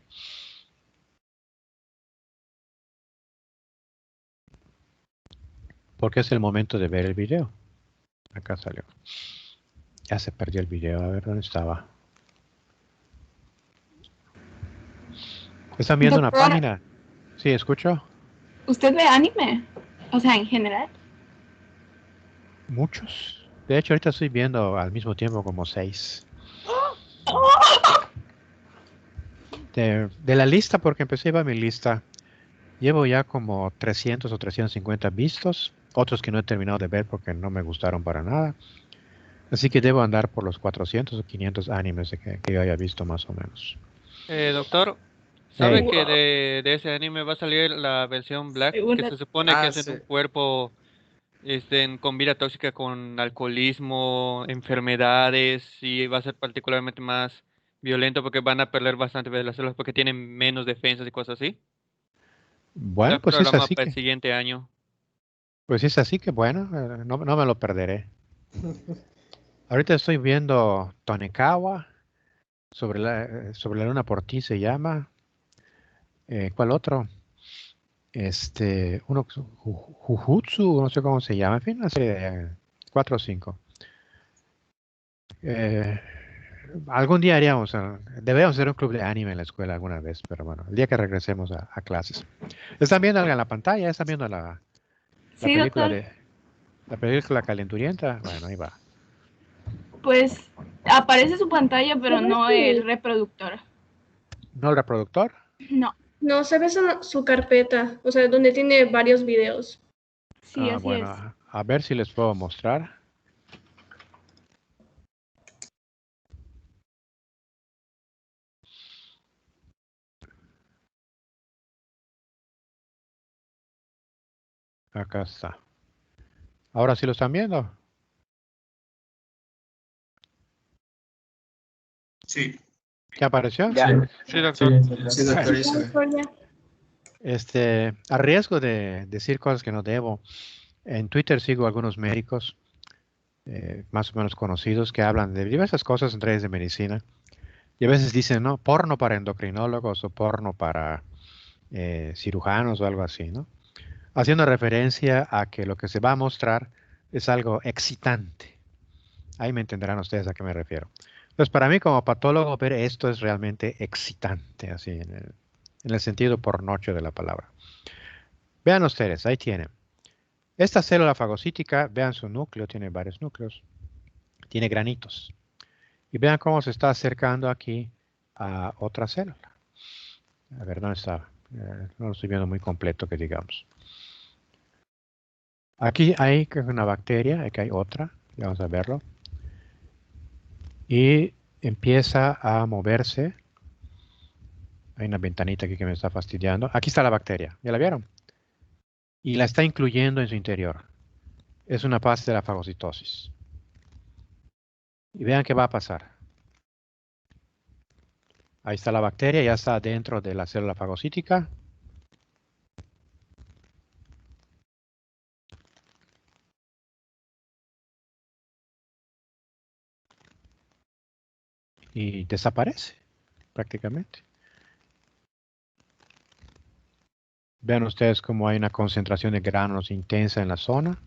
Porque es el momento de ver el video. Acá salió. Ya se perdió el video. A ver dónde estaba. ¿Están viendo una página? Sí, ¿escucho? ¿Usted ve anime? O sea, en general. Muchos. De hecho, ahorita estoy viendo al mismo tiempo como 6. De la lista, porque empecé a mi lista, llevo ya como 300 o 350 vistos. Otros que no he terminado de ver porque no me gustaron para nada. Así que debo andar por los 400 o 500 animes que yo haya visto más o menos. Doctor, ¿sabe que de ese anime va a salir la versión Black? Que se supone que es en un cuerpo con vida tóxica, con alcoholismo, enfermedades, y va a ser particularmente más violento porque van a perder bastante de las células porque tienen menos defensas y cosas así. Bueno, pues es así para el siguiente año. Pues es así que bueno, no me lo perderé. Ahorita estoy viendo Tonekawa, sobre la luna por ti se llama. ¿Cuál otro? Uno, Jujutsu, no sé cómo se llama, en fin, una serie de 4 o 5. Algún día deberíamos hacer un club de anime en la escuela alguna vez, pero bueno, el día que regresemos a clases. ¿Están viendo algo en la pantalla? ¿Están viendo la película calenturienta? Bueno, ahí va. Pues aparece su pantalla, pero no el reproductor. ¿No el reproductor? No. No, se ve su carpeta, o sea, donde tiene varios videos. Sí, así bueno, es. a ver si les puedo mostrar. Acá está. ¿Ahora sí lo están viendo? Sí. ¿Qué apareció? Ya. Sí, doctor. Sí, doctor, ahí se ve. A riesgo de decir cosas que no debo, en Twitter sigo algunos médicos más o menos conocidos que hablan de diversas cosas entre ellas de medicina. Y a veces dicen, ¿no? Porno para endocrinólogos o porno para cirujanos o algo así, ¿no? Haciendo referencia a que lo que se va a mostrar es algo excitante. Ahí me entenderán ustedes a qué me refiero. Entonces, para mí como patólogo, ver esto es realmente excitante, así en el sentido pornocho de la palabra. Vean ustedes, ahí tienen. Esta célula fagocítica, vean su núcleo, tiene varios núcleos, tiene granitos. Y vean cómo se está acercando aquí a otra célula. A ver, ¿dónde está? No lo estoy viendo muy completo, que digamos. Aquí hay una bacteria, aquí hay otra, vamos a verlo. Y empieza a moverse. Hay una ventanita aquí que me está fastidiando. Aquí está la bacteria, ¿ya la vieron? Y la está incluyendo en su interior. Es una fase de la fagocitosis. Y vean qué va a pasar. Ahí está la bacteria, ya está dentro de la célula fagocítica. Y desaparece prácticamente. Vean ustedes cómo hay una concentración de granos intensa en la zona.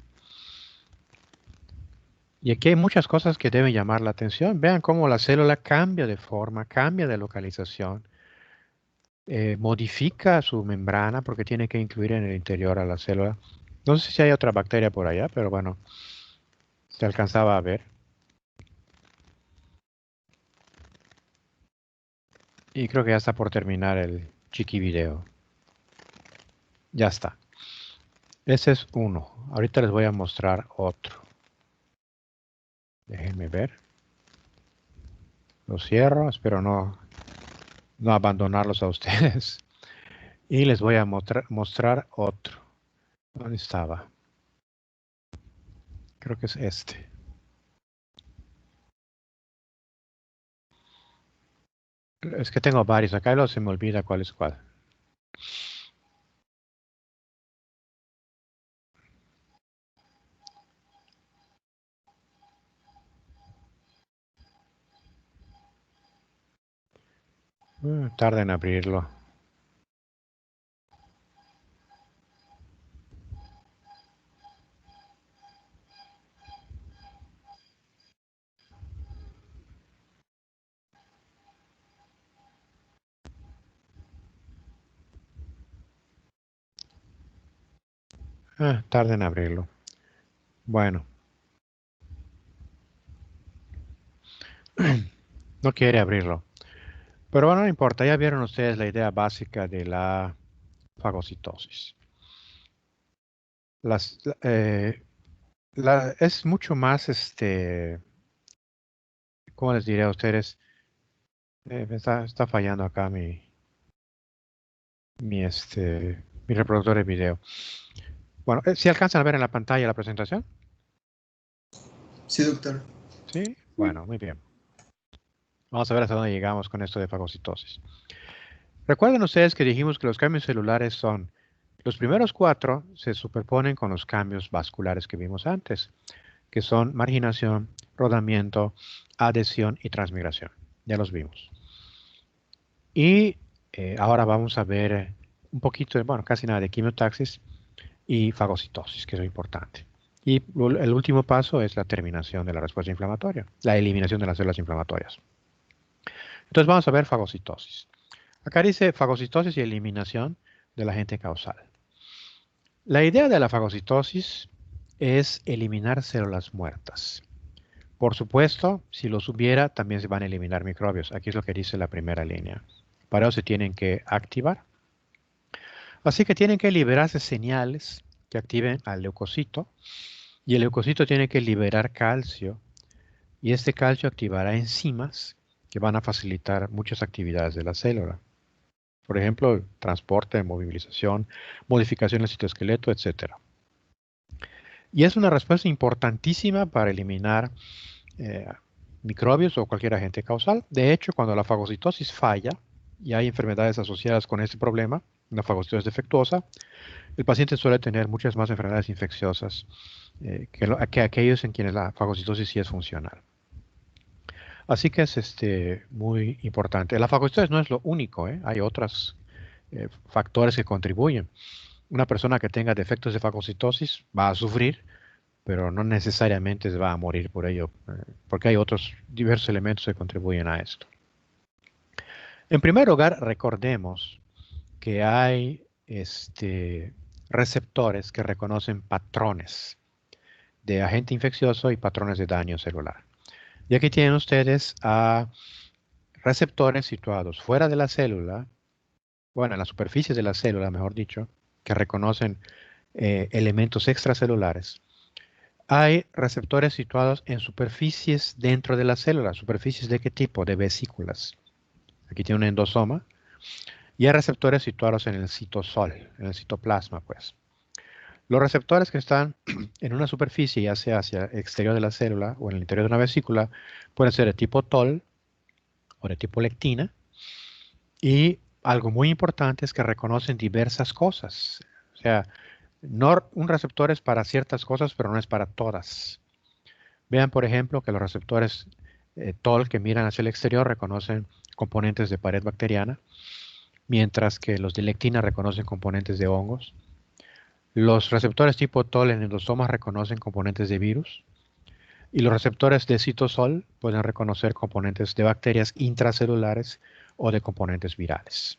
Y aquí hay muchas cosas que deben llamar la atención. Vean cómo la célula cambia de forma, cambia de localización, modifica su membrana porque tiene que incluir en el interior a la célula. No sé si hay otra bacteria por allá, pero bueno, se alcanzaba a ver. Y creo que ya está por terminar el chiqui video. Ya está. Ese es uno. Ahorita les voy a mostrar otro. Déjenme ver. Lo cierro. Espero no abandonarlos a ustedes. Y les voy a mostrar otro. ¿Dónde estaba? Creo que es este. Es que tengo varios. Acá se me olvida cuál es cuál. Tarda en abrirlo. Tarda en abrirlo. Bueno. No quiere abrirlo. Pero bueno, no importa. Ya vieron ustedes la idea básica de la fagocitosis. Es mucho más, ¿cómo les diré a ustedes? Está fallando acá mi reproductor de video. Bueno, ¿sí alcanzan a ver en la pantalla la presentación? Sí, doctor. Sí, bueno, muy bien. Vamos a ver hasta dónde llegamos con esto de fagocitosis. Recuerden ustedes que dijimos que los cambios celulares son, los primeros 4 se superponen con los cambios vasculares que vimos antes, que son marginación, rodamiento, adhesión y transmigración. Ya los vimos. Y ahora vamos a ver un poquito, bueno, casi nada de quimiotaxis y fagocitosis, que es lo importante. Y el último paso es la terminación de la respuesta inflamatoria, la eliminación de las células inflamatorias. Entonces vamos a ver fagocitosis. Acá dice fagocitosis y eliminación del agente causal. La idea de la fagocitosis es eliminar células muertas. Por supuesto, si los hubiera, también se van a eliminar microbios. Aquí es lo que dice la primera línea. Para eso se tienen que activar. Así que tienen que liberarse señales que activen al leucocito. Y el leucocito tiene que liberar calcio. Y este calcio activará enzimas que van a facilitar muchas actividades de la célula. Por ejemplo, transporte, movilización, modificación del citoesqueleto, etc. Y es una respuesta importantísima para eliminar microbios o cualquier agente causal. De hecho, cuando la fagocitosis falla y hay enfermedades asociadas con este problema, una fagocitosis defectuosa, el paciente suele tener muchas más enfermedades infecciosas que aquellos en quienes la fagocitosis sí es funcional. Así que es muy importante. La fagocitosis no es lo único, hay otros factores que contribuyen. Una persona que tenga defectos de fagocitosis va a sufrir, pero no necesariamente se va a morir por ello, porque hay otros diversos elementos que contribuyen a esto. En primer lugar, recordemos que hay receptores que reconocen patrones de agente infeccioso y patrones de daño celular. Y aquí tienen ustedes a receptores situados fuera de la célula, bueno, en la superficie de la célula, mejor dicho, que reconocen elementos extracelulares. Hay receptores situados en superficies dentro de la célula. ¿Superficies de qué tipo? De vesículas. Aquí tiene un endosoma. Y hay receptores situados en el citosol, en el citoplasma, pues. Los receptores que están en una superficie, ya sea hacia el exterior de la célula o en el interior de una vesícula, pueden ser de tipo TOL o de tipo lectina. Y algo muy importante es que reconocen diversas cosas. O sea, un receptor es para ciertas cosas, pero no es para todas. Vean, por ejemplo, que los receptores TOL que miran hacia el exterior reconocen componentes de pared bacteriana, mientras que los de lectina reconocen componentes de hongos. Los receptores tipo TOL en endosomas reconocen componentes de virus. Y los receptores de citosol pueden reconocer componentes de bacterias intracelulares o de componentes virales.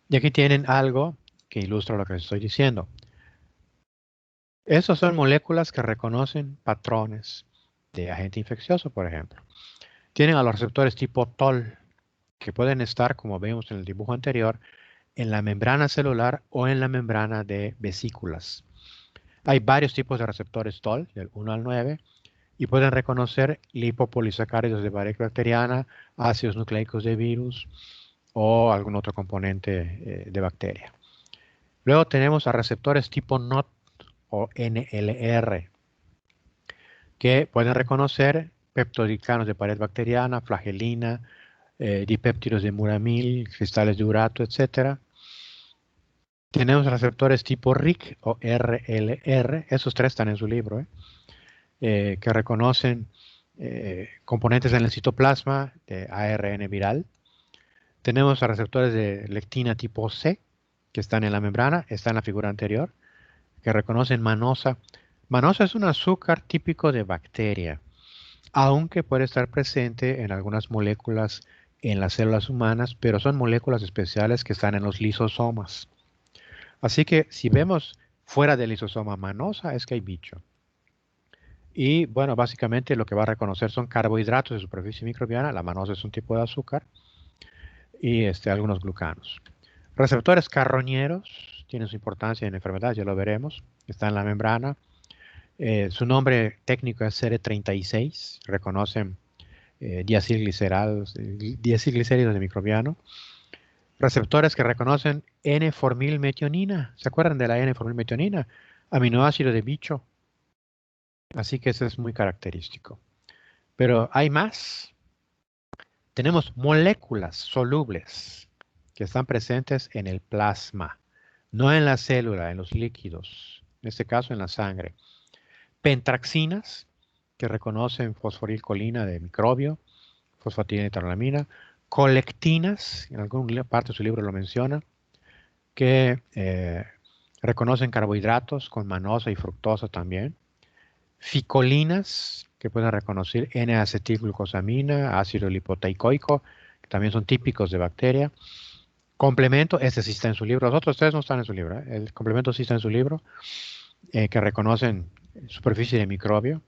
Y aquí tienen algo que ilustra lo que les estoy diciendo. Esas son moléculas que reconocen patrones de agente infeccioso, por ejemplo. Tienen a los receptores tipo TOL, que pueden estar, como vemos en el dibujo anterior, en la membrana celular o en la membrana de vesículas. Hay varios tipos de receptores TOL, del 1 al 9, y pueden reconocer lipopolisacáridos de pared bacteriana, ácidos nucleicos de virus o algún otro componente de bacteria. Luego tenemos a receptores tipo NOT o NLR, que pueden reconocer peptodicanos de pared bacteriana, flagelina, dipéptidos de muramil, cristales de urato, etc. Tenemos receptores tipo RIC o RLR, esos tres están en su libro, que reconocen componentes en el citoplasma de ARN viral. Tenemos a receptores de lectina tipo C, que están en la membrana, está en la figura anterior, que reconocen manosa. Manosa es un azúcar típico de bacteria, aunque puede estar presente en algunas moléculas en las células humanas, pero son moléculas especiales que están en los lisosomas. Así que si vemos fuera del lisosoma manosa, es que hay bicho. Y bueno, básicamente lo que va a reconocer son carbohidratos de superficie microbiana. La manosa es un tipo de azúcar. Y algunos glucanos. Receptores carroñeros tienen su importancia en enfermedades, ya lo veremos. Está en la membrana. Su nombre técnico es CD36. Reconocen diacilglicéridos de microbiano. Receptores que reconocen N-formilmetionina. ¿Se acuerdan de la N-formilmetionina? Aminoácido de bicho. Así que eso es muy característico. Pero hay más. Tenemos moléculas solubles que están presentes en el plasma, no en la célula, en los líquidos, en este caso en la sangre. Pentraxinas, que reconocen fosforilcolina de microbio, fosfatina y tarolamina. Colectinas, en alguna parte de su libro lo menciona, que reconocen carbohidratos con manosa y fructosa también. Ficolinas, que pueden reconocer N-acetilglucosamina, ácido lipoteicoico, que también son típicos de bacteria. Complemento, este sí está en su libro. Los otros tres no están en su libro. El complemento sí está en su libro, que reconocen superficie de microbio.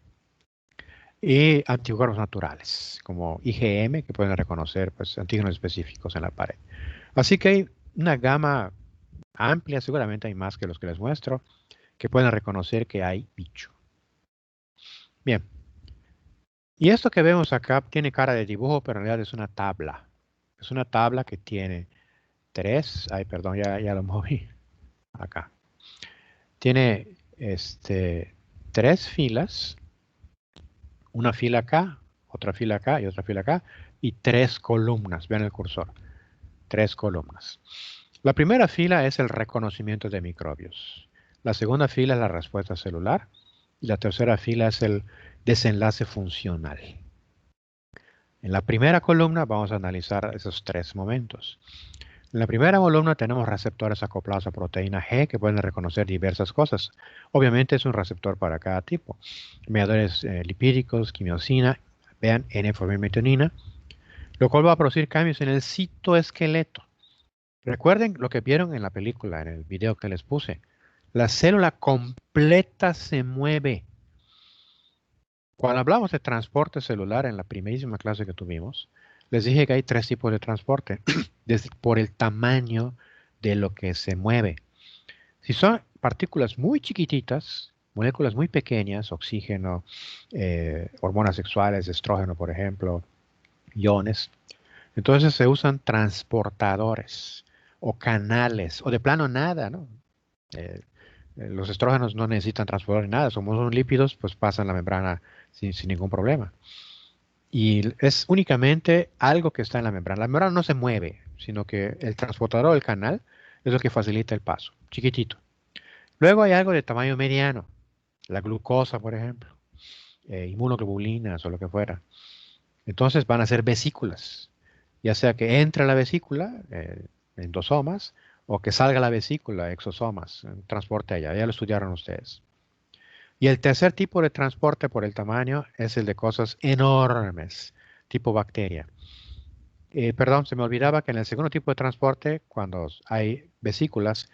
y anticuerpos naturales, como IgM, que pueden reconocer pues, antígenos específicos en la pared. Así que hay una gama amplia, seguramente hay más que los que les muestro, que pueden reconocer que hay bicho. Bien. Y esto que vemos acá tiene cara de dibujo, pero en realidad es una tabla. Es una tabla que tiene ya lo moví acá. Tiene tres filas, una fila acá, otra fila acá y otra fila acá, y tres columnas. Vean el cursor. Tres columnas. La primera fila es el reconocimiento de microbios. La segunda fila es la respuesta celular. Y la tercera fila es el desenlace funcional. En la primera columna vamos a analizar esos tres momentos. En la primera columna tenemos receptores acoplados a proteína G que pueden reconocer diversas cosas. Obviamente es un receptor para cada tipo. Mediadores lipídicos, quimiosina, vean N-formilmetionina, lo cual va a producir cambios en el citoesqueleto. Recuerden lo que vieron en la película, en el video que les puse. La célula completa se mueve. Cuando hablamos de transporte celular en la primerísima clase que tuvimos, les dije que hay tres tipos de transporte, por el tamaño de lo que se mueve. Si son partículas muy chiquititas, moléculas muy pequeñas, oxígeno, hormonas sexuales, estrógeno, por ejemplo, iones, entonces se usan transportadores o canales, o de plano nada, ¿no? Los estrógenos no necesitan transportar nada, son lípidos, pues pasan la membrana sin ningún problema. Y es únicamente algo que está en la membrana. La membrana no se mueve, sino que el transportador o el canal es lo que facilita el paso, chiquitito. Luego hay algo de tamaño mediano, la glucosa, por ejemplo, inmunoglobulinas o lo que fuera. Entonces van a ser vesículas, ya sea que entre la vesícula, endosomas, o que salga la vesícula, exosomas, transporte allá. Ya lo estudiaron ustedes. Y el tercer tipo de transporte por el tamaño es el de cosas enormes, tipo bacteria. Perdón, se me olvidaba que en el segundo tipo de transporte, cuando hay vesículas,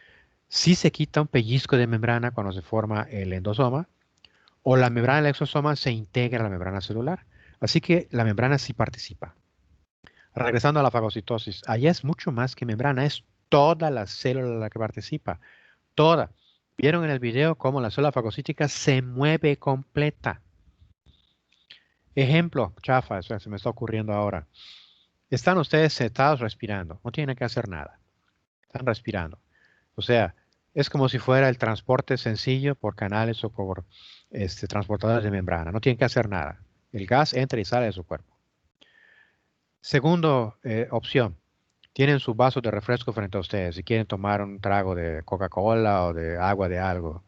sí se quita un pellizco de membrana cuando se forma el endosoma, o la membrana del exosoma se integra a la membrana celular. Así que la membrana sí participa. Regresando a la fagocitosis, allá es mucho más que membrana, es toda la célula la que participa, toda. Vieron en el video cómo la célula fagocítica se mueve completa. Ejemplo, chafa, eso se me está ocurriendo ahora. Están ustedes sentados respirando, no tienen que hacer nada. Están respirando. O sea, es como si fuera el transporte sencillo por canales o por transportadores de membrana. No tienen que hacer nada. El gas entra y sale de su cuerpo. Segunda opción. Tienen su vaso de refresco frente a ustedes. Si quieren tomar un trago de Coca-Cola o de agua de algo,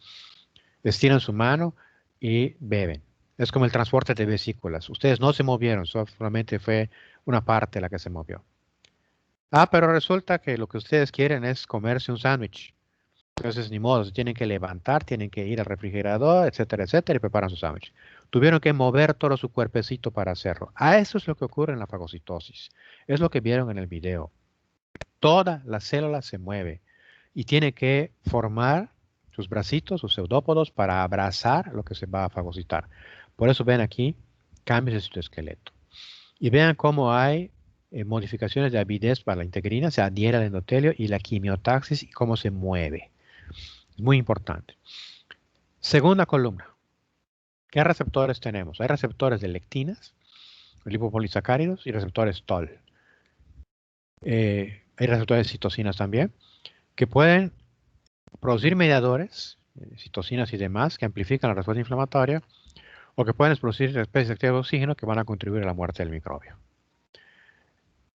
estiran su mano y beben. Es como el transporte de vesículas. Ustedes no se movieron, solamente fue una parte la que se movió. Pero resulta que lo que ustedes quieren es comerse un sándwich. Entonces, ni modo, se tienen que levantar, tienen que ir al refrigerador, etcétera, etcétera, y preparan su sándwich. Tuvieron que mover todo su cuerpecito para hacerlo. Eso es lo que ocurre en la fagocitosis. Es lo que vieron en el video. Toda la célula se mueve y tiene que formar sus bracitos, sus pseudópodos, para abrazar lo que se va a fagocitar. Por eso ven aquí cambios de citoesqueleto. Y vean cómo hay modificaciones de avidez para la integrina, se adhiere al endotelio y la quimiotaxis y cómo se mueve. Es muy importante. Segunda columna. ¿Qué receptores tenemos? Hay receptores de lectinas, lipopolisacáridos y receptores TOL. Hay receptores de citocinas también, que pueden producir mediadores, citocinas y demás, que amplifican la respuesta inflamatoria, o que pueden producir especies activas de oxígeno que van a contribuir a la muerte del microbio.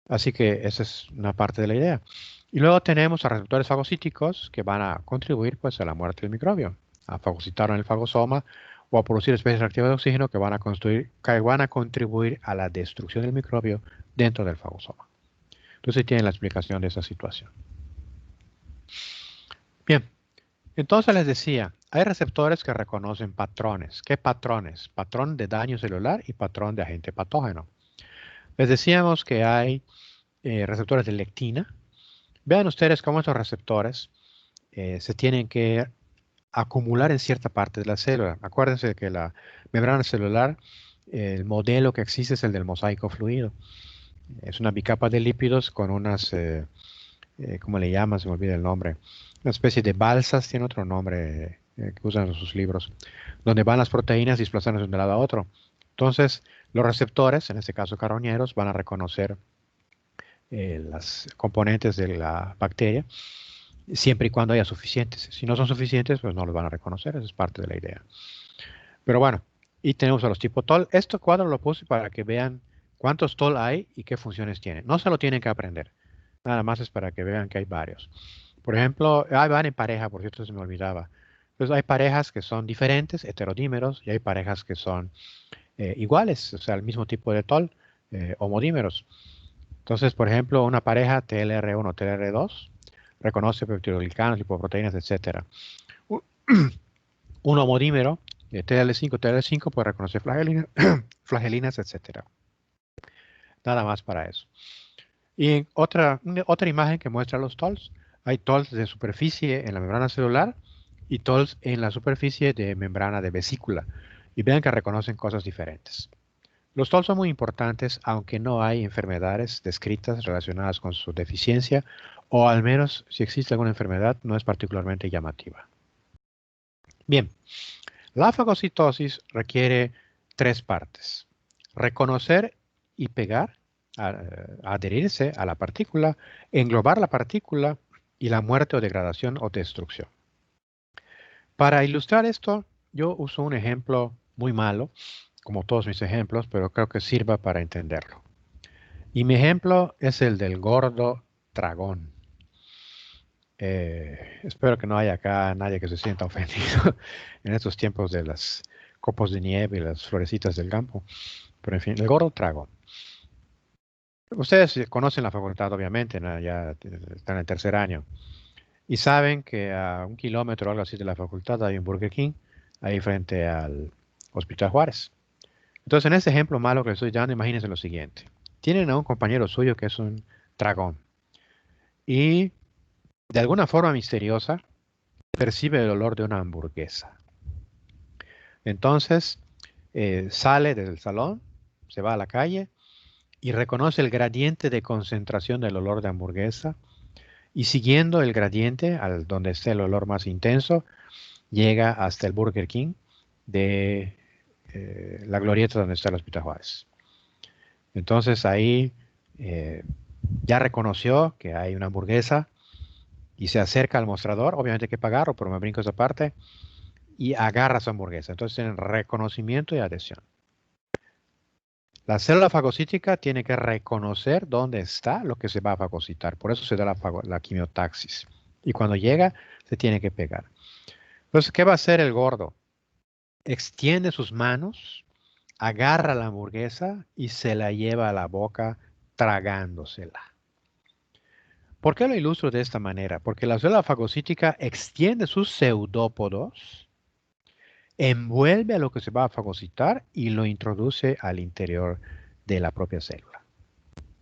Así que esa es una parte de la idea. Y luego tenemos a receptores fagocíticos que van a contribuir pues, a la muerte del microbio, a fagocitar en el fagosoma o a producir especies reactivas de oxígeno que van a contribuir a la destrucción del microbio dentro del fagosoma. Entonces tienen la explicación de esa situación. Bien, entonces les decía, hay receptores que reconocen patrones. ¿Qué patrones? Patrón de daño celular y patrón de agente patógeno. Les decíamos que hay receptores de lectina. Vean ustedes cómo estos receptores se tienen que acumular en cierta parte de la célula. Acuérdense que la membrana celular el modelo que existe es el del mosaico fluido. Es una bicapa de lípidos con unas, ¿cómo le llaman? Se me olvida el nombre. Una especie de balsas, tiene otro nombre que usan en sus libros, donde van las proteínas desplazándose de un lado a otro. Entonces, los receptores, en este caso carroñeros, van a reconocer las componentes de la bacteria, siempre y cuando haya suficientes. Si no son suficientes, pues no los van a reconocer, esa es parte de la idea. Pero bueno, y tenemos a los tipo TOL. Este cuadro lo puse para que vean cuántos TOL hay y qué funciones tienen. No se lo tienen que aprender, nada más es para que vean que hay varios. Por ejemplo, van en pareja, por cierto, se me olvidaba. Entonces hay parejas que son diferentes, heterodímeros, y hay parejas que son iguales, o sea, el mismo tipo de TOL, homodímeros. Entonces, por ejemplo, una pareja TLR1, TLR2, reconoce peptidoglicanos, lipoproteínas, etc. Un homodímero, TLR5, TLR5, puede reconocer flagelinas, etc. Nada más para eso. Y otra imagen que muestra los TOLs. Hay TOLs de superficie en la membrana celular y TOLs en la superficie de membrana de vesícula. Y vean que reconocen cosas diferentes. Los TOLs son muy importantes, aunque no hay enfermedades descritas relacionadas con su deficiencia, o al menos si existe alguna enfermedad, no es particularmente llamativa. Bien, la fagocitosis requiere 3 partes. Reconocer y pegar, adherirse a la partícula, englobar la partícula y la muerte o degradación o destrucción. Para ilustrar esto, yo uso un ejemplo muy malo, como todos mis ejemplos, pero creo que sirva para entenderlo. Y mi ejemplo es el del gordo dragón. Espero que no haya acá nadie que se sienta ofendido en estos tiempos de las copos de nieve y las florecitas del campo. Pero en fin, el gordo dragón. Ustedes conocen la facultad, obviamente, ¿no? Ya están en el tercer año. Y saben que a 1 kilómetro o algo así de la facultad hay un Burger King, ahí frente al Hospital Juárez. Entonces, en este ejemplo malo que les estoy dando, imagínense lo siguiente. Tienen a un compañero suyo que es un dragón. Y de alguna forma misteriosa, percibe el olor de una hamburguesa. Entonces, sale del salón, se va a la calle y reconoce el gradiente de concentración del olor de hamburguesa. Y siguiendo el gradiente, al donde esté el olor más intenso, llega hasta el Burger King de la glorieta donde está el Hospital Juárez. Entonces ahí ya reconoció que hay una hamburguesa y se acerca al mostrador, obviamente hay que pagarlo, pero me brinco esa parte, y agarra su hamburguesa. Entonces tienen reconocimiento y adhesión. La célula fagocítica tiene que reconocer dónde está lo que se va a fagocitar. Por eso se da la quimiotaxis. Y cuando llega, se tiene que pegar. Entonces, ¿qué va a hacer el gordo? Extiende sus manos, agarra la hamburguesa y se la lleva a la boca tragándosela. ¿Por qué lo ilustro de esta manera? Porque la célula fagocítica extiende sus pseudópodos, envuelve a lo que se va a fagocitar y lo introduce al interior de la propia célula.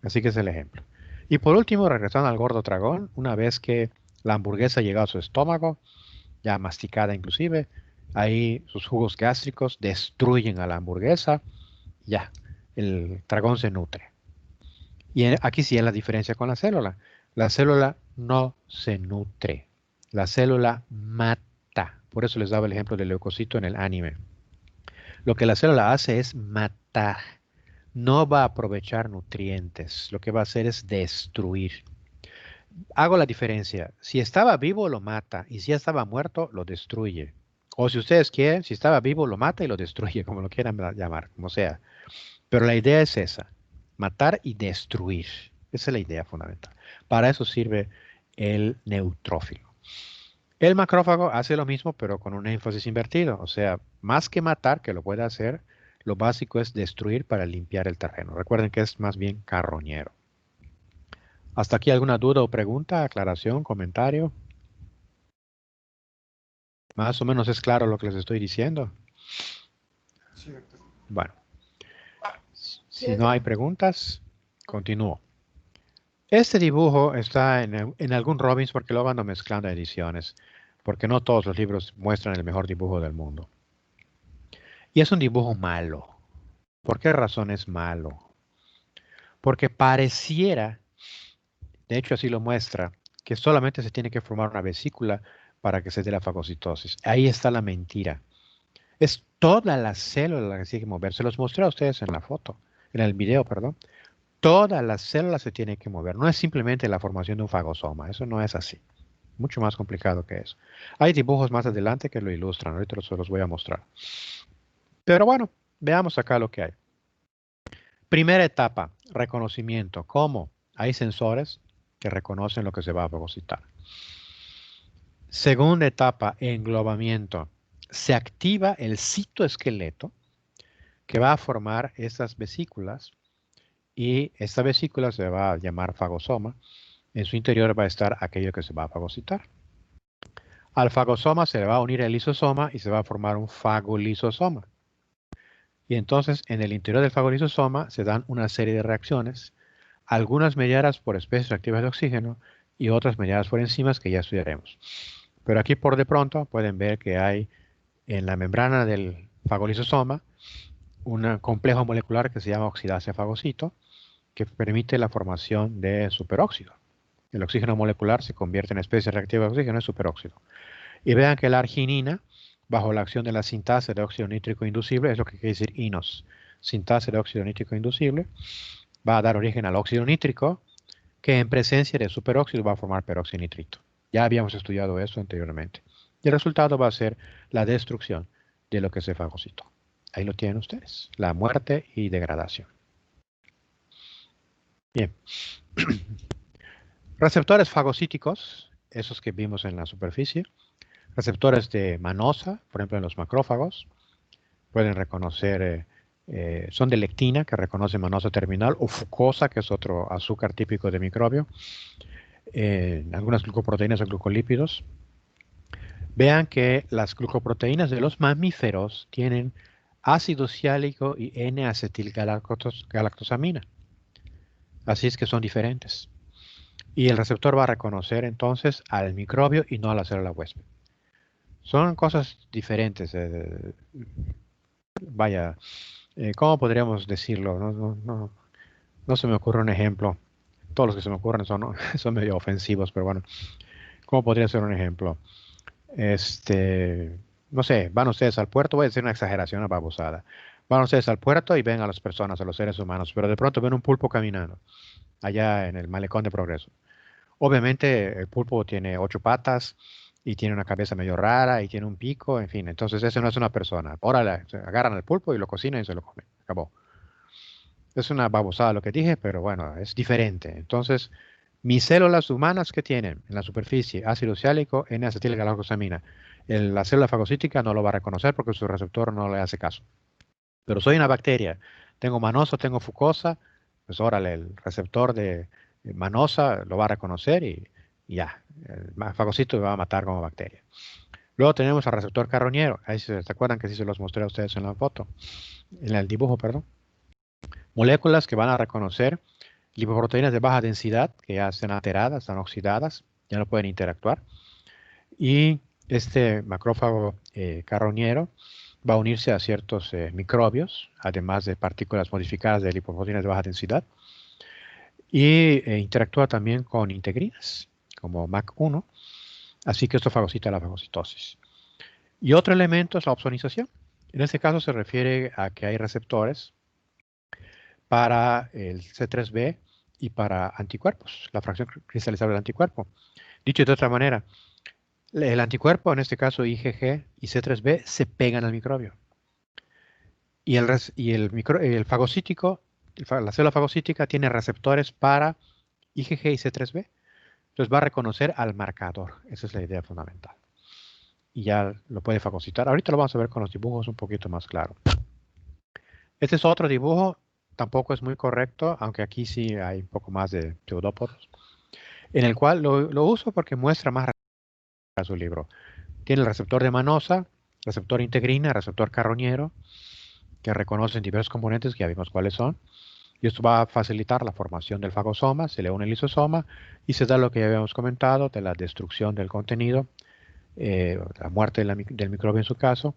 Así que es el ejemplo. Y por último, regresando al gordo dragón, una vez que la hamburguesa llega a su estómago, ya masticada inclusive, ahí sus jugos gástricos destruyen a la hamburguesa, ya, el dragón se nutre. Y aquí sí es la diferencia con la célula. La célula no se nutre, la célula mata. Por eso les daba el ejemplo del leucocito en el anime. Lo que la célula hace es matar. No va a aprovechar nutrientes. Lo que va a hacer es destruir. Hago la diferencia. Si estaba vivo, lo mata. Y si ya estaba muerto, lo destruye. O si ustedes quieren, si estaba vivo, lo mata y lo destruye, como lo quieran llamar, como sea. Pero la idea es esa. Matar y destruir. Esa es la idea fundamental. Para eso sirve el neutrófilo. El macrófago hace lo mismo, pero con un énfasis invertido. O sea, más que matar, que lo puede hacer, lo básico es destruir para limpiar el terreno. Recuerden que es más bien carroñero. ¿Hasta aquí alguna duda o pregunta, aclaración, comentario? Más o menos es claro lo que les estoy diciendo. Sí, doctor. Bueno, si no hay preguntas, continúo. Este dibujo está en algún Robbins porque luego ando mezclando ediciones, porque no todos los libros muestran el mejor dibujo del mundo. Y es un dibujo malo. ¿Por qué razón es malo? Porque pareciera, de hecho así lo muestra, que solamente se tiene que formar una vesícula para que se dé la fagocitosis. Ahí está la mentira. Es toda la célula la que tiene que mover. Se los mostré a ustedes en la foto, en el video, perdón. Todas las células se tienen que mover. No es simplemente la formación de un fagosoma. Eso no es así. Mucho más complicado que eso. Hay dibujos más adelante que lo ilustran. Ahorita se los voy a mostrar. Pero bueno, veamos acá lo que hay. Primera etapa, reconocimiento. ¿Cómo? Hay sensores que reconocen lo que se va a fagocitar. Segunda etapa, englobamiento. Se activa el citoesqueleto que va a formar estas vesículas y esta vesícula se va a llamar fagosoma. En su interior va a estar aquello que se va a fagocitar. Al fagosoma se le va a unir el lisosoma y se va a formar un fagolisosoma. Y entonces en el interior del fagolisosoma se dan una serie de reacciones, algunas mediadas por especies reactivas de oxígeno y otras mediadas por enzimas que ya estudiaremos. Pero aquí por de pronto pueden ver que hay en la membrana del fagolisosoma un complejo molecular que se llama oxidasa fagocito, que permite la formación de superóxido. El oxígeno molecular se convierte en especie reactiva de oxígeno en superóxido. Y vean que la arginina, bajo la acción de la sintasa de óxido nítrico inducible, es lo que quiere decir INOS, sintasa de óxido nítrico inducible, va a dar origen al óxido nítrico, que en presencia de superóxido va a formar peroxinitrito. Ya habíamos estudiado eso anteriormente. Y el resultado va a ser la destrucción de lo que se fagocitó. Ahí lo tienen ustedes, la muerte y degradación. Bien. Receptores fagocíticos, esos que vimos en la superficie. Receptores de manosa, por ejemplo en los macrófagos. Pueden reconocer, son de lectina, que reconoce manosa terminal, o fucosa, que es otro azúcar típico de microbio. Algunas glucoproteínas o glucolípidos. Vean que las glucoproteínas de los mamíferos tienen ácido siálico y N-acetilgalactosamina. Así es que son diferentes. Y el receptor va a reconocer entonces al microbio y no a la célula huésped. Son cosas diferentes. Vaya, ¿cómo podríamos decirlo? No se me ocurre un ejemplo. Todos los que se me ocurren son medio ofensivos, pero bueno. ¿Cómo podría ser un ejemplo? No sé, van ustedes al puerto, voy a decir una exageración, una babosada. Van ustedes al puerto y ven a las personas, a los seres humanos, pero de pronto ven un pulpo caminando allá en el malecón de Progreso. Obviamente el pulpo tiene 8 patas y tiene una cabeza medio rara y tiene un pico, en fin, entonces ese no es una persona. Ahora agarran al pulpo y lo cocinan y se lo comen. Acabó. Es una babosada lo que dije, pero bueno, es diferente. Entonces, mis células humanas, ¿qué tienen? En la superficie, ácido siálico, N-acetilgalactosamina. La célula fagocítica no lo va a reconocer porque su receptor no le hace caso. Pero soy una bacteria. Tengo manosa, tengo fucosa, pues órale, el receptor de manosa lo va a reconocer y ya. El fagocito me va a matar como bacteria. Luego tenemos al receptor carroñero. Ahí se acuerdan que sí se los mostré a ustedes en la foto. En el dibujo, perdón. Moléculas que van a reconocer lipoproteínas de baja densidad, que ya están alteradas, están oxidadas, ya no pueden interactuar. Y este macrófago carroñero va a unirse a ciertos microbios, además de partículas modificadas de lipoproteínas de baja densidad. Y interactúa también con integrinas, como MAC1. Así que esto fagocita la fagocitosis. Y otro elemento es la opsonización. En este caso se refiere a que hay receptores para el C3b y para anticuerpos, la fracción cristalizable del anticuerpo. Dicho de otra manera, el anticuerpo, en este caso IgG y C3b, se pegan al microbio. Y el fagocítico, la célula fagocítica tiene receptores para IgG y C3b. Entonces va a reconocer al marcador. Esa es la idea fundamental. Y ya lo puede fagocitar. Ahorita lo vamos a ver con los dibujos un poquito más claro. Este es otro dibujo. Tampoco es muy correcto, aunque aquí sí hay un poco más de pseudópodos, en el cual lo uso porque muestra más a su libro. Tiene el receptor de manosa, receptor integrina, receptor carroñero, que reconocen diversos componentes que ya vimos cuáles son. Y esto va a facilitar la formación del fagosoma, se le une el lisosoma y se da lo que ya habíamos comentado de la destrucción del contenido, la muerte del microbio en su caso,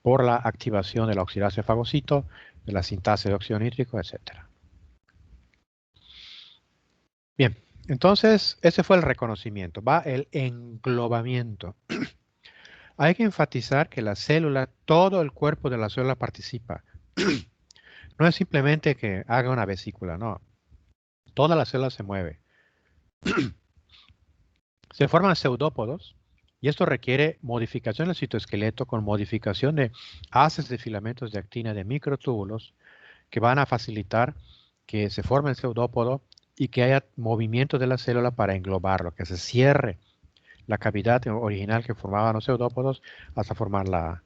por la activación de la oxidasa fagocito de la sintasa de óxido nítrico, etc. Bien, entonces ese fue el reconocimiento. Va el englobamiento. Hay que enfatizar que la célula, todo el cuerpo de la célula participa. No es simplemente que haga una vesícula, no. Toda la célula se mueve. Se forman pseudópodos y esto requiere modificación del citoesqueleto con modificación de haces de filamentos de actina de microtúbulos que van a facilitar que se forme el pseudópodo y que haya movimiento de la célula para englobarlo, que se cierre la cavidad original que formaban los pseudópodos hasta formar la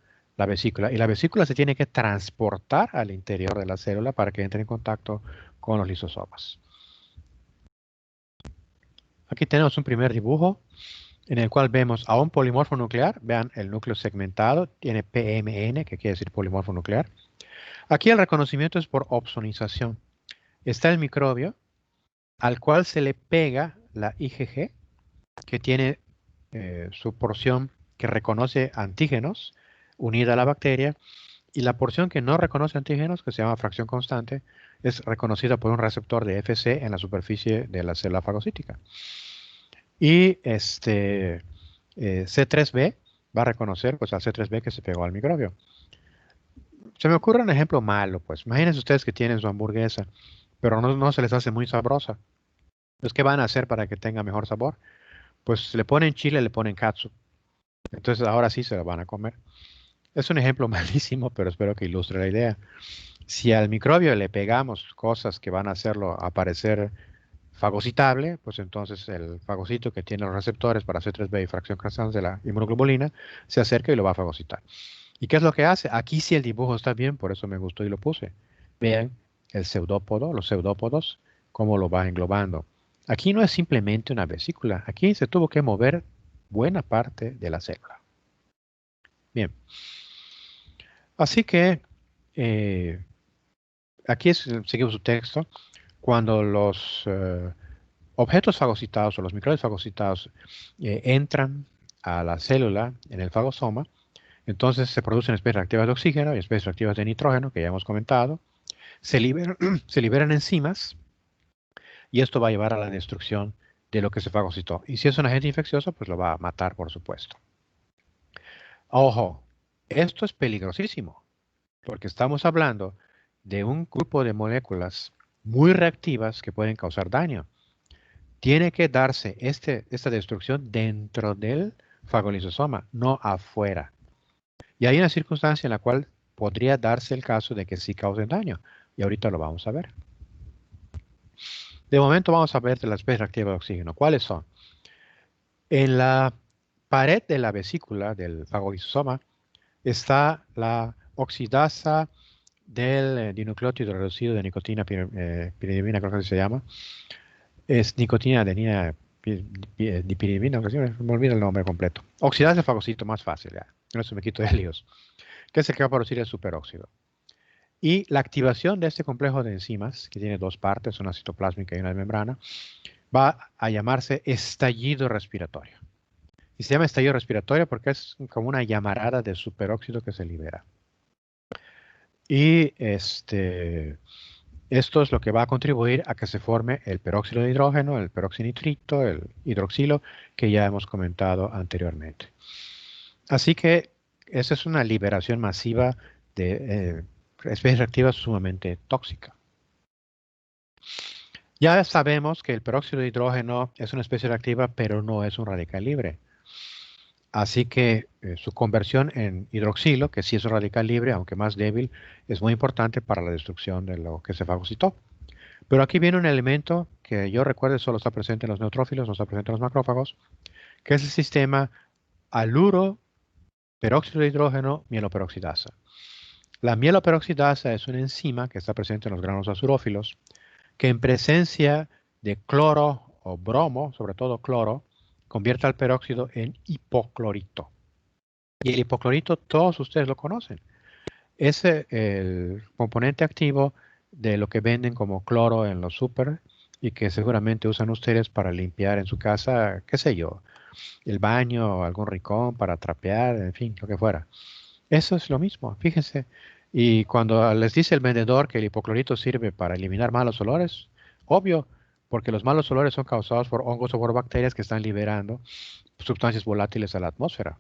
vesícula. Y la vesícula se tiene que transportar al interior de la célula para que entre en contacto con los lisosomas. Aquí tenemos un primer dibujo en el cual vemos a un polimorfo nuclear. Vean el núcleo segmentado, tiene PMN, que quiere decir polimorfo nuclear. Aquí el reconocimiento es por opsonización. Está el microbio al cual se le pega la IgG, que tiene su porción que reconoce antígenos unida a la bacteria, y la porción que no reconoce antígenos, que se llama fracción constante, es reconocida por un receptor de Fc en la superficie de la célula fagocítica. Y C3b va a reconocer pues, al C3b que se pegó al microbio. Se me ocurre un ejemplo malo, pues. Imagínense ustedes que tienen su hamburguesa, pero no se les hace muy sabrosa. Pues, ¿qué van a hacer para que tenga mejor sabor? Pues le ponen chile, le ponen catsup. Entonces ahora sí se lo van a comer. Es un ejemplo malísimo, pero espero que ilustre la idea. Si al microbio le pegamos cosas que van a hacerlo aparecer fagocitable, pues entonces el fagocito que tiene los receptores para C3b y fracción constante de la inmunoglobulina se acerca y lo va a fagocitar. ¿Y qué es lo que hace? Aquí sí el dibujo está bien, por eso me gustó y lo puse. Vean el pseudópodo, los pseudópodos, cómo lo va englobando. Aquí no es simplemente una vesícula, aquí se tuvo que mover buena parte de la célula. Bien. Así que aquí seguimos su texto. Cuando los objetos fagocitados o los microbios fagocitados entran a la célula en el fagosoma, entonces se producen especies reactivas de oxígeno y especies reactivas de nitrógeno, que ya hemos comentado. Se liberan enzimas y esto va a llevar a la destrucción de lo que se fagocitó. Y si es un agente infeccioso, pues lo va a matar, por supuesto. Ojo, esto es peligrosísimo, porque estamos hablando de un grupo de moléculas muy reactivas que pueden causar daño. Tiene que darse esta destrucción dentro del fagolisosoma, no afuera. Y hay una circunstancia en la cual podría darse el caso de que sí causen daño. Y ahorita lo vamos a ver. De momento vamos a ver de las especies reactivas de oxígeno. ¿Cuáles son? En la pared de la vesícula del fagolisosoma está la oxidasa del dinucleótido reducido de nicotina piridina, creo que se llama. Es nicotina adenina dipiridina, me olvida el nombre completo. Oxidasa del fagocito, más fácil, ya. No se me quito de líos. Que es el que va a producir el superóxido. Y la activación de este complejo de enzimas, que tiene dos partes, una citoplásmica y una de membrana, va a llamarse estallido respiratorio. Y se llama estallido respiratorio porque es como una llamarada de superóxido que se libera. Y esto es lo que va a contribuir a que se forme el peróxido de hidrógeno, el peroxinitrito, el hidroxilo, que ya hemos comentado anteriormente. Así que esa es una liberación masiva de especies reactivas sumamente tóxica. Ya sabemos que el peróxido de hidrógeno es una especie reactiva, pero no es un radical libre. Así que su conversión en hidroxilo, que sí es un radical libre, aunque más débil, es muy importante para la destrucción de lo que se fagocitó. Pero aquí viene un elemento que yo recuerdo solo está presente en los neutrófilos, no está presente en los macrófagos, que es el sistema aluro peróxido de hidrógeno mieloperoxidasa. La mieloperoxidasa es una enzima que está presente en los granos azurófilos, que en presencia de cloro o bromo, sobre todo cloro, convierte al peróxido en hipoclorito. Y el hipoclorito todos ustedes lo conocen. Es el componente activo de lo que venden como cloro en los súper y que seguramente usan ustedes para limpiar en su casa, qué sé yo, el baño, algún rincón para trapear, en fin, lo que fuera. Eso es lo mismo, fíjense. Y cuando les dice el vendedor que el hipoclorito sirve para eliminar malos olores, obvio, porque los malos olores son causados por hongos o por bacterias que están liberando sustancias volátiles a la atmósfera.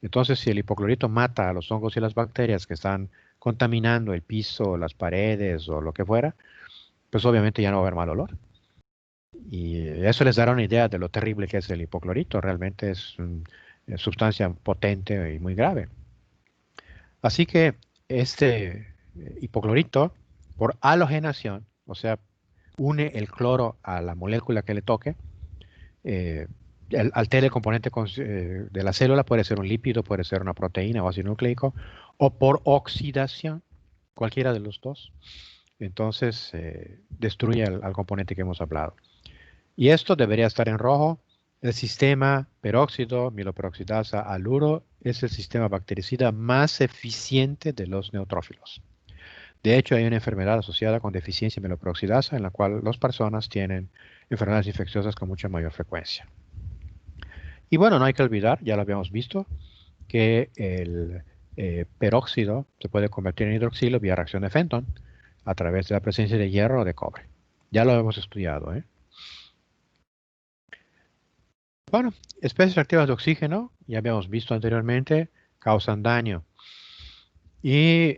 Entonces, si el hipoclorito mata a los hongos y las bacterias que están contaminando el piso, las paredes o lo que fuera, pues obviamente ya no va a haber mal olor. Y eso les dará una idea de lo terrible que es el hipoclorito. Realmente es una sustancia potente y muy grave. Así que este hipoclorito, por halogenación, o sea, une el cloro a la molécula que le toque, altera el componente de la célula, puede ser un lípido, puede ser una proteína o ácido nucleico, o por oxidación, cualquiera de los dos. Entonces, destruye al componente que hemos hablado. Y esto debería estar en rojo. El sistema peróxido, mieloperoxidasa, aluro, es el sistema bactericida más eficiente de los neutrófilos. De hecho, hay una enfermedad asociada con deficiencia de mieloperoxidasa en la cual las personas tienen enfermedades infecciosas con mucha mayor frecuencia. Y bueno, no hay que olvidar, ya lo habíamos visto, que el peróxido se puede convertir en hidroxilo vía reacción de Fenton a través de la presencia de hierro o de cobre. Ya lo hemos estudiado, ¿eh? Bueno, especies reactivas de oxígeno, ya habíamos visto anteriormente, causan daño. Y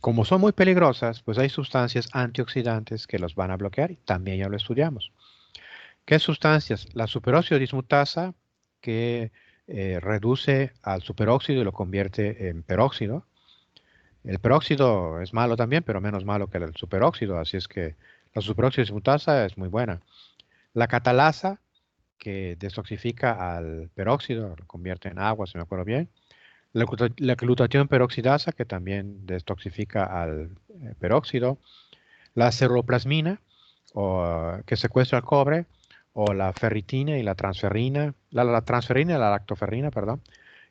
como son muy peligrosas, pues hay sustancias antioxidantes que los van a bloquear y también ya lo estudiamos. ¿Qué sustancias? La superóxido dismutasa, que reduce al superóxido y lo convierte en peróxido. El peróxido es malo también, pero menos malo que el superóxido, así es que la superóxido dismutasa es muy buena. La catalasa, que destoxifica al peróxido, lo convierte en agua, si me acuerdo bien. La glutatión peroxidasa, que también destoxifica al peróxido. La ceruloplasmina, que secuestra el cobre, o la ferritina y la transferrina, la transferina y la lactoferrina, perdón,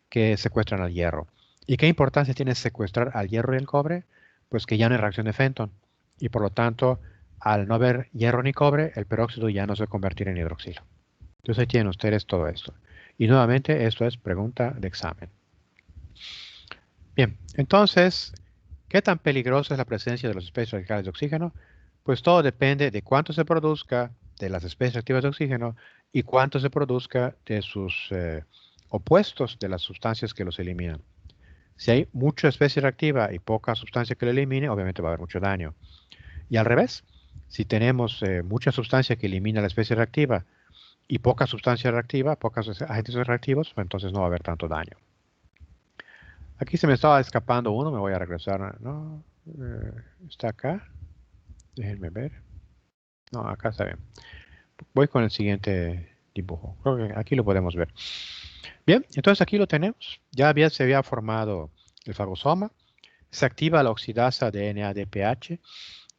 que secuestran al hierro. ¿Y qué importancia tiene secuestrar al hierro y el cobre? Pues que ya no hay reacción de Fenton. Y por lo tanto, al no haber hierro ni cobre, el peróxido ya no se convertirá en hidroxilo. Entonces ahí tienen ustedes todo esto. Y nuevamente, esto es pregunta de examen. Bien, entonces, ¿qué tan peligrosa es la presencia de las especies radicales de oxígeno? Pues todo depende de cuánto se produzca de las especies activas de oxígeno y cuánto se produzca de sus opuestos, de las sustancias que los eliminan. Si hay mucha especie reactiva y poca sustancia que lo elimine, obviamente va a haber mucho daño. Y al revés, si tenemos mucha sustancia que elimina la especie reactiva y poca sustancia reactiva, pocos agentes reactivos, pues entonces no va a haber tanto daño. Aquí se me estaba escapando uno, me voy a regresar. No, está acá. Déjenme ver. No, acá está bien. Voy con el siguiente dibujo. Creo que aquí lo podemos ver. Bien, entonces aquí lo tenemos. Ya se había formado el fagosoma. Se activa la oxidasa de NADPH,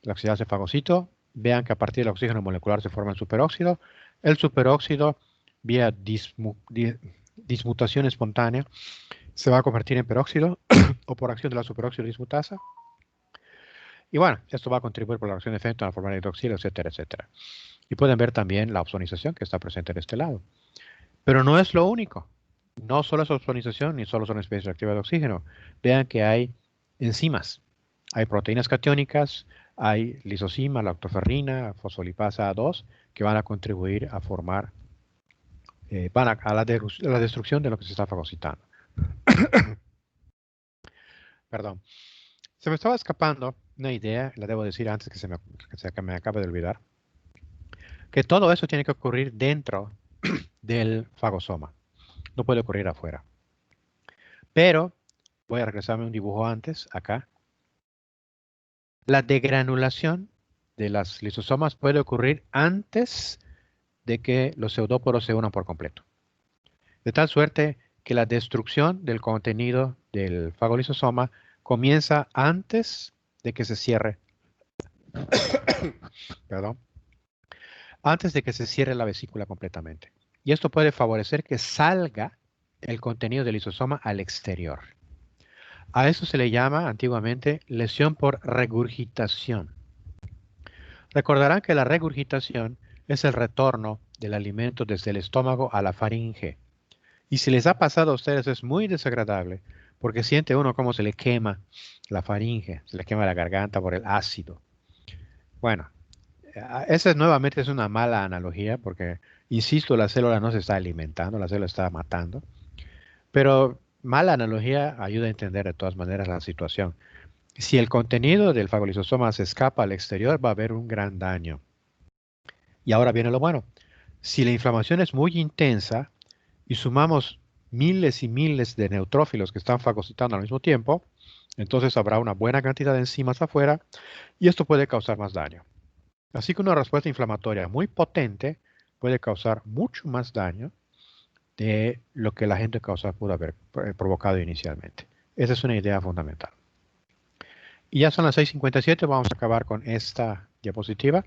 la oxidasa de fagocito. Vean que a partir del oxígeno molecular se forma el superóxido. El superóxido, vía dismutación espontánea, se va a convertir en peróxido o por acción de la superóxido dismutasa. Y bueno, esto va a contribuir por la reacción de Fenton a formar hidroxilo, etcétera, etcétera. Y pueden ver también la ozonización que está presente en este lado. Pero no es lo único. No solo es ozonización, ni solo son especies reactivas de oxígeno. Vean que hay enzimas. Hay proteínas catiónicas, hay lisozima, lactoferrina, fosfolipasa A2, que van a contribuir a formar, a la destrucción de lo que se está fagocitando. Perdón. Se me estaba escapando una idea, la debo decir antes que se me acabe de olvidar, que todo eso tiene que ocurrir dentro del fagosoma. No puede ocurrir afuera. Pero, voy a regresarme un dibujo antes, acá. La degranulación de las lisosomas puede ocurrir antes de que los pseudóporos se unan por completo. De tal suerte que la destrucción del contenido del fagolisosoma comienza antes de que se cierre. Perdón. Antes de que se cierre la vesícula completamente. Y esto puede favorecer que salga el contenido del lisosoma al exterior. A eso se le llama antiguamente lesión por regurgitación. Recordarán que la regurgitación es el retorno del alimento desde el estómago a la faringe. Y si les ha pasado a ustedes es muy desagradable, porque siente uno cómo se le quema la faringe, se le quema la garganta por el ácido. Bueno, esa nuevamente es una mala analogía porque, insisto, la célula no se está alimentando, la célula está matando. Pero mala analogía ayuda a entender de todas maneras la situación. Si el contenido del fagolisosoma se escapa al exterior, va a haber un gran daño. Y ahora viene lo bueno. Si la inflamación es muy intensa y sumamos miles y miles de neutrófilos que están fagocitando al mismo tiempo, entonces habrá una buena cantidad de enzimas afuera y esto puede causar más daño. Así que una respuesta inflamatoria muy potente puede causar mucho más daño de lo que la gente causa pudo haber provocado inicialmente. Esa es una idea fundamental. Y ya son las 6:57, vamos a acabar con esta diapositiva,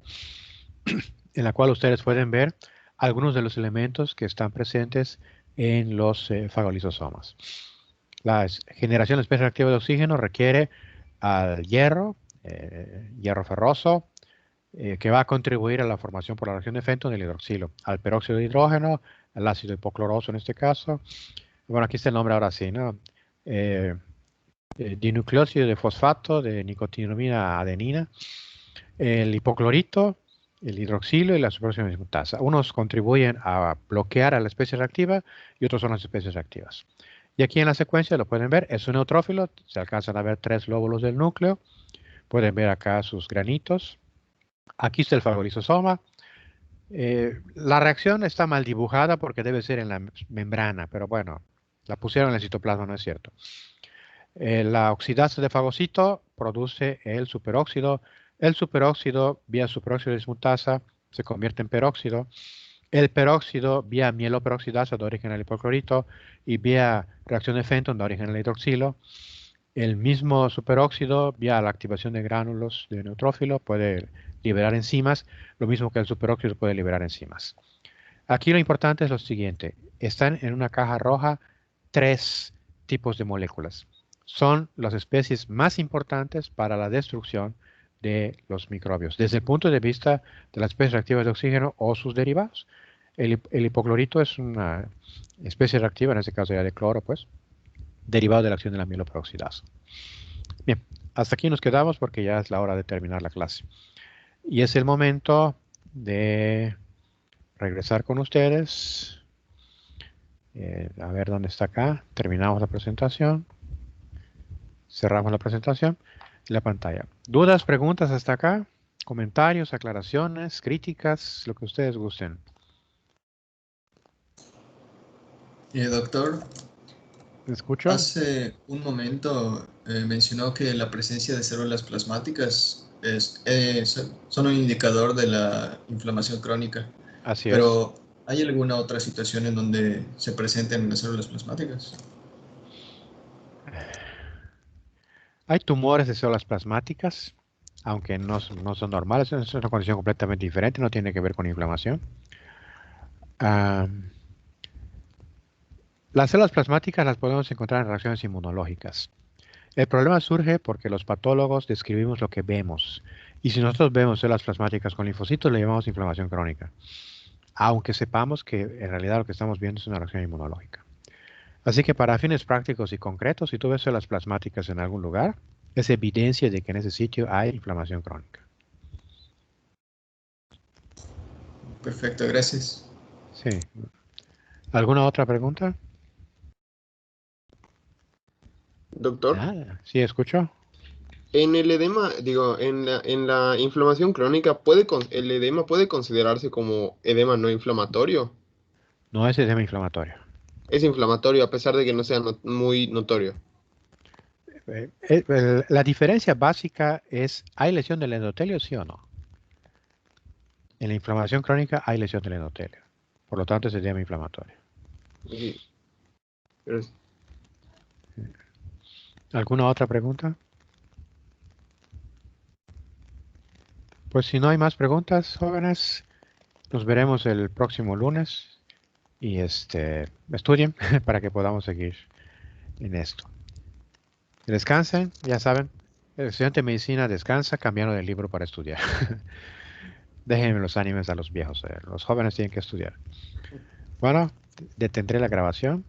en la cual ustedes pueden ver algunos de los elementos que están presentes en los fagolisosomas. La generación de especies reactivas de oxígeno requiere al hierro, hierro ferroso, que va a contribuir a la formación por la reacción de Fenton del hidroxilo, al peróxido de hidrógeno, al ácido hipocloroso en este caso. Bueno, aquí está el nombre ahora sí, ¿no? Dinucleósido de fosfato de nicotinamida adenina, el hipoclorito, el hidroxilo y la superoxidasa dismutasa. Unos contribuyen a bloquear a la especie reactiva y otros son las especies reactivas. Y aquí en la secuencia lo pueden ver, es un neutrófilo, se alcanzan a ver 3 lóbulos del núcleo, pueden ver acá sus granitos. Aquí está el fagolisosoma. La reacción está mal dibujada porque debe ser en la membrana, pero bueno, la pusieron en el citoplasma, no es cierto. La oxidasa de fagocito produce el superóxido. El superóxido, vía superóxido dismutasa, se convierte en peróxido. El peróxido, vía mieloperoxidasa, da origen al hipoclorito, y vía reacción de Fenton, da origen al hidroxilo. El mismo superóxido, vía la activación de gránulos de neutrófilo, puede liberar enzimas, lo mismo que el superóxido puede liberar enzimas. Aquí lo importante es lo siguiente, están en una caja roja 3 tipos de moléculas. Son las especies más importantes para la destrucción de los microbios, desde el punto de vista de las especies reactivas de oxígeno o sus derivados. El hipoclorito es una especie reactiva, en este caso ya de cloro, pues, derivado de la acción de la mieloperoxidasa. Bien, hasta aquí nos quedamos porque ya es la hora de terminar la clase. Y es el momento de regresar con ustedes. A ver dónde está acá. Terminamos la presentación. Cerramos la presentación y la pantalla. ¿Dudas, preguntas hasta acá? ¿Comentarios, aclaraciones, críticas? Lo que ustedes gusten. Doctor. ¿Me escucho? Hace un momento mencionó que la presencia de células plasmáticas son un indicador de la inflamación crónica. Así pero, ¿hay alguna otra situación en donde se presenten las células plasmáticas? Hay tumores de células plasmáticas, aunque no son normales, es una condición completamente diferente, no tiene que ver con inflamación. Las células plasmáticas las podemos encontrar en reacciones inmunológicas. El problema surge porque los patólogos describimos lo que vemos. Y si nosotros vemos células plasmáticas con linfocitos, le llamamos inflamación crónica. Aunque sepamos que en realidad lo que estamos viendo es una reacción inmunológica. Así que para fines prácticos y concretos, si tú ves células plasmáticas en algún lugar, es evidencia de que en ese sitio hay inflamación crónica. Perfecto, gracias. Sí. ¿Alguna otra pregunta? Doctor. Sí, escucho. En el edema, digo, en la inflamación crónica, ¿el edema puede considerarse como edema no inflamatorio? No es edema inflamatorio. Es inflamatorio a pesar de que no sea muy notorio. La diferencia básica es, ¿hay lesión del endotelio, sí o no? En la inflamación crónica hay lesión del endotelio. Por lo tanto, es edema inflamatorio. Sí. Gracias. ¿Alguna otra pregunta? Pues si no hay más preguntas, jóvenes, nos veremos el próximo lunes y estudien para que podamos seguir en esto. Descansen, ya saben, el estudiante de medicina descansa cambiando de libro para estudiar. Déjenme los ánimos a los viejos, los jóvenes tienen que estudiar. Bueno, detendré la grabación.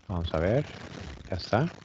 Vamos a ver. Ya está.